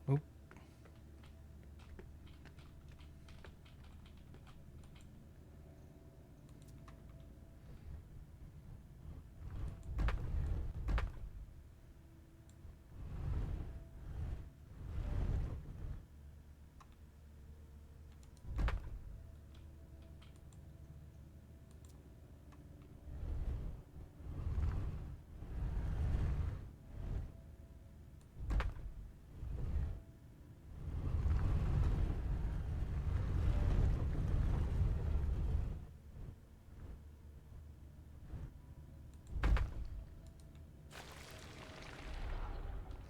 Oop.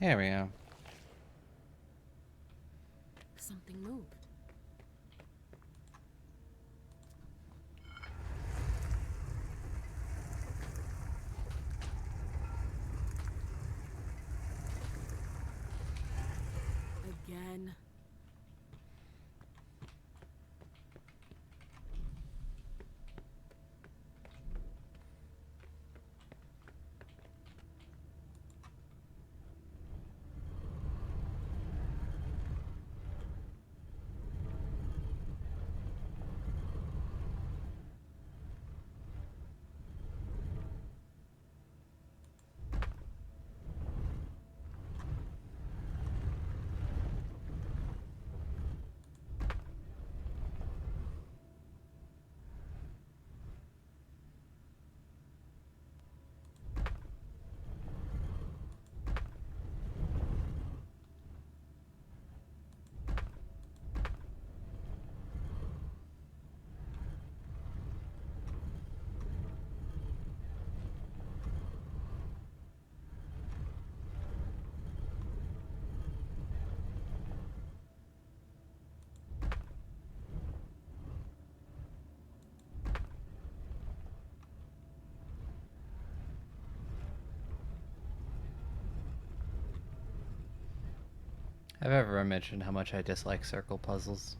There we go. Something moved. Again. Have I ever mentioned how much I dislike circle puzzles?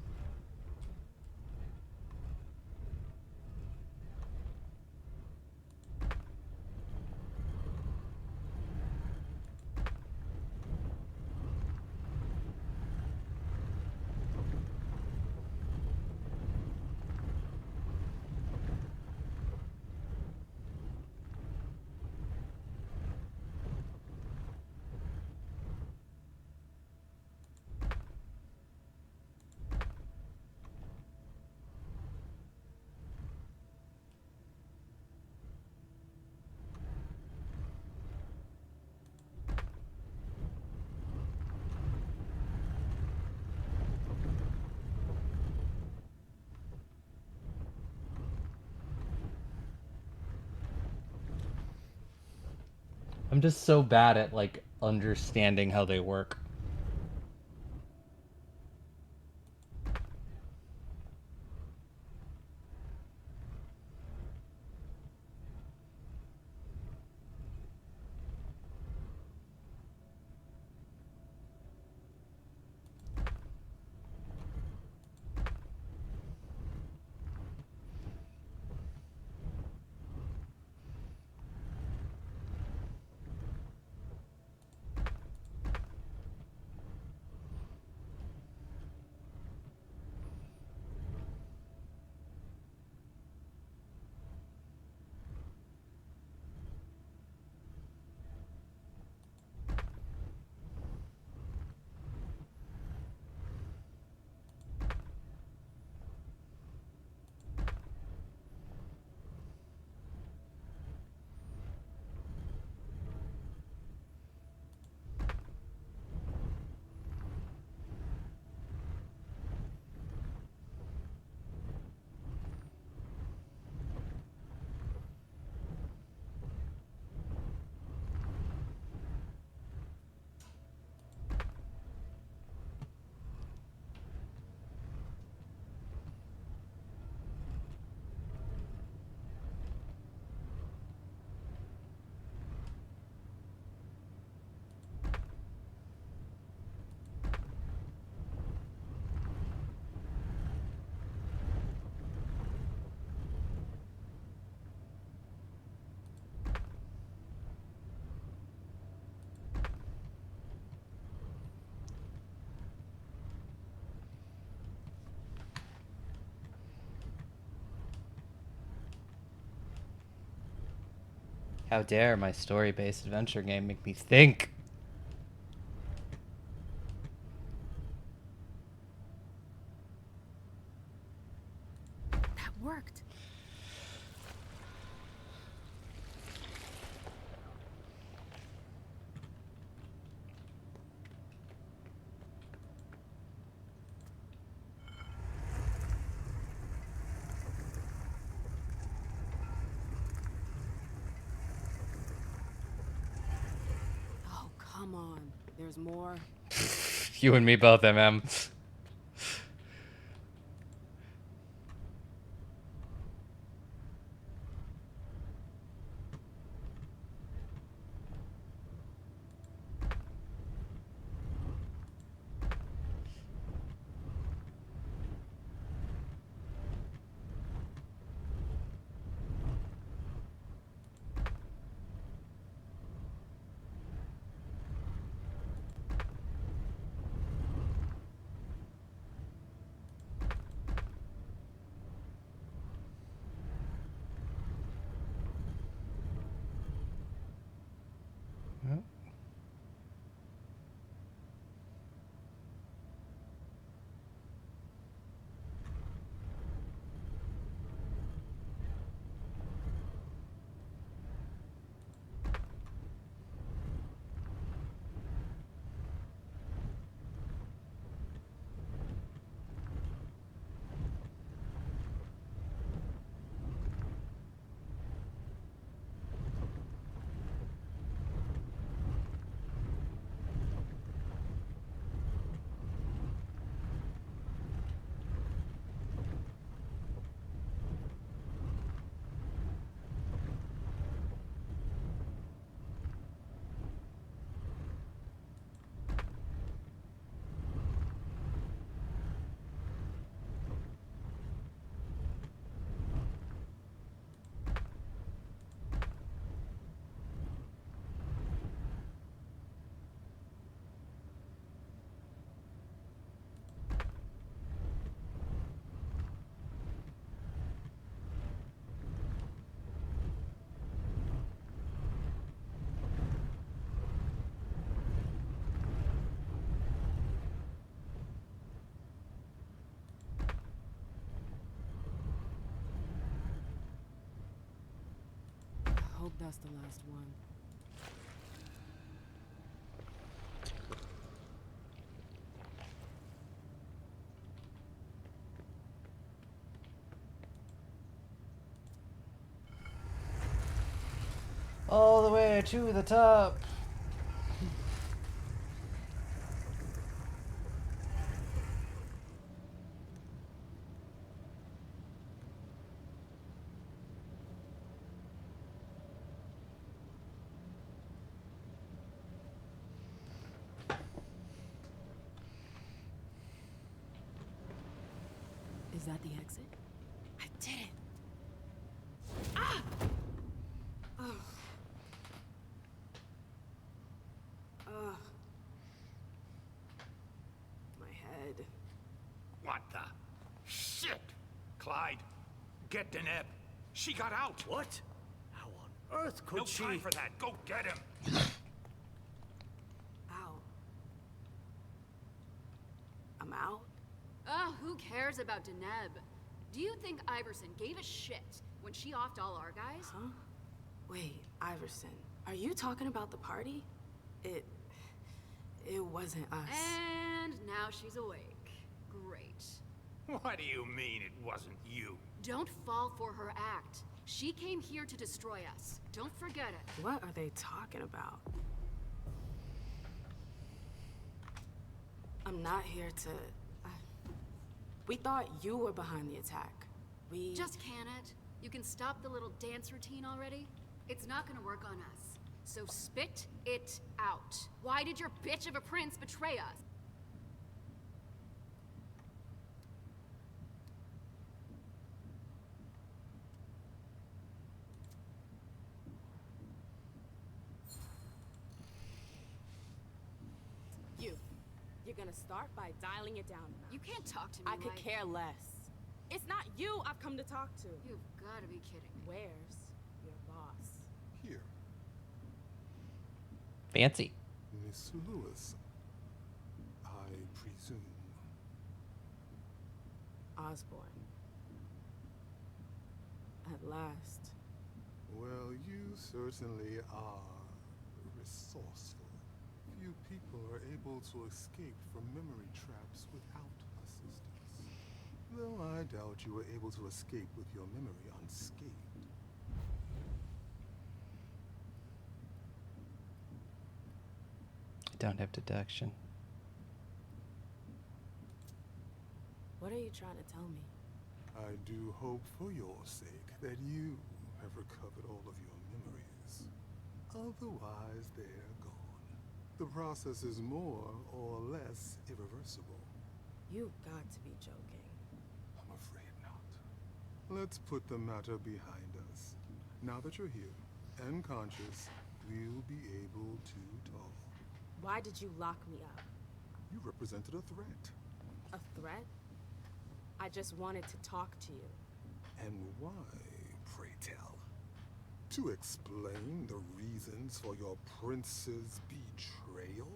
I'm just so bad at, like, understanding how they work. How dare my story-based adventure game make me think? That worked. Oh, come on. There's more. You and me both, MM. I hope that's the last one. All the way to the top. Is that the exit? I did it. Ugh. Ugh. My head. What the shit? Clyde, get Deneb. She got out. What? How on earth could No she? time for that. Go get him. Out. I'm out? Oh, who cares about Deneb? Do you think Iverson gave a shit when she offed all our guys? Huh? Wait, Iverson. Are you talking about the party? It wasn't us. And now she's awake. Great. What do you mean it wasn't you? Don't fall for her act. She came here to destroy us. Don't forget it. What are they talking about? I'm not here to... We thought you were behind the attack. We... Just can it? You can stop the little dance routine already? It's not gonna work on us. So spit it out. Why did your bitch of a prince betray us? You're gonna start by dialing it down now. You can't talk to me I could like... care less. It's not you I've come to talk to. You've gotta be kidding me. Where's your boss? Here, Fancy. Miss Lewis, I presume. Osborne. At last. Well, you certainly are resourceful. Few people are able to escape from memory traps without assistance. Though I doubt you were able to escape with your memory unscathed. I don't have deduction. What are you trying to tell me? I do hope for your sake that you have recovered all of your memories. Otherwise, they're gone. The process is more or less irreversible. You've got to be joking. I'm afraid not. Let's put the matter behind us. Now that you're here and conscious, we'll be able to talk. Why did you lock me up? You represented a threat. A threat? I just wanted to talk to you. And why, pray tell? To explain the reasons for your prince's betrayal?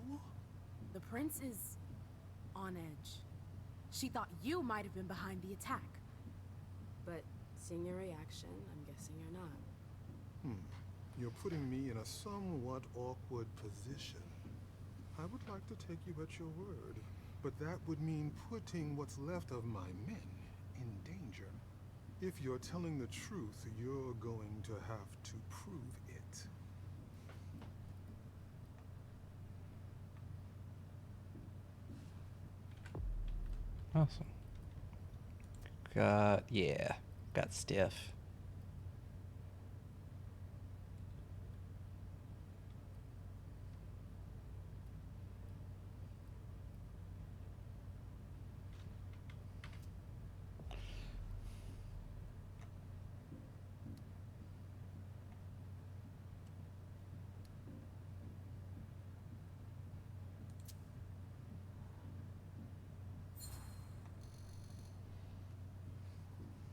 The prince is on edge. She thought you might have been behind the attack. But seeing your reaction, I'm guessing you're not. You're putting me in a somewhat awkward position. I would like to take you at your word, but that would mean putting what's left of my men in danger. If you're telling the truth, you're going to have to prove it. Awesome. Got stiff.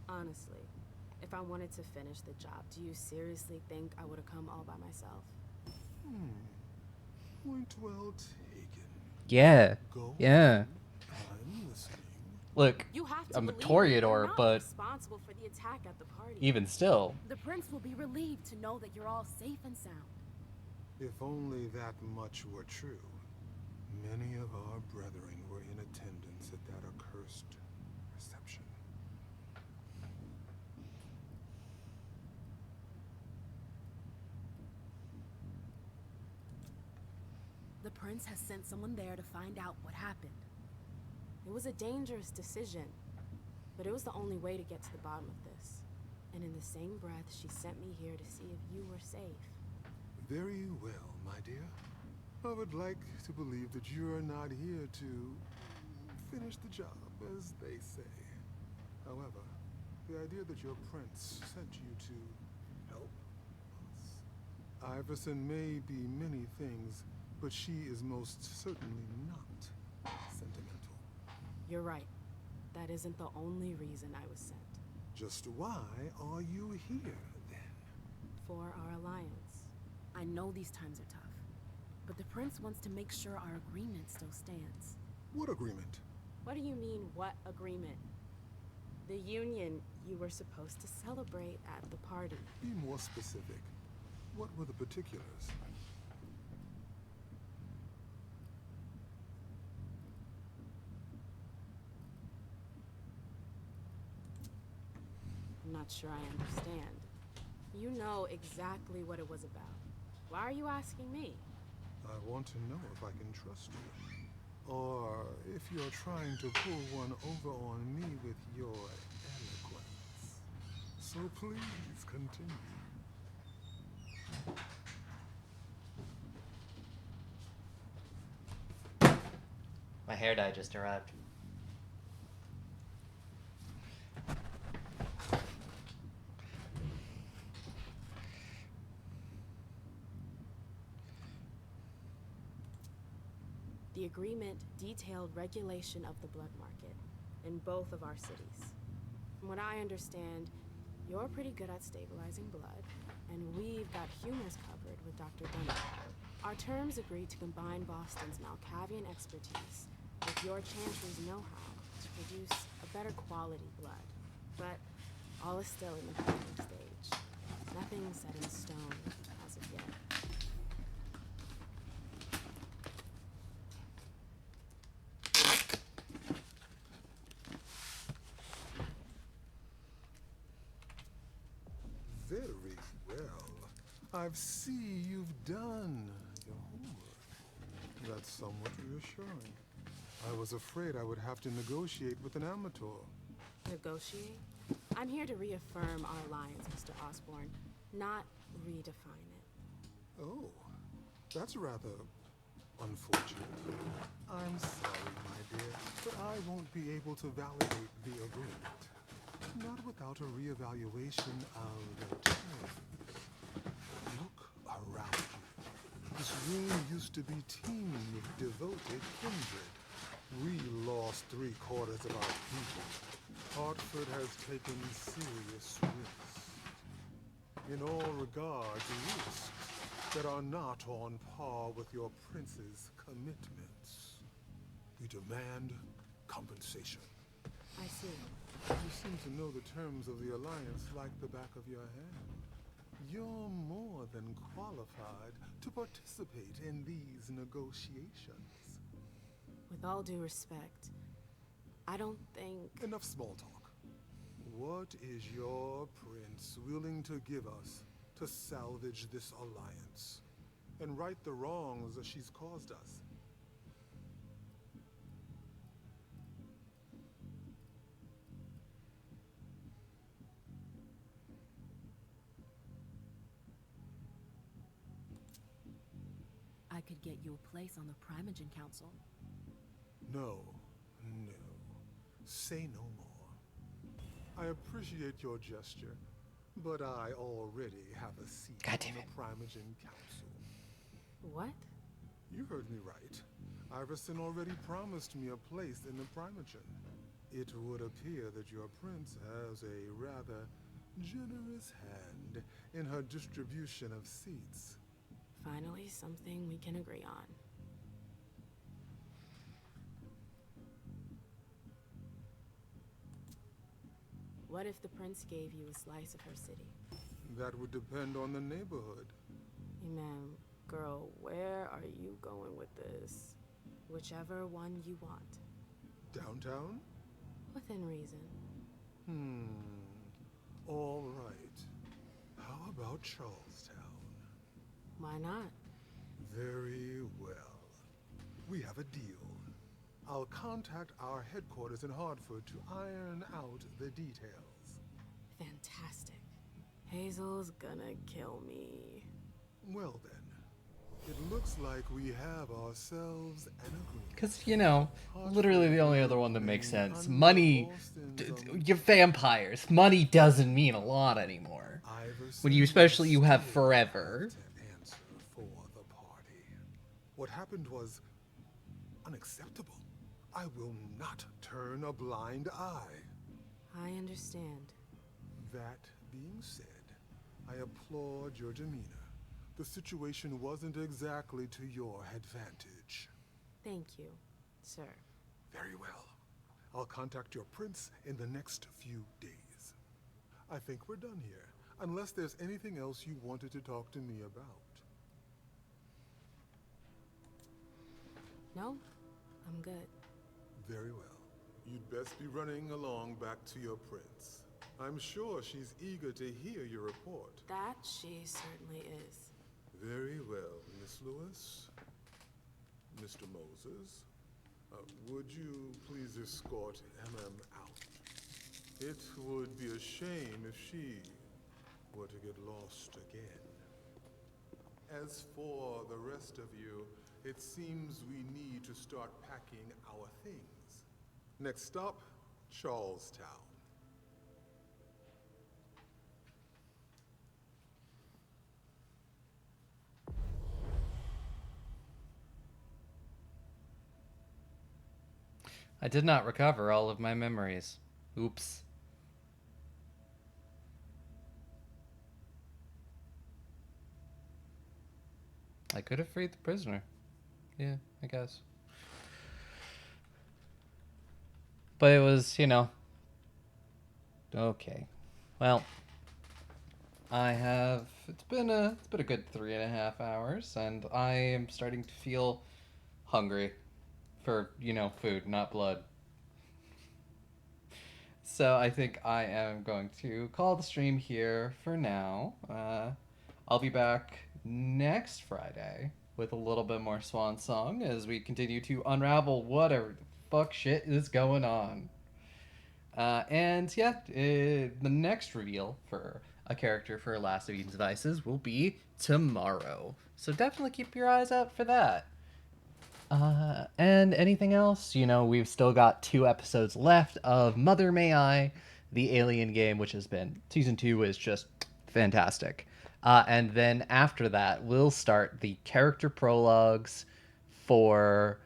Honestly, if I wanted to finish the job, do you seriously think I would have come all by myself? Point well taken. Yeah. Go Yeah. on. I'm listening. Look, You have to I'm a believe that you're Toreador, not but responsible for the attack at the party. even still. The prince will be relieved to know that you're all safe and sound. If only that much were true. Many of our brethren were in attendance at that accursed reception. The prince has sent someone there to find out what happened. It was a dangerous decision, but it was the only way to get to the bottom of this. And in the same breath, she sent me here to see if you were safe. Very well, my dear. I would like to believe that you are not here to finish the job, as they say. However, the idea that your prince sent you to help us. Iverson may be many things, but she is most certainly not sentimental. You're right. That isn't the only reason I was sent. Just why are you here, then? For our alliance. I know these times are tough, but the prince wants to make sure our agreement still stands. What agreement? What do you mean, what agreement? The union you were supposed to celebrate at the party. Be more specific. What were the particulars? I'm not sure I understand. You know exactly what it was about. Why are you asking me? I want to know if I can trust you. Or if you're trying to pull one over on me with your eloquence. So please continue. My hair dye just arrived. The agreement detailed regulation of the blood market in both of our cities. From what I understand, you're pretty good at stabilizing blood, and we've got humors covered with Dr. Dunn. Our terms agree to combine Boston's Malkavian expertise with your Chantry's know-how to produce a better quality blood. But all is still in the planning stage. Nothing set in stone as of yet. Very well. I see you've done your homework. That's somewhat reassuring. I was afraid I would have to negotiate with an amateur. Negotiate? I'm here to reaffirm our alliance, Mr. Osborne, not redefine it. Oh, that's rather unfortunate. I'm sorry, my dear, but I won't be able to validate the agreement. Not without a reevaluation of the terms. Look around you. This room used to be teeming with devoted kindred. We lost 3/4 of our people. Hartford has taken serious risks. In all regards, risks that are not on par with your prince's commitments. We demand compensation. I see. You seem to know the terms of the alliance like the back of your hand. You're more than qualified to participate in these negotiations. With all due respect, I don't think... Enough small talk. What is your prince willing to give us to salvage this alliance and right the wrongs that she's caused us? I could get you a place on the Primogen Council. No, no. Say no more. I appreciate your gesture, but I already have a seat on the Primogen Council. What? You heard me right. Iverson already promised me a place in the Primogen. It would appear that your prince has a rather generous hand in her distribution of seats. Finally, something we can agree on. What if the prince gave you a slice of her city? That would depend on the neighborhood. Hey, ma'am, girl, where are you going with this? Whichever one you want. Downtown? Within reason. All right. How about Charlestown? Why not? Very well. We have a deal. I'll contact our headquarters in Hartford to iron out the details. Fantastic. Hazel's gonna kill me. Well then, it looks like we have ourselves an agreement. Because, you know, literally the only other one that makes sense. Money, you're vampires. Money doesn't mean a lot anymore. When you, especially you have forever. What happened was unacceptable. I will not turn a blind eye. I understand. That being said, I applaud your demeanor. The situation wasn't exactly to your advantage. Thank you, sir. Very well. I'll contact your prince in the next few days. I think we're done here, unless there's anything else you wanted to talk to me about. No, I'm good. Very well. You'd best be running along back to your prince. I'm sure she's eager to hear your report. That she certainly is. Very well, Miss Lewis. Mr. Moses, would you please escort MM out? It would be a shame if she were to get lost again. As for the rest of you, it seems we need to start packing our things. Next stop, Charlestown. I did not recover all of my memories. Oops. I could have freed the prisoner. Yeah, I guess. But it was, okay. Well, it's been a good 3.5 hours, and I am starting to feel hungry for, food, not blood. So I think I am going to call the stream here for now. I'll be back next Friday with a little bit more Swansong as we continue to unravel whatever the fuck shit is going on. And yeah, the next reveal for a character for Last of Eden's Devices will be tomorrow. So definitely keep your eyes out for that. And anything else? We've still got 2 episodes left of Mother May I, the Alien game, which has been season 2 is just fantastic. And then after that, we'll start the character prologues for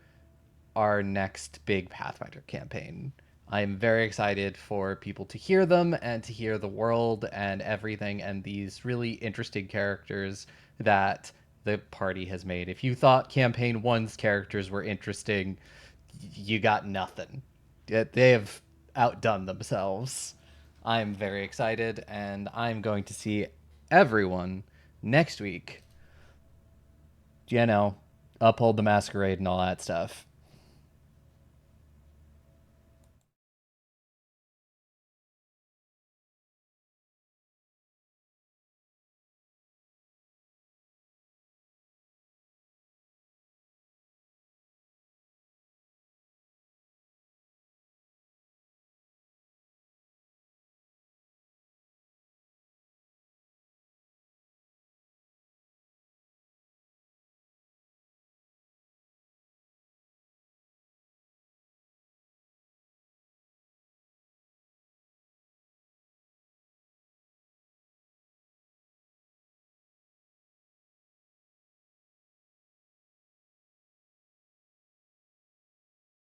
our next big Pathfinder campaign. I'm very excited for people to hear them and to hear the world and everything and these really interesting characters that the party has made. If you thought campaign 1's characters were interesting, you got nothing. They have outdone themselves. I'm very excited, and I'm going to see everyone next week. Uphold the masquerade and all that stuff.